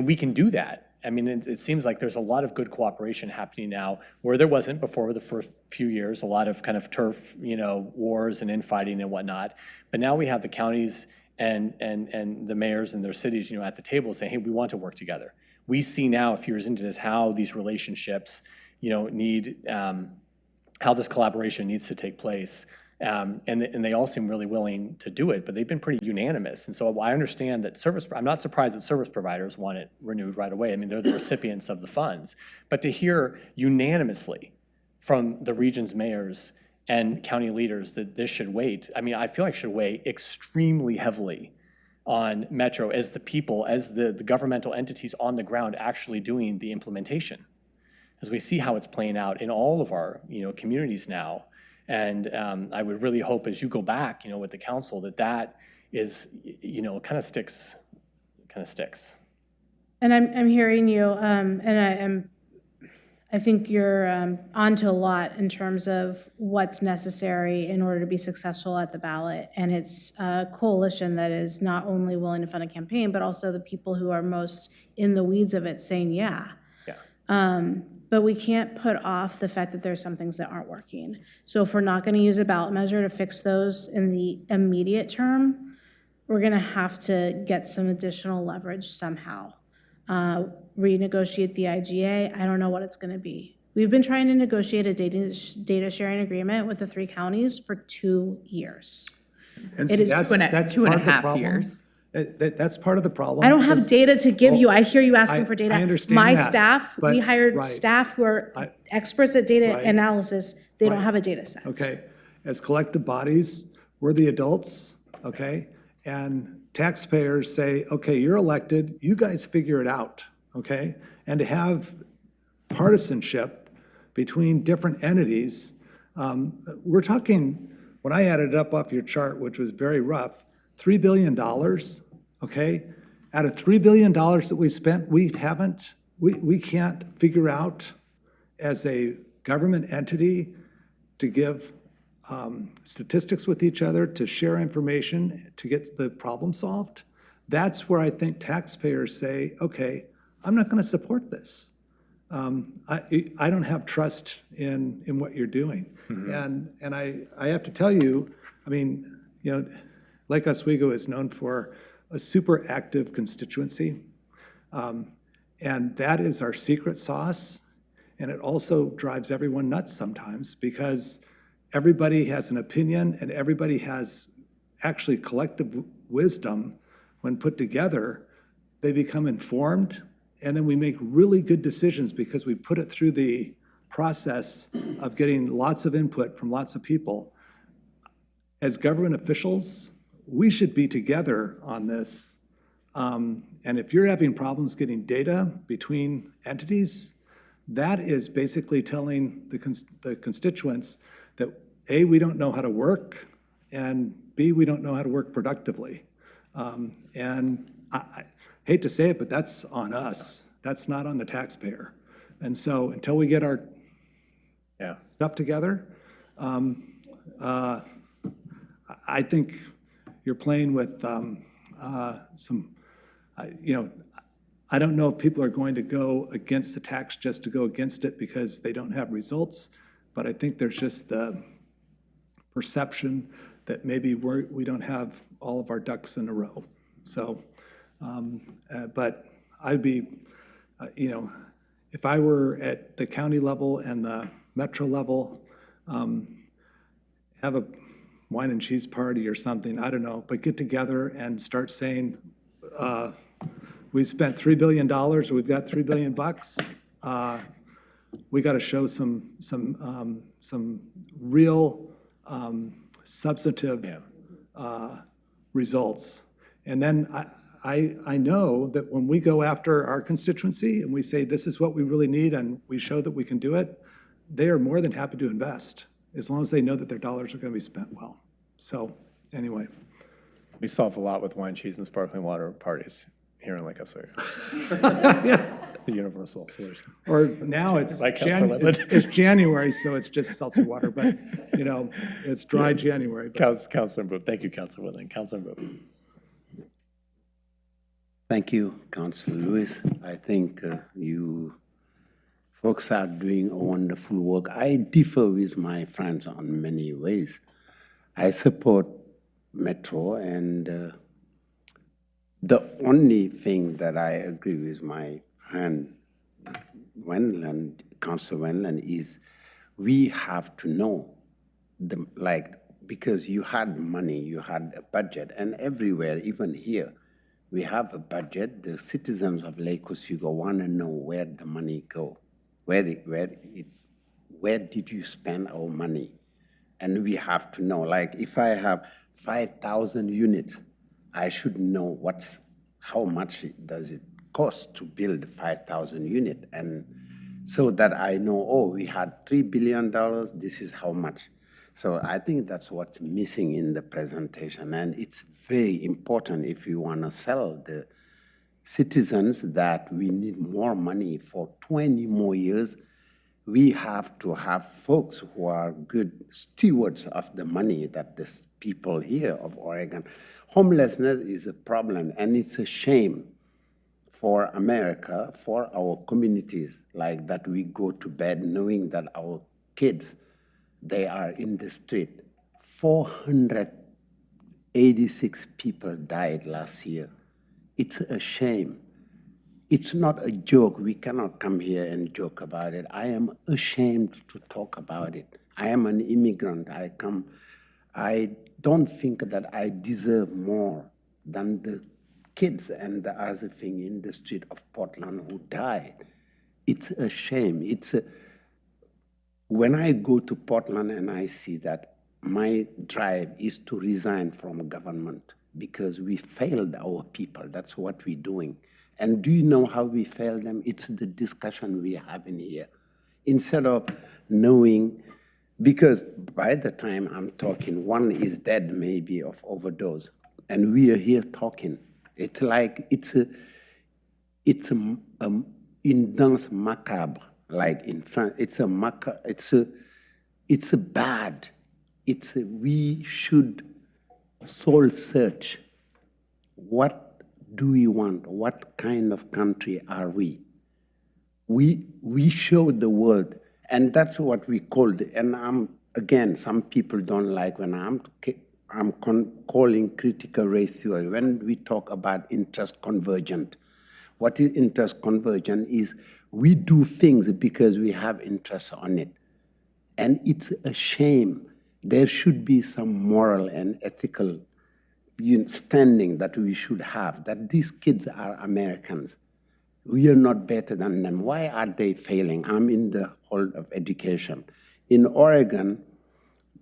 we can do that. It seems like there's a lot of good cooperation happening now where there wasn't before the first few years, a lot of kind of turf, wars and infighting and whatnot. But now we have the counties and the mayors and their cities, at the table saying, hey, we want to work together. We see now, a few years into this, how these relationships, need, how this collaboration needs to take place. And they all seem really willing to do it, but they've been pretty unanimous. And so I understand that I'm not surprised that service providers want it renewed right away. They're the recipients of the funds. But to hear unanimously from the region's mayors and county leaders that this should wait, I feel like should weigh extremely heavily on Metro as the people, as the governmental entities on the ground actually doing the implementation. As we see how it's playing out in all of our communities now. And I would really hope as you go back, with the council, that is, kind of sticks. And I'm hearing you, and I think you're onto a lot in terms of what's necessary in order to be successful at the ballot. And it's a coalition that is not only willing to fund a campaign, but also the people who are most in the weeds of it saying, yeah. But we can't put off the fact that there's some things that aren't working. So if we're not going to use a ballot measure to fix those in the immediate term, we're going to have to get some additional leverage somehow. Renegotiate the IGA. I don't know what it's going to be. We've been trying to negotiate a data sharing agreement with the 3 counties for 2 years. And it is that's 2.5 years. That's part of the problem. I don't have data to give you. I hear you asking for data. I understand My that, staff, we but- hired right. staff who are experts at data Right. analysis. They don't Right. have a data set. Okay, as collective bodies, we're the adults, okay? and taxpayers say, okay, you're elected, you guys figure it out, okay? And to have partisanship between different entities, we're talking, when I added it up off your chart, which was very rough, $3 billion, okay? Out of $3 billion that we spent, we can't figure out as a government entity to give statistics with each other, to share information, to get the problem solved. That's where I think taxpayers say, okay, I'm not going to support this. I don't have trust in what you're doing. And I have to tell you, I mean, you know, Lake Oswego is known for a super active constituency. And that is our secret sauce. And it also drives everyone nuts sometimes because everybody has an opinion and everybody has actually collective wisdom. When put together, they become informed, and then we make really good decisions because we put it through the process of getting lots of input from lots of people. As government officials, we should be together on this. And if you're having problems getting data between entities, that is basically telling the constituents that A, we don't know how to work, and B, we don't know how to work productively. And I hate to say it, but that's on us. That's not on the taxpayer. And so until we get our stuff together, I think you're playing with you know, I don't know if people are going to go against the tax just to go against it because they don't have results, but I think there's just the perception that maybe we don't have all of our ducks in a row. So, but I'd be, you know, if I were at the county level and the metro level, have a wine and cheese party or something, I don't know, but get together and start saying, we spent $3 billion, or we've got $3 billion bucks. We got to show some real substantive results. And then I know that when we go after our constituency and we say this is what we really need and we show that we can do it, they are more than happy to invest as long as they know that their dollars are going to be spent well. So anyway. We solve a lot with wine, cheese, and sparkling water parties here in Lake Oswego. The universal solution. Or now it's January, so it's just seltzer water, but, you know, it's dry January. Councilor Boop. Thank you, Councilor Woodland. Councilor Boop. Thank you, Councilor Lewis. I think you folks are doing a wonderful work. I differ with my friends on many ways. I support Metro, and the only thing that I agree with my friend Councilor Wendland, is we have to know, because you had money, you had a budget, and everywhere, even here, we have a budget. The citizens of Lake Oswego want to know where the money go, where did you spend our money? And we have to know, like if I have 5,000 units, I should know how much does it cost to build 5,000 units, and so that I know, oh, we had $3 billion, this is how much. So I think that's what's missing in the presentation, and it's very important if you want to sell the citizens that we need more money for 20 more years. We have to have folks who are good stewards of the money that the people here of Oregon. Homelessness is a problem, and it's a shame for America, for our communities, like that we go to bed knowing that our kids, they are in the street. 486 people died last year. It's a shame. It's not a joke. We cannot come here and joke about it. I am ashamed to talk about it. I am an immigrant. I don't think that I deserve more than the kids and the other thing in the street of Portland who died. It's a shame. When I go to Portland and I see that my drive is to resign from government, because we failed our people. That's what we're doing. And do you know how we failed them? It's the discussion we have in here. Instead of knowing, because by the time I'm talking, one is dead maybe of overdose, and we are here talking. It's like, it's in danse macabre, like in France, it's a bad, we should soul search. What do we want? What kind of country are we? We show the world, and that's what we called it. And again, some people don't like when I'm calling critical race theory. When we talk about interest convergent, what is interest convergent is we do things because we have interest on it. And it's a shame. There should be some moral and ethical standing that we should have, that these kids are Americans. We are not better than them. Why are they failing? I'm in the whole of education. In Oregon,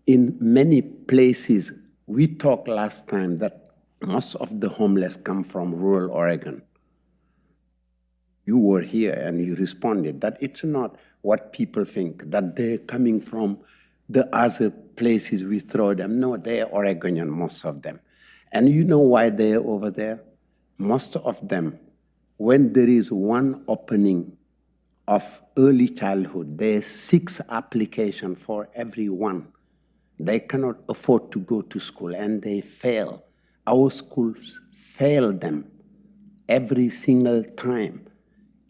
in many places, we talked last time that most of the homeless come from rural Oregon. You were here and you responded that it's not what people think, that they're coming from the other places we throw them. No, they're Oregonian, most of them. And you know why they're over there? Most of them, when there is one opening of early childhood, there's 6 applications for every one. They cannot afford to go to school and they fail. Our schools fail them every single time.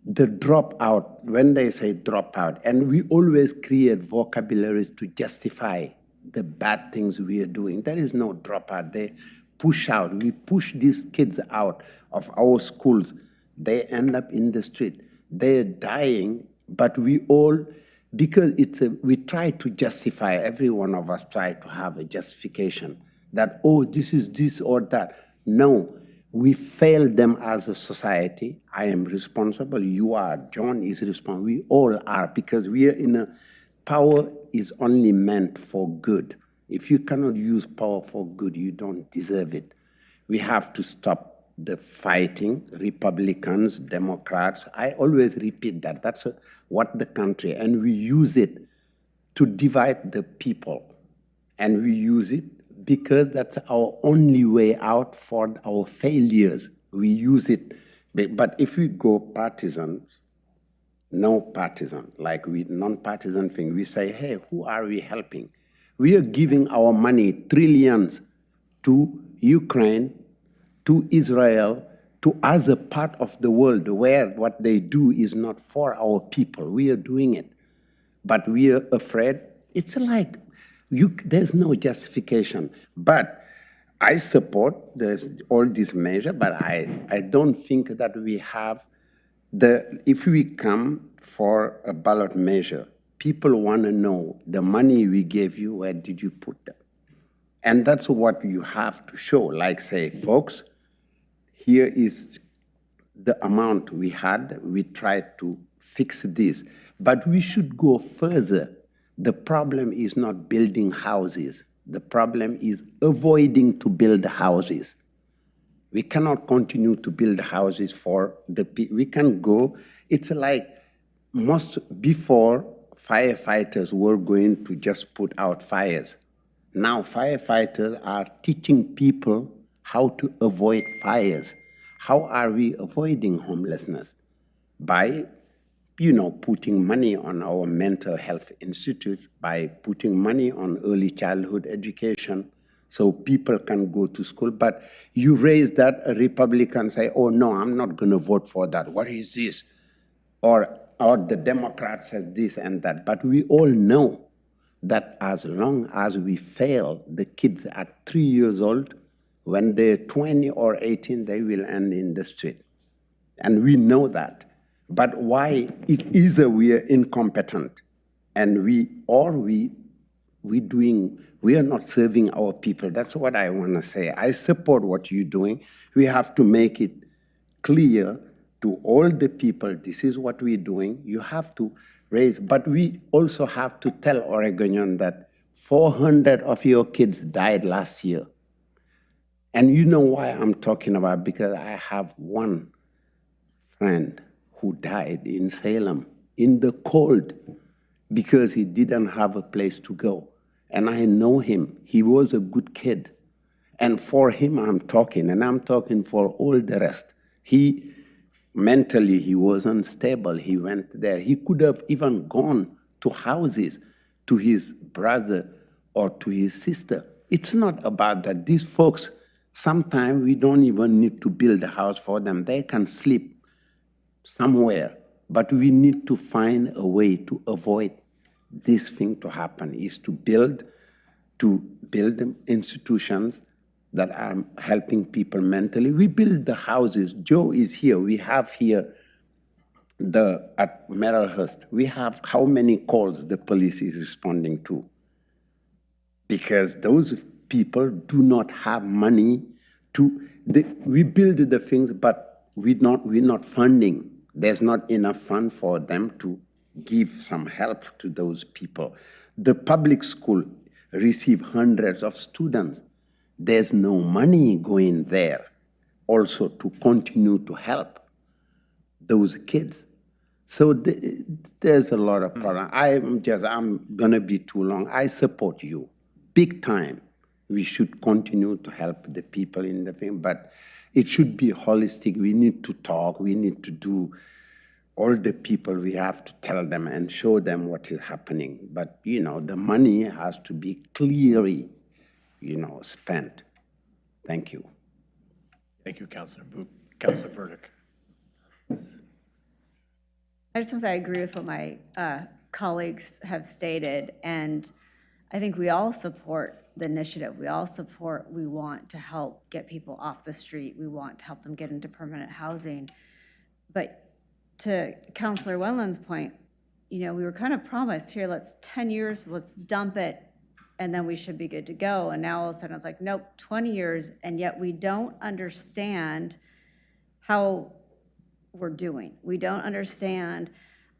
The dropout, when they say dropout, and we always create vocabularies to justify the bad things we are doing. There is no dropout. They push out. We push these kids out of our schools. They end up in the street. They're dying, but we all, because we try to justify, every one of us try to have a justification that, oh, this is this or that. No. We failed them as a society. I am responsible. You are. John is responsible. We all are, because we are in a power is only meant for good. If you cannot use power for good, you don't deserve it. We have to stop the fighting, Republicans, Democrats. I always repeat that. That's what the country, and we use it to divide the people. And we use it because that's our only way out for our failures. We use it. But if we go partisan, no partisan, like we non-partisan thing, we say, hey, who are we helping? We are giving our money, trillions, to Ukraine, to Israel, to other part of the world where what they do is not for our people. We are doing it. But we are afraid. It's like, there's no justification. But I support all these measures, but I don't think that we have if we come for a ballot measure, people want to know the money we gave you, where did you put them? And that's what you have to show, like say, folks, here is the amount we had, we tried to fix this, but we should go further. The problem is not building houses. The problem is avoiding to build houses. We cannot continue to build houses for the people. We can go, it's like before firefighters were going to just put out fires. Now firefighters are teaching people how to avoid fires. How are we avoiding homelessness? By putting money on our mental health institute, by putting money on early childhood education so people can go to school. But you raise that, a Republican say, oh no, I'm not gonna vote for that. What is this? Or the Democrat says this and that. But we all know that as long as we fail, the kids at 3 years old, when they're 20 or 18, they will end in the street. And we know that. But why? Either we are incompetent and we are not serving our people. That's what I want to say. I support what you're doing. We have to make it clear to all the people, this is what we're doing. You have to raise, but we also have to tell Oregonian that 400 of your kids died last year. And you know why I'm talking about? Because I have one friend who died in Salem in the cold because he didn't have a place to go. And I know him. He was a good kid. And for him, I'm talking, and I'm talking for all the rest. Mentally, he was unstable. He went there. He could have even gone to houses to his brother or to his sister. It's not about that. These folks, sometimes we don't even need to build a house for them. They can sleep somewhere. But we need to find a way to avoid this thing to happen, is to build institutions that are helping people mentally. We build the houses. Joe is here. We have here at Merrillhurst, we have how many calls the police is responding to? Because those people do not have money we build the things, but we're not funding. There's not enough fund for them to give some help to those people. The public school receive hundreds of students. There's no money going there also to continue to help those kids. So there's a lot of problem. I'm gonna be too long. I support you, big time. We should continue to help the people in the thing, but it should be holistic. We need to talk, we need to do all the people, we have to tell them and show them what is happening. But, the money has to be clearly, spent. Thank you. Thank you, Councilor Boop. Councilor Burdick. I just want to say I agree with what my colleagues have stated, and I think we all support the initiative. We want to help get people off the street. We want to help them get into permanent housing. But to Councilor Wendland's point, we were kind of promised here, 10 years, let's dump it, and then we should be good to go. And now all of a sudden it's like, nope, 20 years, and yet we don't understand how we're doing. We don't understand,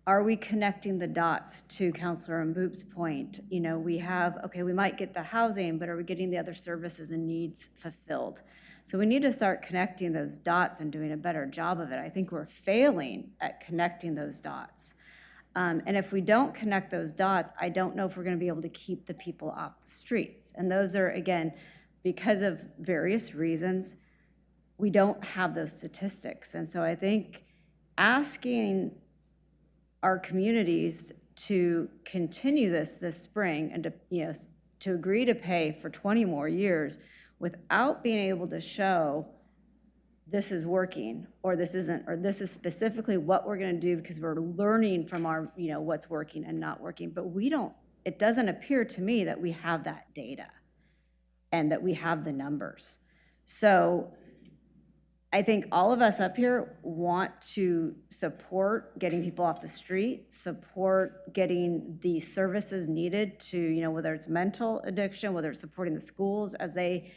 are we connecting the dots to Councilor Mboop's point? We might get the housing, but are we getting the other services and needs fulfilled? So we need to start connecting those dots and doing a better job of it. I think we're failing at connecting those dots. And if we don't connect those dots, I don't know if we're going to be able to keep the people off the streets. And those are, again, because of various reasons, we don't have those statistics. And so I think asking our communities to continue this spring and to agree to pay for 20 more years without being able to show this is working or this isn't, or this is specifically what we're going to do because we're learning from our, what's working and not working. But it doesn't appear to me that we have that data and that we have the numbers. So I think all of us up here want to support getting people off the street, support getting the services needed to, whether it's mental addiction, whether it's supporting the schools as they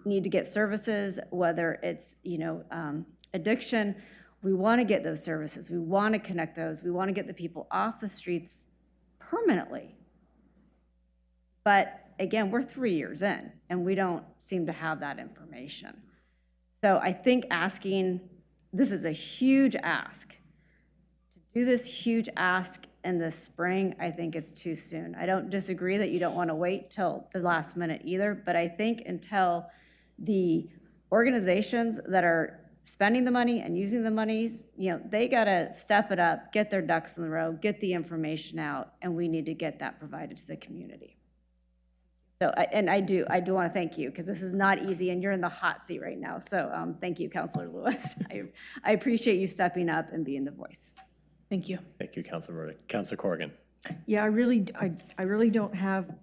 need to get services, whether it's, addiction. We want to get those services. We want to connect those. We want to get the people off the streets permanently. But again, we're 3 years in, and we don't seem to have that information. So I think this is a huge ask. To do this huge ask in the spring, I think it's too soon. I don't disagree that you don't want to wait till the last minute either, but I think until the organizations that are spending the money and using the monies, they got to step it up, get their ducks in the row, get the information out, and we need to get that provided to the community. So, I do want to thank you, because this is not easy, and you're in the hot seat right now. So thank you, Councilor Lewis. I appreciate you stepping up and being the voice. Thank you. Thank you, Councilor Burdick. Councilor Corrigan. Yeah, I really don't have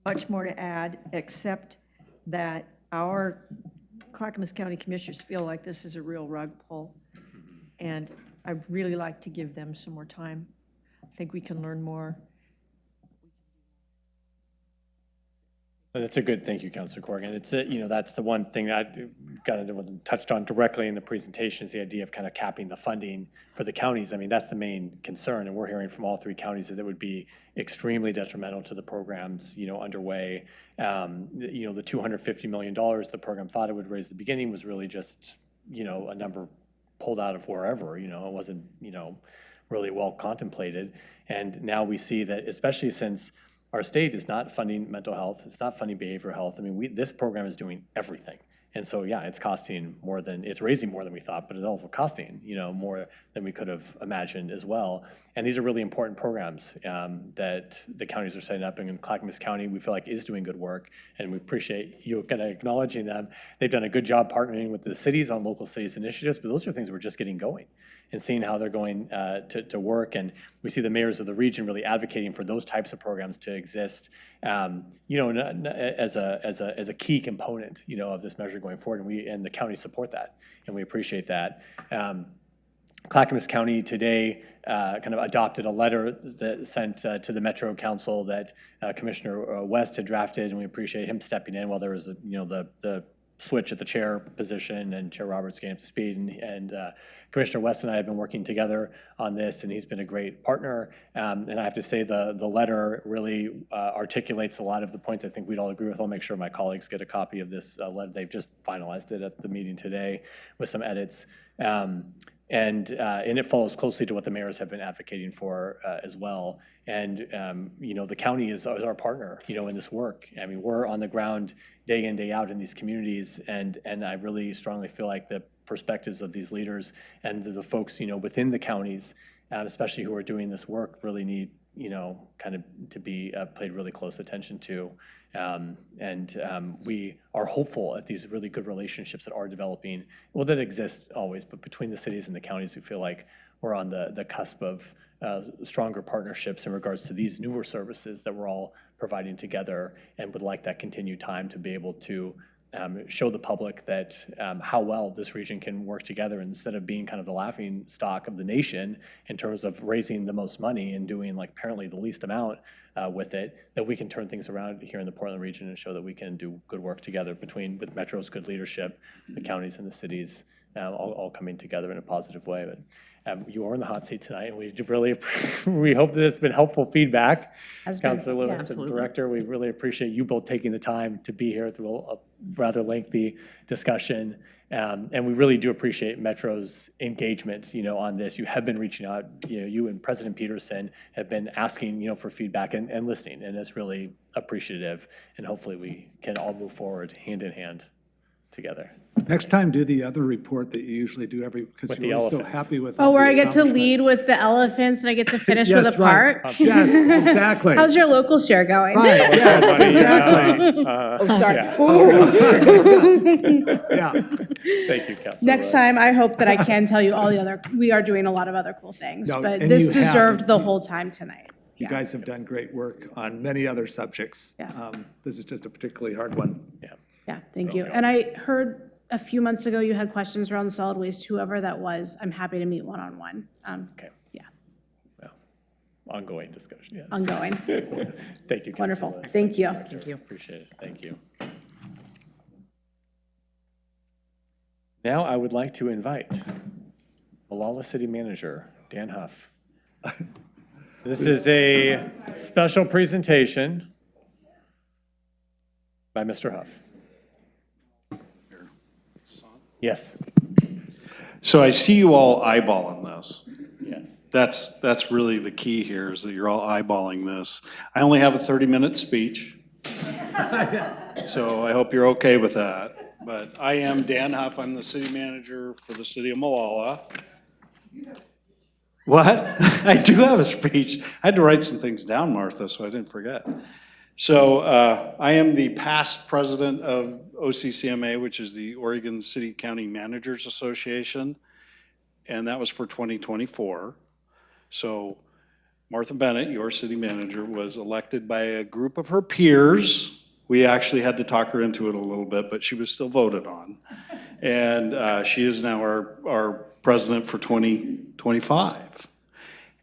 much more to add, except that our Clackamas County Commissioners feel like this is a real rug pull, and I'd really like to give them some more time. I think we can learn more. That's a good, thank you, Councilor Corrigan. It's, that's the one thing that wasn't touched on directly in the presentation is the idea of kind of capping the funding for the counties. I mean, that's the main concern, and we're hearing from all three counties that it would be extremely detrimental to the programs, underway. The $250 million the program thought it would raise at the beginning was really just, a number pulled out of wherever, it wasn't, really well contemplated. And now we see that, especially since our state is not funding mental health, it's not funding behavioral health. I mean, this program is doing everything. And so, yeah, it's raising more than we thought, but it's also costing, more than we could have imagined as well. And these are really important programs that the counties are setting up. And in Clackamas County, we feel like is doing good work, and we appreciate you kind of acknowledging them. They've done a good job partnering with the cities on local cities initiatives, but those are things we're just getting going and seeing how they're going to work. And we see the mayors of the region really advocating for those types of programs to exist, as a key component, of this measure going forward. And the county support that, and we appreciate that. Clackamas County today kind of adopted a letter that sent to the Metro Council that Commissioner West had drafted, and we appreciate him stepping in while there was, the switch at the chair position and Chair Roberts getting up to speed. And Commissioner West and I have been working together on this, and he's been a great partner. And I have to say the letter really articulates a lot of the points I think we'd all agree with. I'll make sure my colleagues get a copy of this letter. They've just finalized it at the meeting today with some edits. And it follows closely to what the mayors have been advocating for as well. And, the county is our partner, in this work. I mean, we're on the ground day in, day out in these communities. And I really strongly feel like the perspectives of these leaders and the folks, within the counties, especially who are doing this work, really need, kind of to be paid really close attention to. We are hopeful at these really good relationships that are developing, well, that exist always, but between the cities and the counties, we feel like we're on the cusp of stronger partnerships in regards to these newer services that we're all providing together, and would like that continued time to be able to show the public that how well this region can work together, instead of being kind of the laughing stock of the nation in terms of raising the most money and doing like apparently the least amount with it, that we can turn things around here in the Portland region and show that we can do good work together with Metro's good leadership, the counties and the cities all coming together in a positive way. But you are in the hot seat tonight, and we hope that it's been helpful feedback. Councilor Lewis and Director, we really appreciate you both taking the time to be here through a rather lengthy discussion. And we really do appreciate Metro's engagement, on this. You have been reaching out, you and President Peterson have been asking, for feedback and listening, and it's really appreciative. And hopefully we can all move forward hand in hand together. Next time, do the other report that you usually do because you're always so happy with. Oh, where I get to lead with the elephants and I get to finish with a park? Yes, exactly. How's your local share going? Right, yes, exactly. Oh, sorry. Yeah. Thank you, Councilor. Next time, I hope that I can tell you we are doing a lot of other cool things, No, but and this you deserved have. the whole time tonight. You guys have done great work on many other subjects. Yeah. This is just a particularly hard one. Yeah, thank you. And I heard a few months ago you had questions around the solid waste, whoever that was, I'm happy to meet one-on-one. Okay. Yeah. Well, ongoing discussion, yes. Ongoing. Thank you, Councilor Wonderful. Lewis. Thank you. Thank you. Appreciate it. Thank you. Now I would like to invite Molalla City Manager, Dan Huff. This is a special presentation by Mr. Huff. Yes. So I see you all eyeballing this. Yes. That's really the key here, is that you're all eyeballing this. I only have a 30-minute speech, so I hope you're okay with that. But I am Dan Huff. I'm the city manager for the city of Molalla. What? I do have a speech. I had to write some things down, Martha, so I didn't forget. So I am the past president of OCCMA, which is the Oregon City County Managers Association, and that was for 2024. So Martha Bennett, your city manager, was elected by a group of her peers. We actually had to talk her into it a little bit, but she was still voted on. And she is now our president for 2025.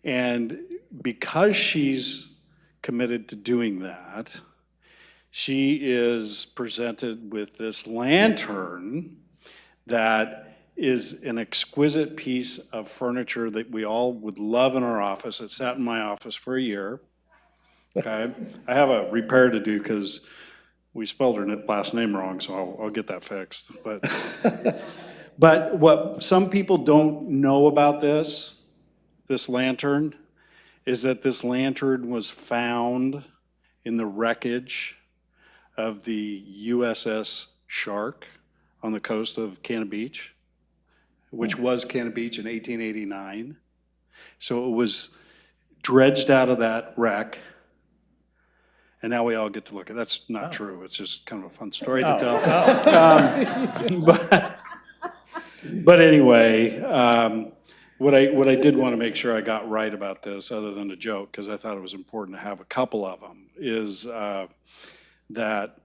And because she's committed to doing that, she is presented with this lantern that is an exquisite piece of furniture that we all would love in our office. It sat in my office for a year. Okay, I have a repair to do because we spelled her last name wrong, so I'll get that fixed. But what some people don't know about this lantern, is that this lantern was found in the wreckage of the USS Shark on the coast of Cannon Beach, which was Cannon Beach in 1889. So it was dredged out of that wreck, and now we all get to look at it. That's not true. It's just kind of a fun story to tell. But anyway, what I did want to make sure I got right about this, other than a joke, because I thought it was important to have a couple of them, is that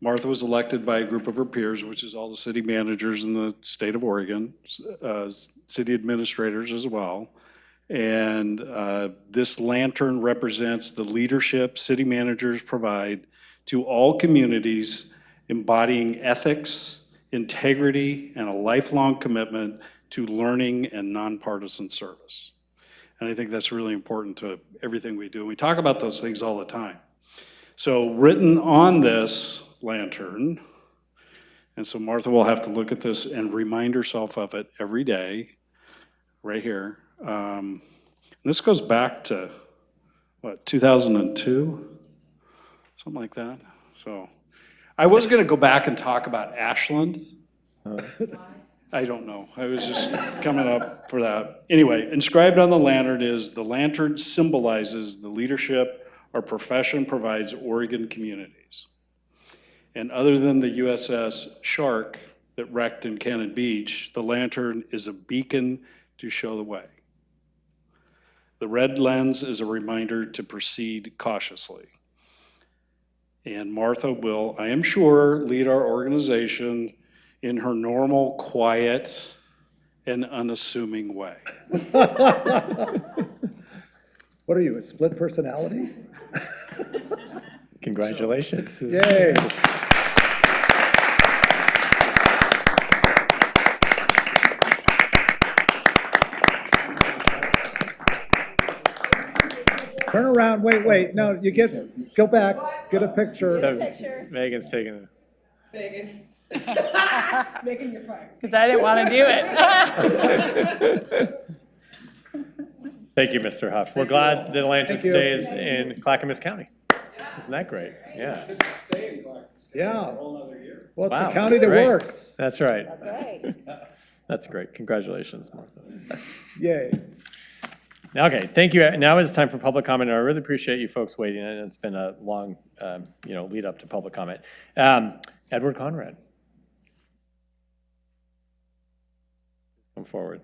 Martha was elected by a group of her peers, which is all the city managers in the state of Oregon, city administrators as well. And this lantern represents the leadership city managers provide to all communities, embodying ethics, integrity, and a lifelong commitment to learning and nonpartisan service. And I think that's really important to everything we do. We talk about those things all the time. So written on this lantern, and so Martha will have to look at this and remind herself of it every day, right here. And this goes back to, what, 2002? Something like that. So I was going to go back and talk about Ashland. I don't know. I was just coming up for that. Anyway, inscribed on the lantern is, the lantern symbolizes the leadership our profession provides Oregon communities. And other than the USS Shark that wrecked in Cannon Beach, the lantern is a beacon to show the way. The red lens is a reminder to proceed cautiously. And Martha will, I am sure, lead our organization in her normal, quiet, and unassuming way. What are you, a split personality? Congratulations. Yay. Turn around, wait, no, go back, get a picture. Megan's taking it. Megan. Megan, you're fine. Because I didn't want to do it. Thank you, Mr. Huff. We're glad the lantern stays in Clackamas County. Isn't that great? Yeah. Yeah. Well, it's Wow, the county that's that great. works. That's right. That's right. That's great. Congratulations, Martha. Yay. Okay, thank you. Now it's time for public comment, and I really appreciate you folks waiting. And it's been a long, lead up to public comment. Edward Conrad, come forward.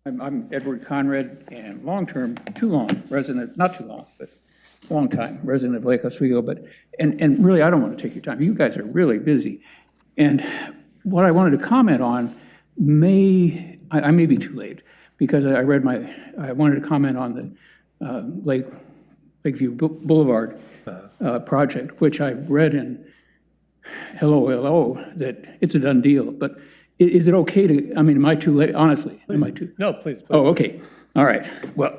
I'm Edward Conrad, and long-term, too long resident, not too long, but long time resident of Lake Oswego. But and really, I don't want to take your time. You guys are really busy, and what I wanted to comment on I may be too late, because I wanted to comment on the Lakeview Boulevard project, which I read in LOLO that it's a done deal. But is it okay to, am I too late? Honestly, please. Am I too? No, please. Oh, okay. All right. Well,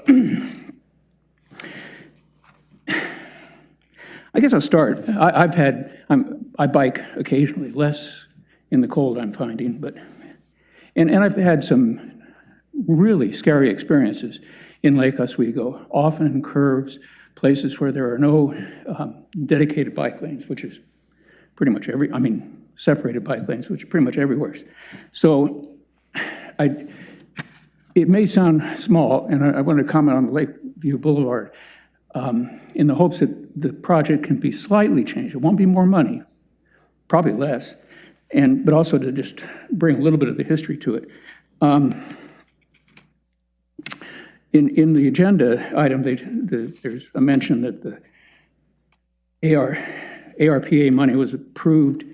I guess I'll start. I bike occasionally, less in the cold, I'm finding, and I've had some really scary experiences in Lake Oswego, often in curves, places where there are no dedicated bike lanes, which is pretty much separated bike lanes, which are pretty much everywhere. So it may sound small, and I want to comment on the Lakeview Boulevard in the hopes that the project can be slightly changed. It won't be more money, probably less, but also to just bring a little bit of the history to it. In the agenda item, there's a mention that the ARPA money was approved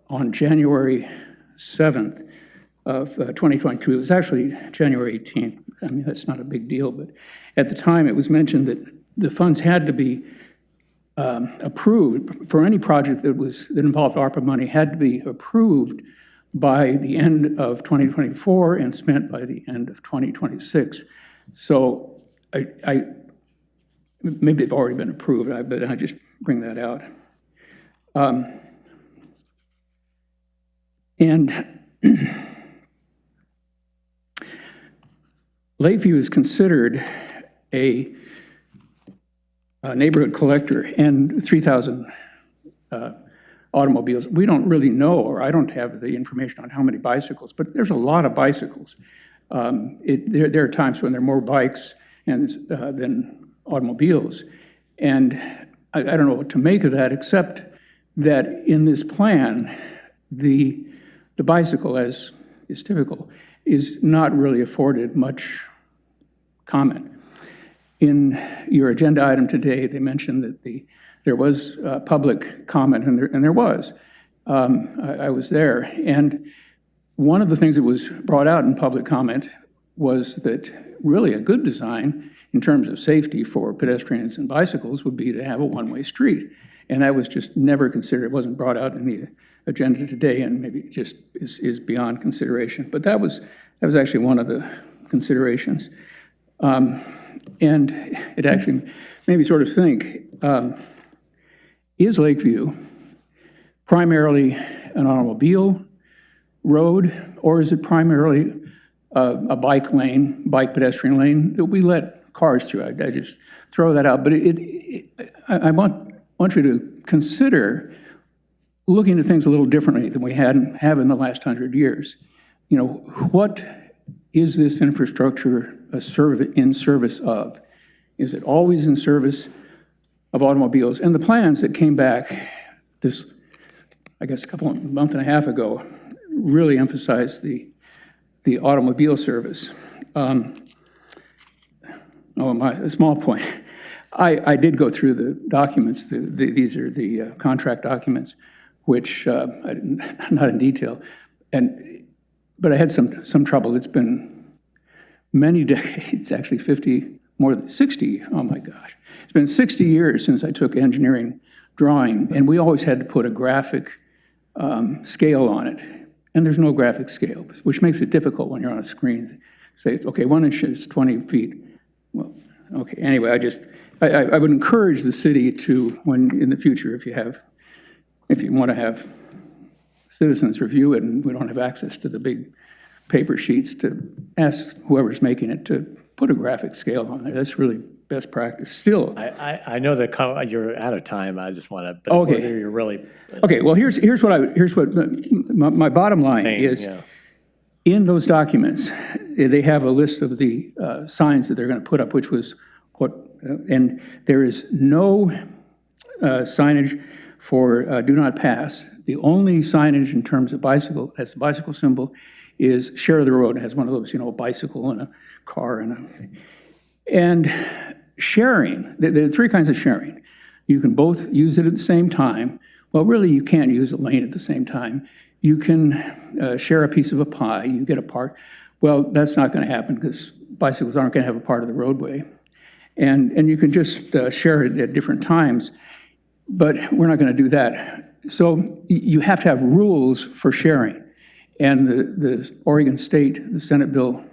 on January 7th of 2022. It was actually January 18th. I mean, that's not a big deal, but at the time, it was mentioned that the funds had to be approved for any project that involved ARPA money, had to be approved by the end of 2024 and spent by the end of 2026. So maybe they've already been approved, but I just bring that out. And Lakeview is considered a neighborhood collector and 3,000 automobiles. We don't really know, or I don't have the information on how many bicycles, but there's a lot of bicycles. There are times when there are more bikes than automobiles. And I don't know what to make of that, except that in this plan, the bicycle, as is typical, is not really afforded much comment. In your agenda item today, they mentioned that there was public comment, and there was. I was there, and one of the things that was brought out in public comment was that really a good design in terms of safety for pedestrians and bicycles would be to have a one-way street. And that was just never considered. It wasn't brought out in the agenda today, and maybe it just is beyond consideration. But that was actually one of the considerations. And it actually made me sort of think, is Lakeview primarily an automobile road, or is it primarily a bike pedestrian lane that we let cars through? I just throw that out. But I want you to consider looking at things a little differently than we have in the last 100 years. You know, what is this infrastructure in service of? Is it always in service of automobiles? And the plans that came back I guess a month and a half ago, really emphasized the automobile service. A small point. I did go through the documents. These are the contract documents, which not in detail, but I had some trouble. It's been many decades, actually 50, more than 60. Oh my gosh, it's been 60 years since I took engineering drawing, and we always had to put a graphic scale on it, and there's no graphic scale, which makes it difficult when you're on a screen. Say, okay, 1 inch is 20 feet. Well, okay. Anyway, I would encourage the city to, when in the future, if you want to have citizens review it, and we don't have access to the big paper sheets, to ask whoever's making it to put a graphic scale on there. That's really best practice. Still, I know that you're out of time. I just want to. Okay. Whether you're really. Okay. Well, here's what my bottom line is. Yeah. In those documents, they have a list of the signs that they're going to put up, which was and there is no signage for do not pass. The only signage in terms of bicycle, that's the bicycle symbol, is share the road. It has one of those, a bicycle and a car and sharing. There are three kinds of sharing. You can both use it at the same time. Well, really, you can't use a lane at the same time. You can share a piece of a pie. You get a part. Well, that's not going to happen because bicycles aren't going to have a part of the roadway. And you can just share it at different times, but we're not going to do that. So you have to have rules for sharing. And the Oregon State, the Senate Bill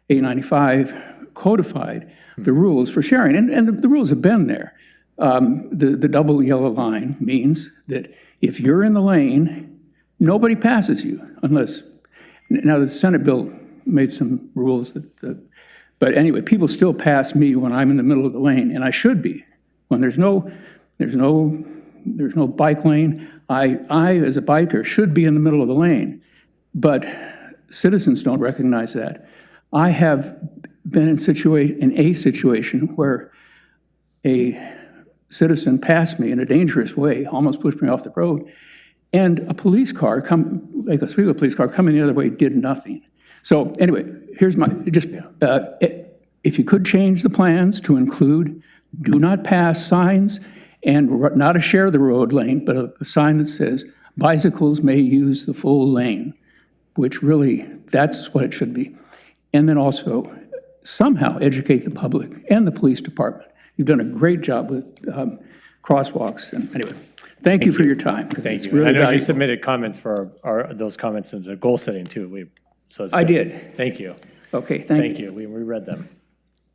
895, codified the rules for sharing. And the rules have been there. The double yellow line means that if you're in the lane, nobody passes you unless, now the Senate bill made some rules but anyway, people still pass me when I'm in the middle of the lane, and I should be. When there's no bike lane, I as a biker should be in the middle of the lane, but citizens don't recognize that. I have been in a situation where a citizen passed me in a dangerous way, almost pushed me off the road, and a police car, like a Oswego police car coming the other way, did nothing. So anyway, here's if you could change the plans to include do not pass signs and not a share the road lane, but a sign that says bicycles may use the full lane, which really, that's what it should be. And then also somehow educate the public and the police department. You've done a great job with crosswalks. And anyway, thank you for your time. 'Cause Thank it's you. really I know you valuable. submitted comments for those comments into goal setting too. So it's I good. did. Thank you. Okay, thank Thank you. you. We read them,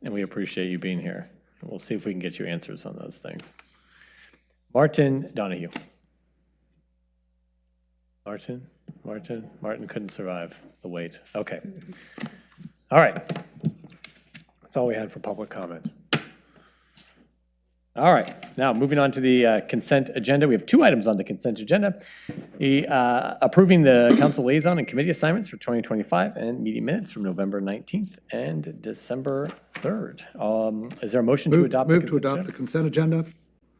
and we appreciate you being here. And we'll see if we can get you answers on those things. Martin Donahue. Martin couldn't survive the wait. Okay. All right. That's all we had for public comment. All right, now moving on to the consent agenda. We have 2 items on the consent agenda. Approving the council liaison and committee assignments for 2025 and meeting minutes from November 19th and December 3rd. Is there a motion to adopt the Move consent to adopt agenda? the consent agenda.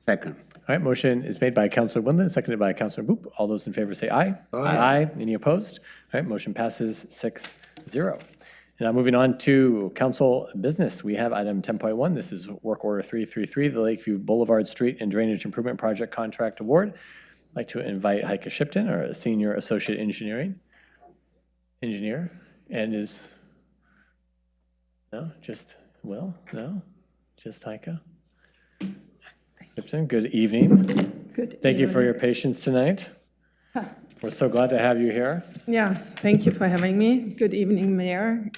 Second. All right, motion is made by Councilor Windland, seconded by Councilor Boop. All those in favor say aye. Aye. Any opposed? All right, motion passes 6-0. Now moving on to council business, we have item 10.1. This is work order 333, the Lakeview Boulevard Street and Drainage Improvement Project Contract Award. I'd like to invite Heike Shipton, our Senior Associate Engineer, and is, no, just Heike. Shipton, good evening. Good Thank you for evening. your patience tonight. We're so glad to have you here. Yeah, thank you for having me. Good evening, Mayor,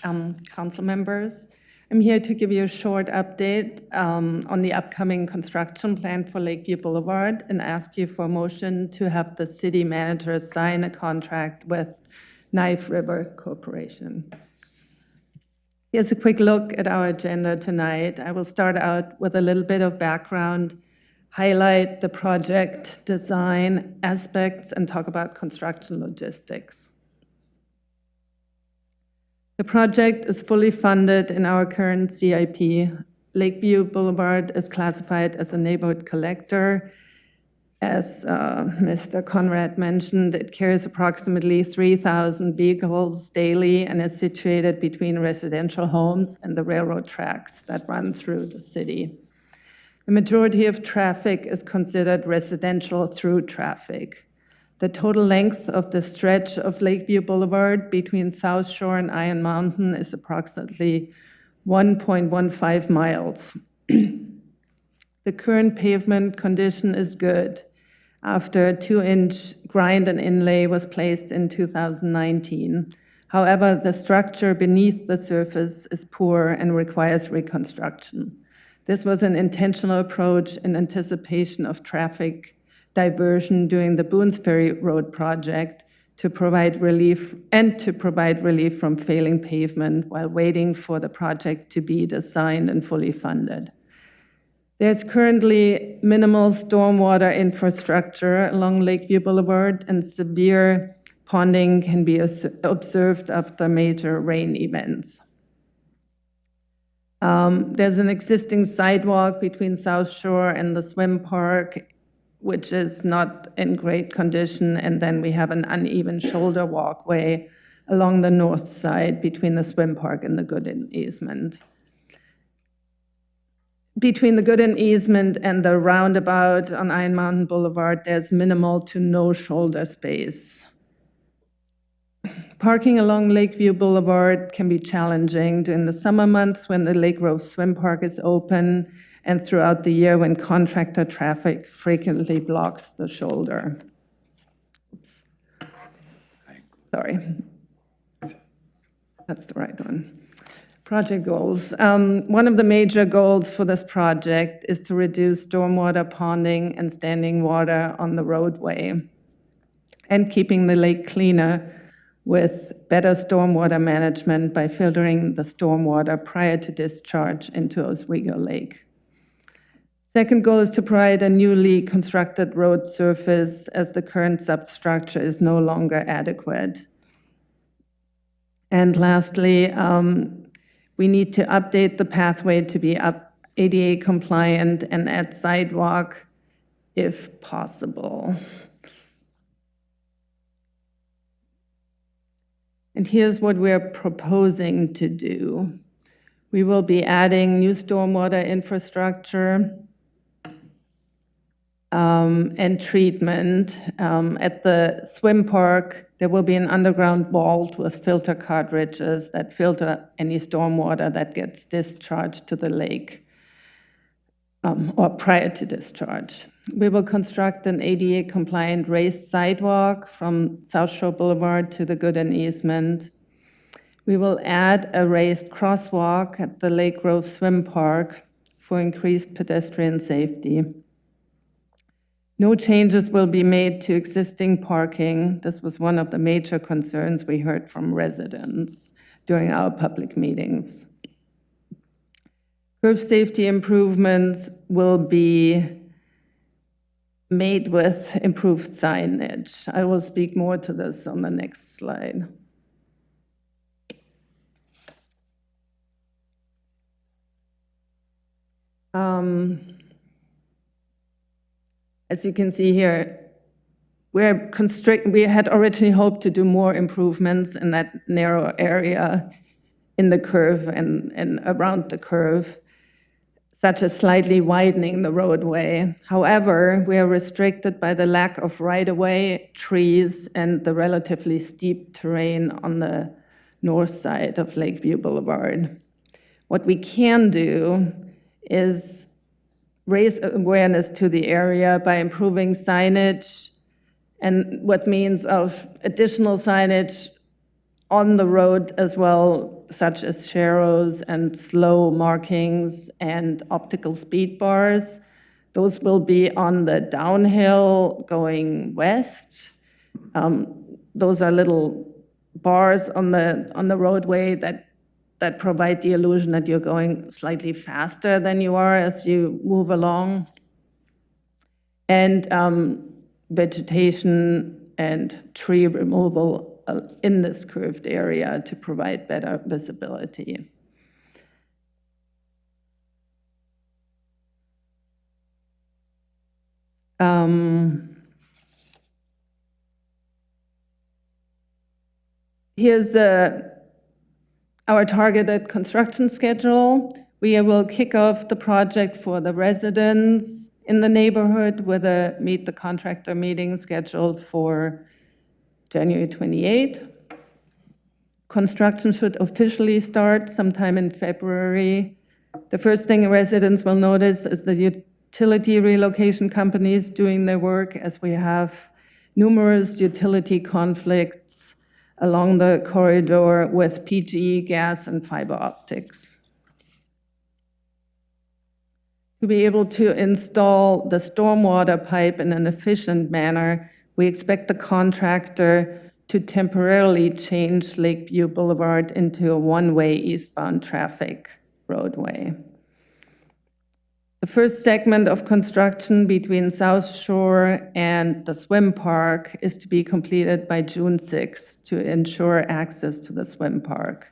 council members. I'm here to give you a short update on the upcoming construction plan for Lakeview Boulevard and ask you for a motion to have the city manager sign a contract with Knife River Corporation. Here's a quick look at our agenda tonight. I will start out with a little bit of background, highlight the project design aspects, and talk about construction logistics. The project is fully funded in our current CIP. Lakeview Boulevard is classified as a neighborhood collector. As Mr. Conrad mentioned, it carries approximately 3,000 vehicles daily and is situated between residential homes and the railroad tracks that run through the city. The majority of traffic is considered residential through traffic. The total length of the stretch of Lakeview Boulevard between South Shore and Iron Mountain is approximately 1.15 miles. The current pavement condition is good. After a 2-inch grind and inlay was placed in 2019. However, the structure beneath the surface is poor and requires reconstruction. This was an intentional approach in anticipation of traffic diversion during the Boones Ferry Road project to provide relief from failing pavement while waiting for the project to be designed and fully funded. There's currently minimal stormwater infrastructure along Lakeview Boulevard, and severe ponding can be observed after major rain events. There's an existing sidewalk between South Shore and the swim park, which is not in great condition, and then we have an uneven shoulder walkway along the north side between the swim park and the Gooden easement. Between the Gooden easement and the roundabout on Iron Mountain Boulevard, there's minimal to no shoulder space. Parking along Lakeview Boulevard can be challenging during the summer months when the Lake Grove Swim Park is open and throughout the year when contractor traffic frequently blocks the shoulder. Oops. Sorry. That's the right one. Project goals. One of the major goals for this project is to reduce stormwater ponding and standing water on the roadway and keeping the lake cleaner with better stormwater management by filtering the stormwater prior to discharge into Oswego Lake. Second goal is to provide a newly constructed road surface as the current substructure is no longer adequate. And lastly, we need to update the pathway to be ADA compliant and add sidewalk if possible. And here's what we're proposing to do. We will be adding new stormwater infrastructure and treatment. At the swim park, there will be an underground vault with filter cartridges that filter any stormwater that gets discharged to the lake or prior to discharge. We will construct an ADA-compliant raised sidewalk from South Shore Boulevard to the Gooden easement. We will add a raised crosswalk at the Lake Grove Swim Park for increased pedestrian safety. No changes will be made to existing parking. This was one of the major concerns we heard from residents during our public meetings. Curb safety improvements will be made with improved signage. I will speak more to this on the next slide. As you can see here, we had originally hoped to do more improvements in that narrow area in the curve and around the curve, such as slightly widening the roadway. However, we are restricted by the lack of right-of-way, trees, and the relatively steep terrain on the north side of Lakeview Boulevard. What we can do is raise awareness to the area by improving signage and what means of additional signage on the road as well, such as sharrows and slow markings and optical speed bars. Those will be on the downhill going west. Those are little bars on the roadway that provide the illusion that you're going slightly faster than you are as you move along. And vegetation and tree removal in this curved area to provide better visibility. Here's our targeted construction schedule. We will kick off the project for the residents in the neighborhood with a meet the contractor meeting scheduled for January 28. Construction should officially start sometime in February. The first thing residents will notice is the utility relocation companies doing their work, as we have numerous utility conflicts along the corridor with PGE, gas, and fiber optics. To be able to install the stormwater pipe in an efficient manner, we expect the contractor to temporarily change Lakeview Boulevard into a one-way eastbound traffic roadway. The first segment of construction between South Shore and the swim park is to be completed by June 6th to ensure access to the swim park.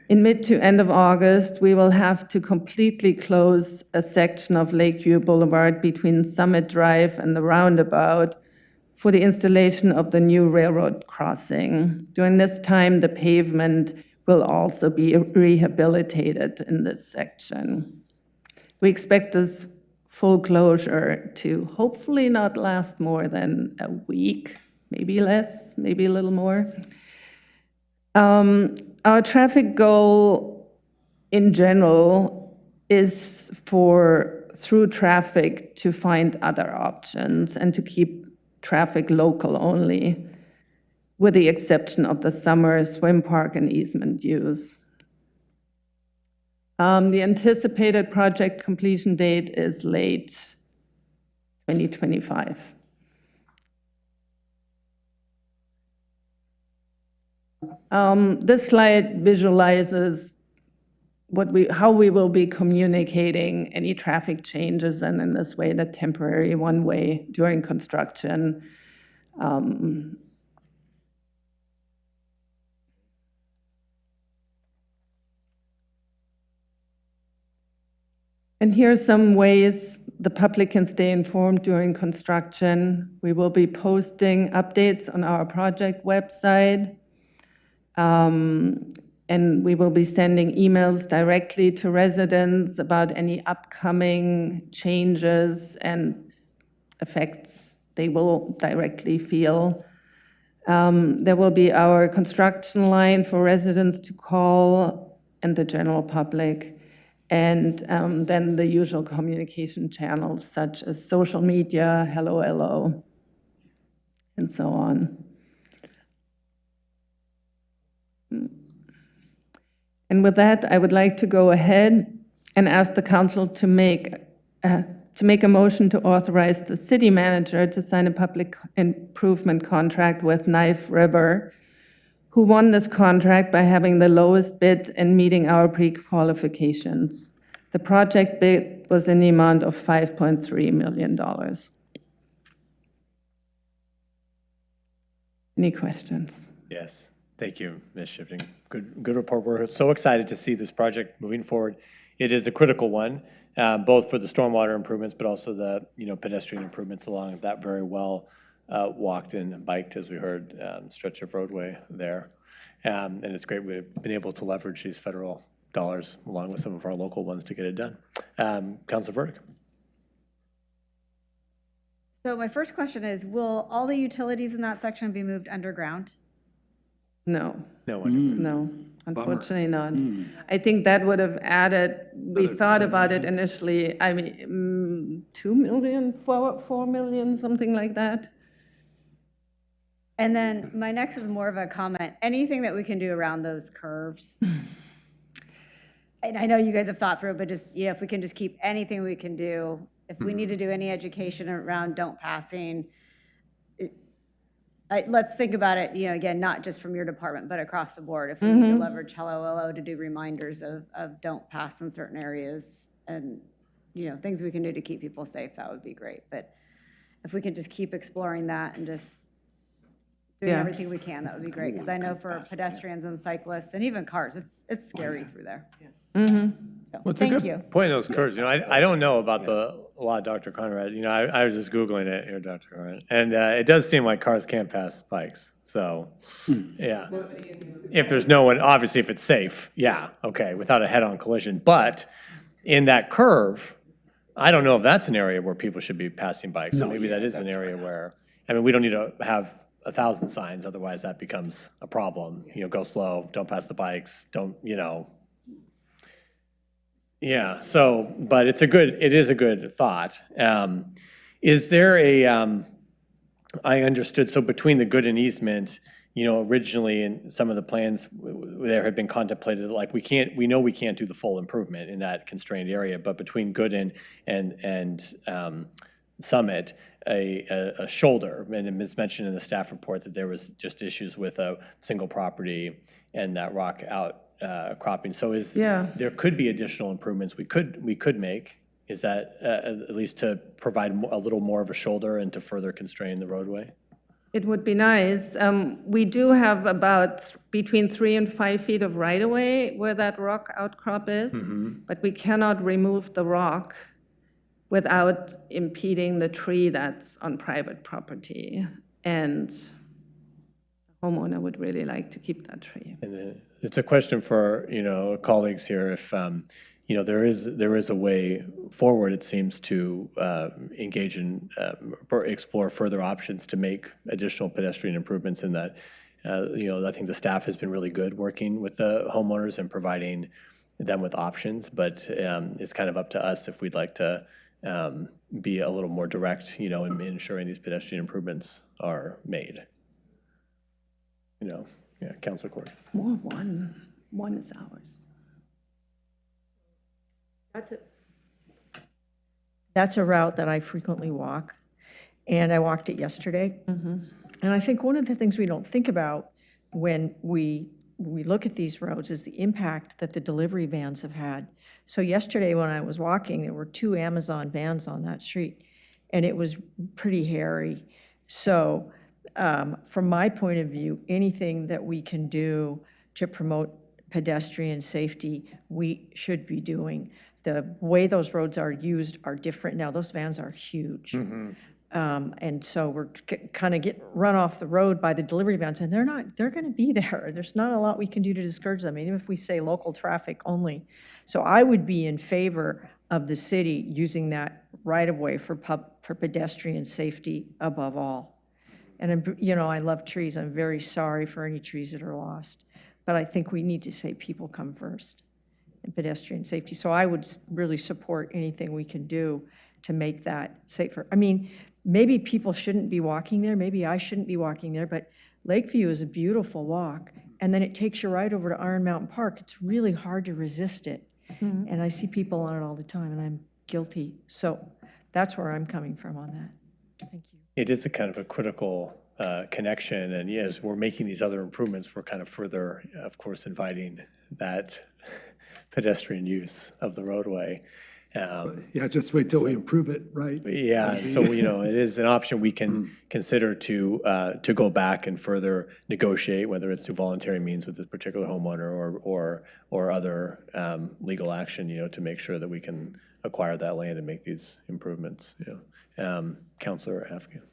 In mid to end of August, we will have to completely close a section of Lakeview Boulevard between Summit Drive and the roundabout for the installation of the new railroad crossing. During this time, the pavement will also be rehabilitated in this section. We expect this full closure to hopefully not last more than a week, maybe less, maybe a little more. Our traffic goal in general is for through traffic to find other options and to keep traffic local only, with the exception of the summer swim park and easement use. The anticipated project completion date is late 2025. This slide visualizes how we will be communicating any traffic changes, and in this way, the temporary one-way during construction. And here are some ways the public can stay informed during construction. We will be posting updates on our project website. And we will be sending emails directly to residents about any upcoming changes and effects they will directly feel. There will be our construction line for residents to call and the general public, and then the usual communication channels such as social media, hello, and so on. And with that, I would like to go ahead and ask the council to make a motion to authorize the city manager to sign a public improvement contract with Knife River, who won this contract by having the lowest bid and meeting our pre-qualifications. The project bid was in the amount of $5.3 million. Any questions? Yes, thank you, Ms. Shifting. Good report. We're so excited to see this project moving forward. It is a critical one, both for the stormwater improvements, but also the pedestrian improvements along that very well walked and biked, as we heard, stretch of roadway there. And it's great we've been able to leverage these federal dollars along with some of our local ones to get it done. Councilor Verdick. So my first question is, will all the utilities in that section be moved underground? No. No, no, unfortunately not. I think that would have added, we thought about it initially, I mean, 2 million, 4 million, something like that. And then my next is more of a comment. Anything that we can do around those curves? And I know you guys have thought through it, but just, if we can just keep anything we can do, if we need to do any education around don't passing, let's think about it, again, not just from your department, but across the board. If we need to leverage Hello to do reminders of don't pass in certain areas and, things we can do to keep people safe, that would be great. But if we could just keep exploring that and just doing everything we can, that would be great. Because I know for pedestrians and cyclists and even cars, it's scary through there. So, Well, it's a thank good you. point, those curves. I don't know about the law, Dr. Conrad. I was just Googling it here, Dr. Conrad. And it does seem like cars can't pass bikes. So, yeah. If there's no one, obviously if it's safe, okay, without a head-on collision. But in that curve, I don't know if that's an area where people should be passing bikes. So maybe that is an area where, we don't need to have 1,000 signs, otherwise that becomes a problem. Go slow, don't pass the bikes, don't, Yeah, so, but it is a good thought. Is there I understood, so between the good and easement, originally in some of the plans, there had been contemplated, like we know we can't do the full improvement in that constrained area, but between good and Summit, a shoulder, and it's mentioned in the staff report that there was just issues with a single property and that rock outcropping. So there could be additional improvements we could make. Is that at least to provide a little more of a shoulder and to further constrain the roadway? It would be nice. We do have about between 3 and 5 feet of right-of-way where that rock outcrop is, but we cannot remove the rock without impeding the tree that's on private property. And the homeowner would really like to keep that tree. And it's a question for, colleagues here, if, there is a way forward, it seems, to engage in, or explore further options to make additional pedestrian improvements in that. I think the staff has been really good working with the homeowners and providing them with options, but it's kind of up to us if we'd like to be a little more direct, in ensuring these pedestrian improvements are made. Councilor Court. More one is ours. That's a route that I frequently walk, and I walked it yesterday. And I think one of the things we don't think about when we look at these roads is the impact that the delivery vans have had. So yesterday when I was walking, there were 2 Amazon vans on that street, and it was pretty hairy. So from my point of view, anything that we can do to promote pedestrian safety, we should be doing. The way those roads are used are different now. Those vans are huge. And so we're kind of getting run off the road by the delivery vans, and they're going to be there. There's not a lot we can do to discourage them, even if we say local traffic only. So I would be in favor of the city using that right-of-way for pedestrian safety above all. And, you know, I love trees. I'm very sorry for any trees that are lost. But I think we need to say people come first and pedestrian safety. So I would really support anything we can do to make that safer. I mean, maybe people shouldn't be walking there. Maybe I shouldn't be walking there. But Lakeview is a beautiful walk. And then it takes you right over to Iron Mountain Park. It's really hard to resist it. And I see people on it all the time, and I'm guilty. So that's where I'm coming from on that. Thank you. It is a kind of a critical connection, and yes, we're making these other improvements. We're kind of further, of course, inviting that pedestrian use of the roadway. Yeah, just wait till we improve it, right? Yeah, so, you know, it is an option we can consider to go back and further negotiate, whether it's through voluntary means with this particular homeowner or other legal action, you know, to make sure that we can acquire that land and make these improvements. You know. Councilor Afghan.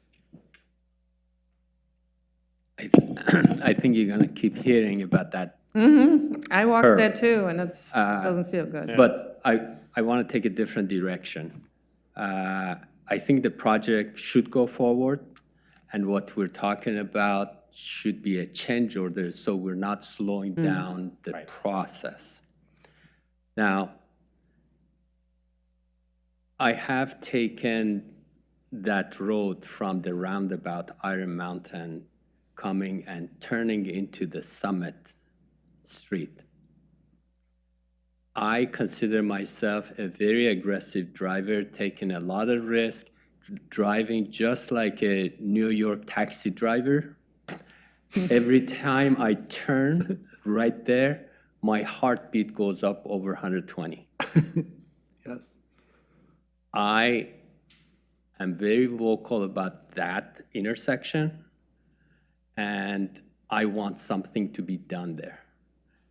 I think you're going to keep hearing about that. I walked curve. there too, and it doesn't feel good. But I want to take a different direction. I think the project should go forward, and what we're talking about should be a change order, so we're not slowing down the process. Now, I have taken that road from the roundabout Iron Mountain coming and turning into the Summit Street. I consider myself a very aggressive driver, taking a lot of risk, driving just like a New York taxi driver. Every time I turn right there, my heartbeat goes up over 120. Yes. I am very vocal about that intersection, and I want something to be done there.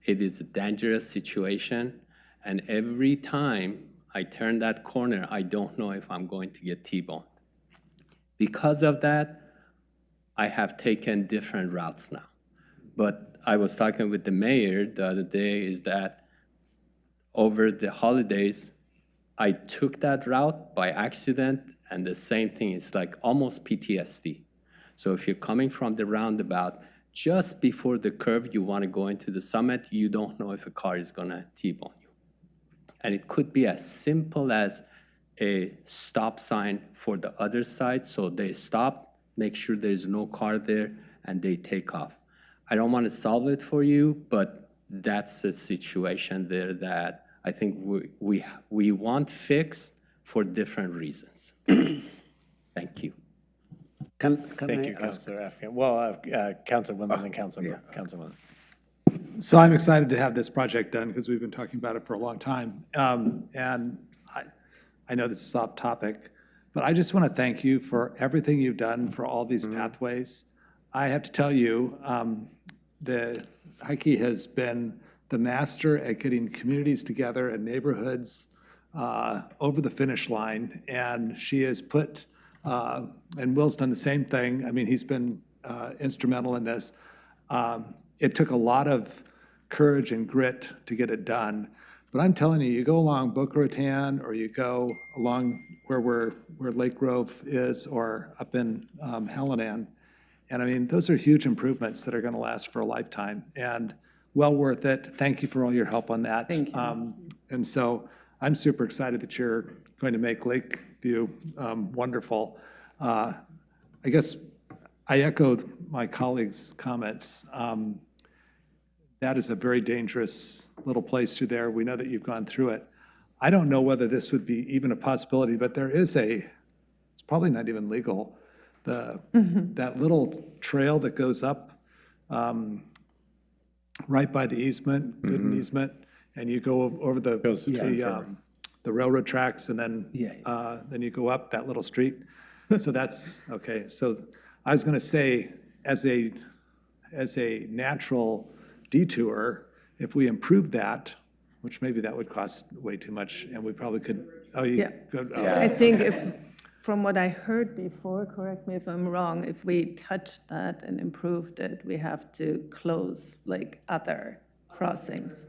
It is a dangerous situation, and every time I turn that corner, I don't know if I'm going to get T-boned. Because of that, I have taken different routes now. But I was talking with the mayor the other day, is that over the holidays, I took that route by accident, and the same thing is like almost PTSD. So if you're coming from the roundabout, just before the curve, you want to go into the Summit, you don't know if a car is going to T-bone you. And it could be as simple as a stop sign for the other side, so they stop, make sure there's no car there, and they take off. I don't want to solve it for you, but that's the situation there that I think we want fixed for different reasons. Thank you. Thank you, Councilor Afghan. Well, Councilor Wendland and Councilor Wendland. So I'm excited to have this project done because we've been talking about it for a long time. And I know this is off topic, but I just want to thank you for everything you've done for all these pathways. I have to tell you, Heike has been the master at getting communities together and neighborhoods over the finish line, and she has put, and Will's done the same thing. I mean, he's been instrumental in this. It took a lot of courage and grit to get it done, but I'm telling you, you go along Boca Raton, or you go along where Lake Grove is, or up in Helenan, and I mean, those are huge improvements that are going to last for a lifetime, and well worth it. Thank you for all your help on that. Thank you. And so I'm super excited that you're going to make Lakeview wonderful. I guess I echoed my colleagues' comments. That is a very dangerous little place through there. We know that you've gone through it. I don't know whether this would be even a possibility, but there is it's probably not even legal, that little trail that goes up right by the easement, Gooden easement, and you go over the railroad tracks, and then you go up that little street. So that's, okay. So I was going to say, as a natural detour, if we improve that, which maybe that would cost way too much, and we probably could, I think from what I heard before, correct me if I'm wrong, if we touched that and improved it, we have to close like other crossings.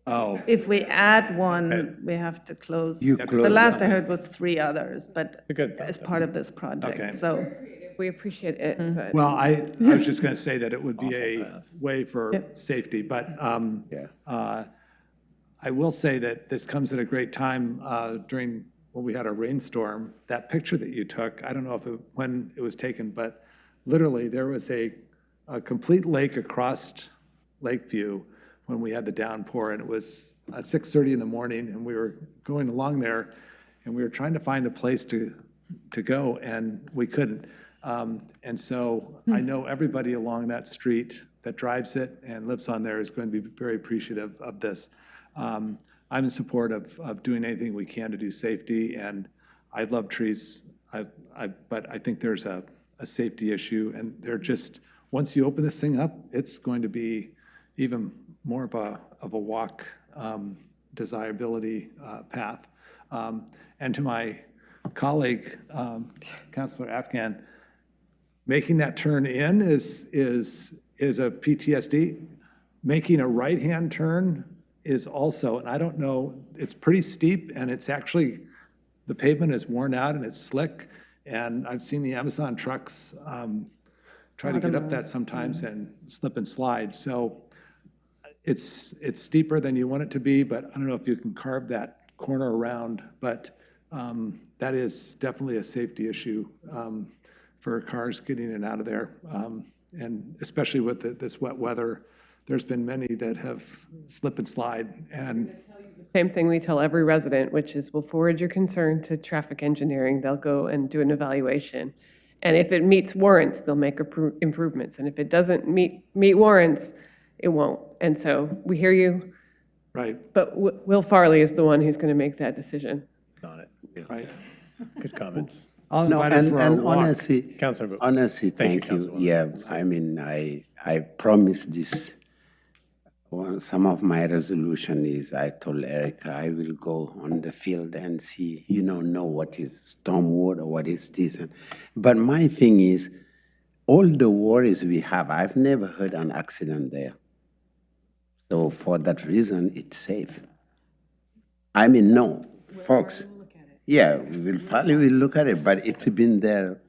Oh, If we add one, we have to close. You The close last I it. heard was 3 others, but Good. as part of this project, Okay. so. We appreciate it, but. well, I was just going to say that it would be a way for safety, but I will say that this comes at a great time during, when we had a rainstorm. That picture that you took, I don't know if when it was taken, but literally there was a complete lake across Lakeview when we had the downpour, and it was at 6:30 in the morning, and we were going along there, and we were trying to find a place to go, and we couldn't. And so I know everybody along that street that drives it and lives on there is going to be very appreciative of this. I'm in support of doing anything we can to do safety, and I love trees, but I think there's a safety issue, and they're just, once you open this thing up, it's going to be even more of a walk desirability path. And to my colleague, Councilor Afghan, making that turn in is a PTSD. Making a right-hand turn is also, and I don't know, it's pretty steep, and it's actually, the pavement is worn out and it's slick, and I've seen the Amazon trucks try to get up that sometimes and slip and slide. So it's steeper than you want it to be, but I don't know if you can carve that corner around, but that is definitely a safety issue for cars getting in and out of there. And especially with this wet weather, there's been many that have slip and slide. And Same thing we tell every resident, which is we'll forward your concern to traffic engineering. They'll go and do an evaluation. And if it meets warrants, they'll make improvements. And if it doesn't meet warrants, it won't. And so we hear you. Right. But Will Farley is the one who's going to make that decision. On it. Right. Good comments. I'll No, invite him for our walk. honestly, thank you. Yeah, I mean, I promised this. Well, some of my resolution is I told Erica I will go on the field and see, know what is stormwater, what is this. But my thing is, all the worries we have, I've never heard an accident there. So for that reason, it's safe. I mean, no, folks. Yeah, we will look at it, but it's been there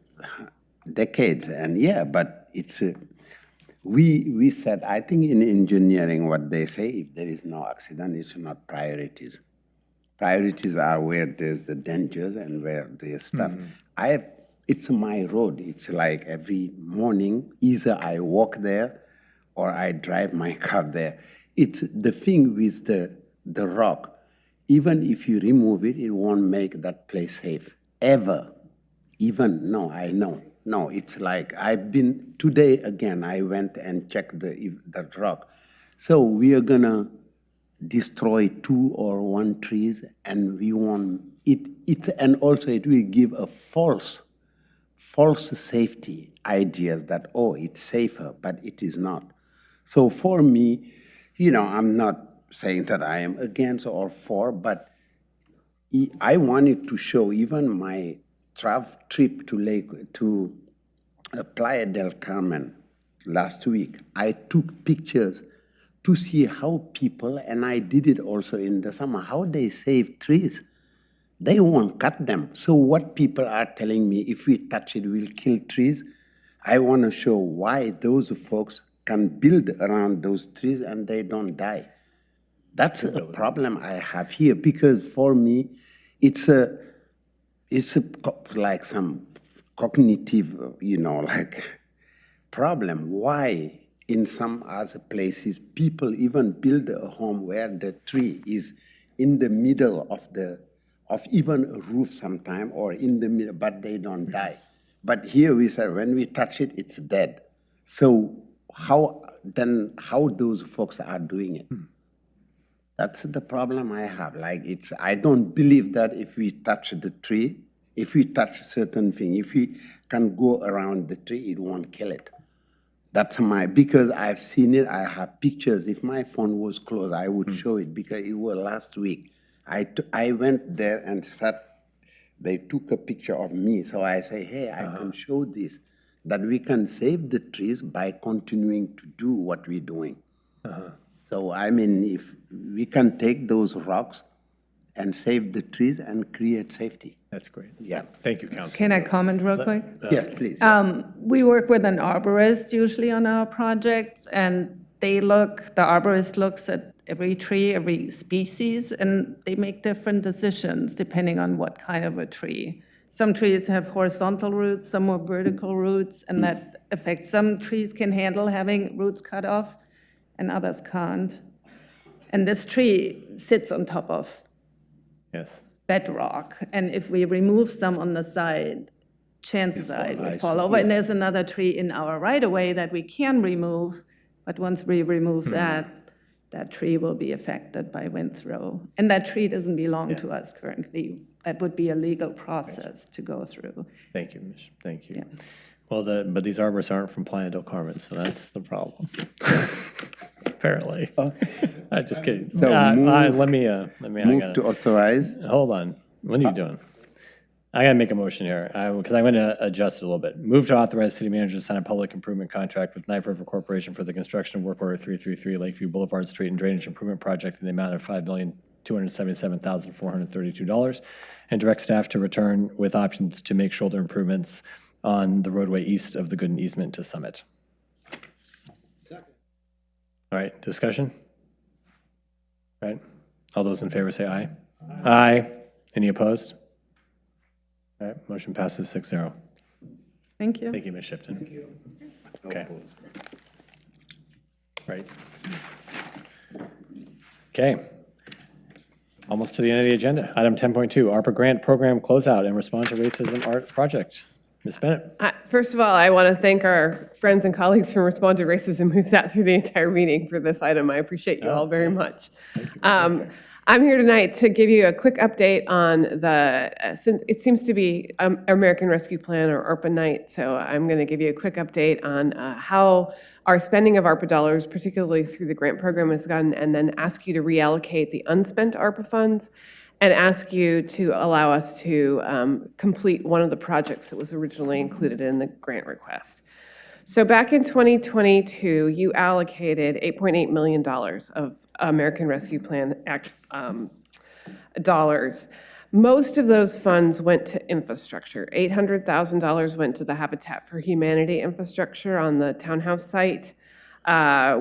decades, and but it's. We said, I think in engineering, what they say, if there is no accident, it's not priorities. Priorities are where there's the dangers and where there's stuff. It's my road. It's like every morning, either I walk there or I drive my car there. It's the thing with the rock. Even if you remove it, it won't make that place safe, ever. I know. No, it's like I've been, today again, I went and checked that rock. So we are gonna destroy 2 or 1 trees, and we want it, and also it will give a false safety ideas that, it's safer, but it is not. So for me, I'm not saying that I am against or for, but I wanted to show even my trip to Playa del Carmen last week. I took pictures to see how people, and I did it also in the summer, how they save trees. They won't cut them. So what people are telling me, if we touch it, we'll kill trees. I want to show why those folks can build around those trees and they don't die. That's a problem I have here, because for me, it's like some cognitive, problem. Why in some other places people even build a home where the tree is in the middle of even a roof sometime, or in the middle, but they don't die. But here we say when we touch it, it's dead. So how those folks are doing it? That's the problem I have. I don't believe that if we touch the tree, if we touch certain thing, if we can go around the tree, it won't kill it. That's because I've seen it, I have pictures. If my phone was closed, I would show it, because it was last week. I went there and they took a picture of me. So I say, hey, I can show this, that we can save the trees by continuing to do what we're doing. So I mean, if we can take those rocks and save the trees and create safety. That's great. Yeah. Thank you, Council. Can I comment real quick? Yes, please. We work with an arborist usually on our projects, and the arborist looks at every tree, every species, and they make different decisions depending on what kind of a tree. Some trees have horizontal roots, some more vertical roots, and that affects, some trees can handle having roots cut off and others can't. And this tree sits on top of bedrock, and if we remove some on the side, chances are it will fall over. And there's another tree in our right-of-way that we can remove, but once we remove that tree will be affected by wind throw. And that tree doesn't belong to us currently. That would be a legal process to go through. Thank you, Mish. Thank you. Well, but these arborists aren't from Playa del Carmen, so that's the problem. Apparently. I'm just kidding. So let me move to authorize. Hold on. What are you doing? I gotta make a motion here, because I'm gonna adjust it a little bit. Move to authorize city manager to sign a public improvement contract with Knife River Corporation for the construction of work order 333 Lakeview Boulevard Street and Drainage Improvement Project in the amount of $5,277,432, and direct staff to return with options to make shoulder improvements on the roadway east of the Gooden easement to Summit. Second. All right, discussion? All right, all those in favor say aye. Aye. Any opposed? All right, motion passes 6-0. Thank you. Thank you, Ms. Shipton. Thank you. Okay. Right. Okay. Almost to the end of the agenda. Item 10.2, ARPA grant program closeout and respond to racism art project. Ms. Bennett. First of all, I want to thank our friends and colleagues from Respond to Racism who sat through the entire meeting for this item. I appreciate you all very much. I'm here tonight to give you a quick update on since it seems to be American Rescue Plan or ARPA night, so I'm going to give you a quick update on how our spending of ARPA dollars, particularly through the grant program, has gone, and then ask you to reallocate the unspent ARPA funds and ask you to allow us to complete one of the projects that was originally included in the grant request. So back in 2022, you allocated $8.8 million of American Rescue Plan Act dollars. Most of those funds went to infrastructure. $800,000 went to the Habitat for Humanity infrastructure on the townhouse site.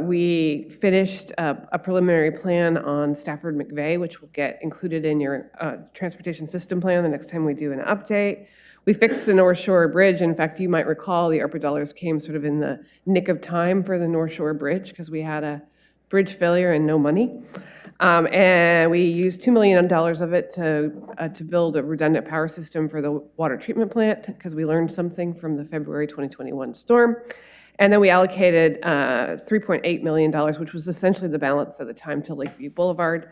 We finished a preliminary plan on Stafford McVeigh, which will get included in your transportation system plan the next time we do an update. We fixed the North Shore Bridge. In fact, you might recall the ARPA dollars came sort of in the nick of time for the North Shore Bridge because we had a bridge failure and no money. And we used $2 million of it to build a redundant power system for the water treatment plant because we learned something from the February 2021 storm. And then we allocated $3.8 million, which was essentially the balance at the time, to Lakeview Boulevard.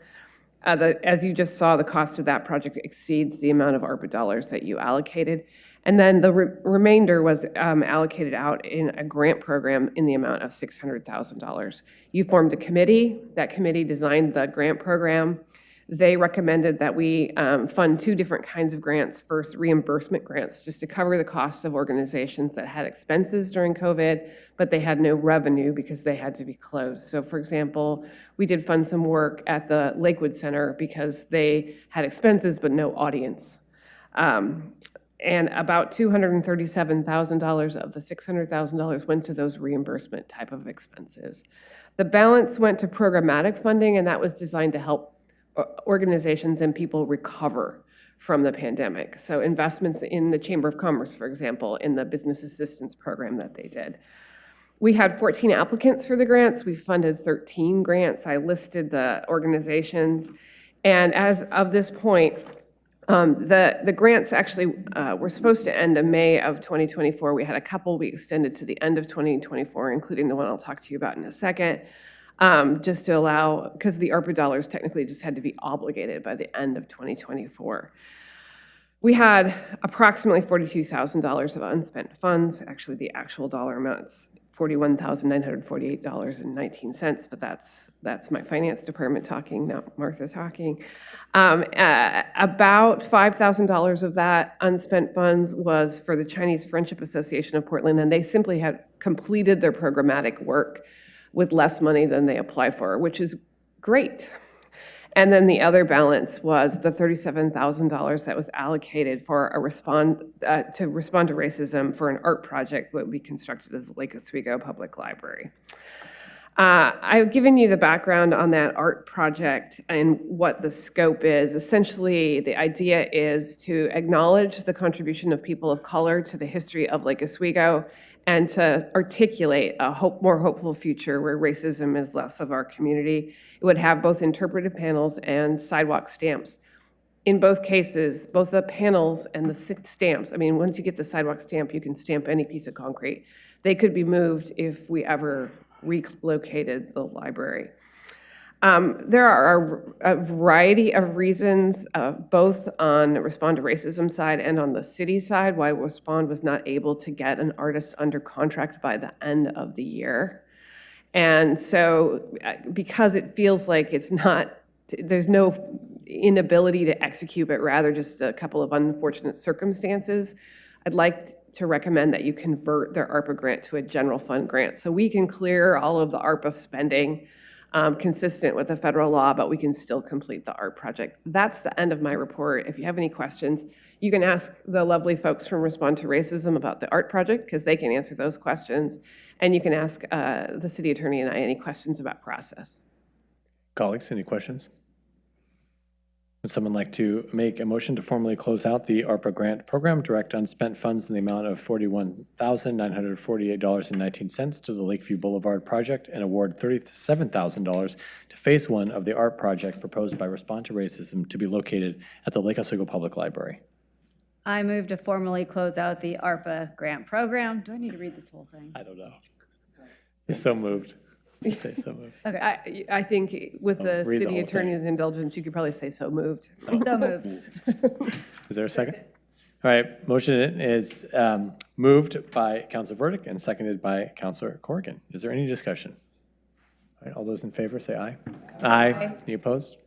As you just saw, the cost of that project exceeds the amount of ARPA dollars that you allocated. And then the remainder was allocated out in a grant program in the amount of $600,000. You formed a committee. That committee designed the grant program. They recommended that we fund two different kinds of grants. First, reimbursement grants, just to cover the cost of organizations that had expenses during COVID, but they had no revenue because they had to be closed. So for example, we did fund some work at the Lakewood Center because they had expenses but no audience. And about $237,000 of the $600,000 went to those reimbursement type of expenses. The balance went to programmatic funding, and that was designed to help organizations and people recover from the pandemic. So investments in the Chamber of Commerce, for example, in the business assistance program that they did. We had 14 applicants for the grants. We funded 13 grants. I listed the organizations. And as of this point, the grants actually were supposed to end in May of 2024. We had a couple we extended to the end of 2024, including the one I'll talk to you about in a second. Just to allow, because the ARPA dollars technically just had to be obligated by the end of 2024. We had approximately $42,000 of unspent funds. Actually, the actual dollar amount's $41,948.19, but that's my finance department talking, not Martha talking. About $5,000 of that unspent funds was for the Chinese Friendship Association of Portland, and they simply had completed their programmatic work with less money than they applied for, which is great. And then the other balance was the $37,000 that was allocated for to respond to racism for an art project that would be constructed at the Lake Oswego Public Library. I've given you the background on that art project and what the scope is. Essentially, the idea is to acknowledge the contribution of people of color to the history of Lake Oswego and to articulate a more hopeful future where racism is less of our community. It would have both interpretive panels and sidewalk stamps. In both cases, both the panels and the stamps, I mean, once you get the sidewalk stamp, you can stamp any piece of concrete. They could be moved if we ever relocated the library. There are a variety of reasons, both on the Respond to Racism side and on the city side, why Respond was not able to get an artist under contract by the end of the year. And so because it feels like there's no inability to execute, but rather just a couple of unfortunate circumstances, I'd like to recommend that you convert their ARPA grant to a general fund grant. So we can clear all of the ARPA spending consistent with the federal law, but we can still complete the art project. That's the end of my report. If you have any questions, you can ask the lovely folks from Respond to Racism about the art project, because they can answer those questions. And you can ask the city attorney and I any questions about process. Colleagues, any questions? Would someone like to make a motion to formally close out the ARPA grant program, direct unspent funds in the amount of $41,948.19 to the Lakeview Boulevard project, and award $37,000 to phase 1 of the art project proposed by Respond to Racism to be located at the Lake Oswego Public Library? I move to formally close out the ARPA grant program. Do I need to read this whole thing? I don't know. You're so moved. You say so moved. Okay, I think with the read the city whole attorney's indulgence, you could probably say so moved. So moved. Is there a second? All right, motion is moved by Councilor Verdict and seconded by Councilor Corrigan. Is there any discussion? All right, all those in favor say aye. Aye. Any opposed?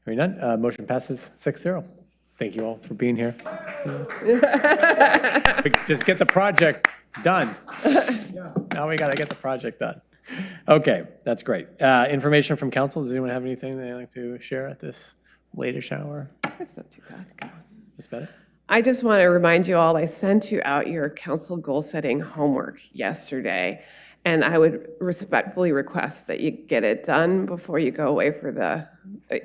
Hearing none, motion passes 6-0. Thank you all for being here. Just get the project done. Now we got to get the project done. Okay, that's great. Information from council. Does anyone have anything they'd like to share at this latest hour? That's not too bad. That's better. I just want to remind you all, I sent you out your council goal-setting homework yesterday, and I would respectfully request that you get it done before you go away for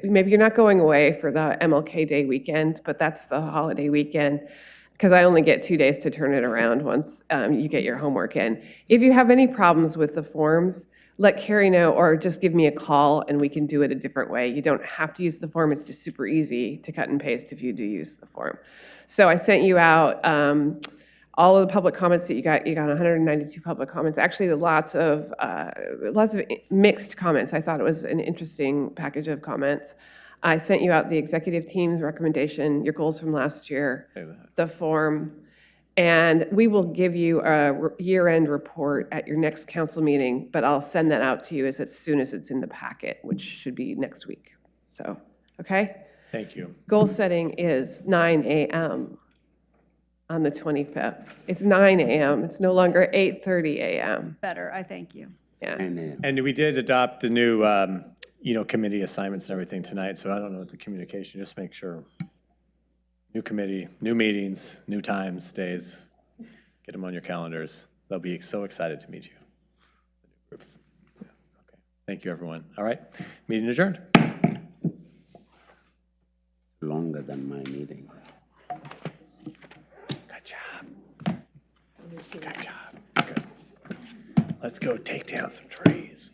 maybe you're not going away for the MLK Day weekend, but that's the holiday weekend, because I only get 2 days to turn it around once you get your homework in. If you have any problems with the forms, let Carrie know, or just give me a call and we can do it a different way. You don't have to use the form. It's just super easy to cut and paste if you do use the form. So I sent you out all of the public comments that you got. You got 192 public comments. Actually, lots of mixed comments. I thought it was an interesting package of comments. I sent you out the executive team's recommendation, your goals from last year, the form, and we will give you a year-end report at your next council meeting, but I'll send that out to you as soon as it's in the packet, which should be next week. So, okay? Thank you. Goal setting is 9 a.m. on the 25th. It's 9 a.m. It's no longer 8:30 a.m. Better, I thank you. Yeah. And we did adopt the new, committee assignments and everything tonight, so I don't know what the communication, just make sure. New committee, new meetings, new times, days. Get them on your calendars. They'll be so excited to meet you. Groups. Okay. Thank you, everyone. All right. Meeting adjourned. Longer than my meeting. Good job. Good job. Good. Let's go take down some trees.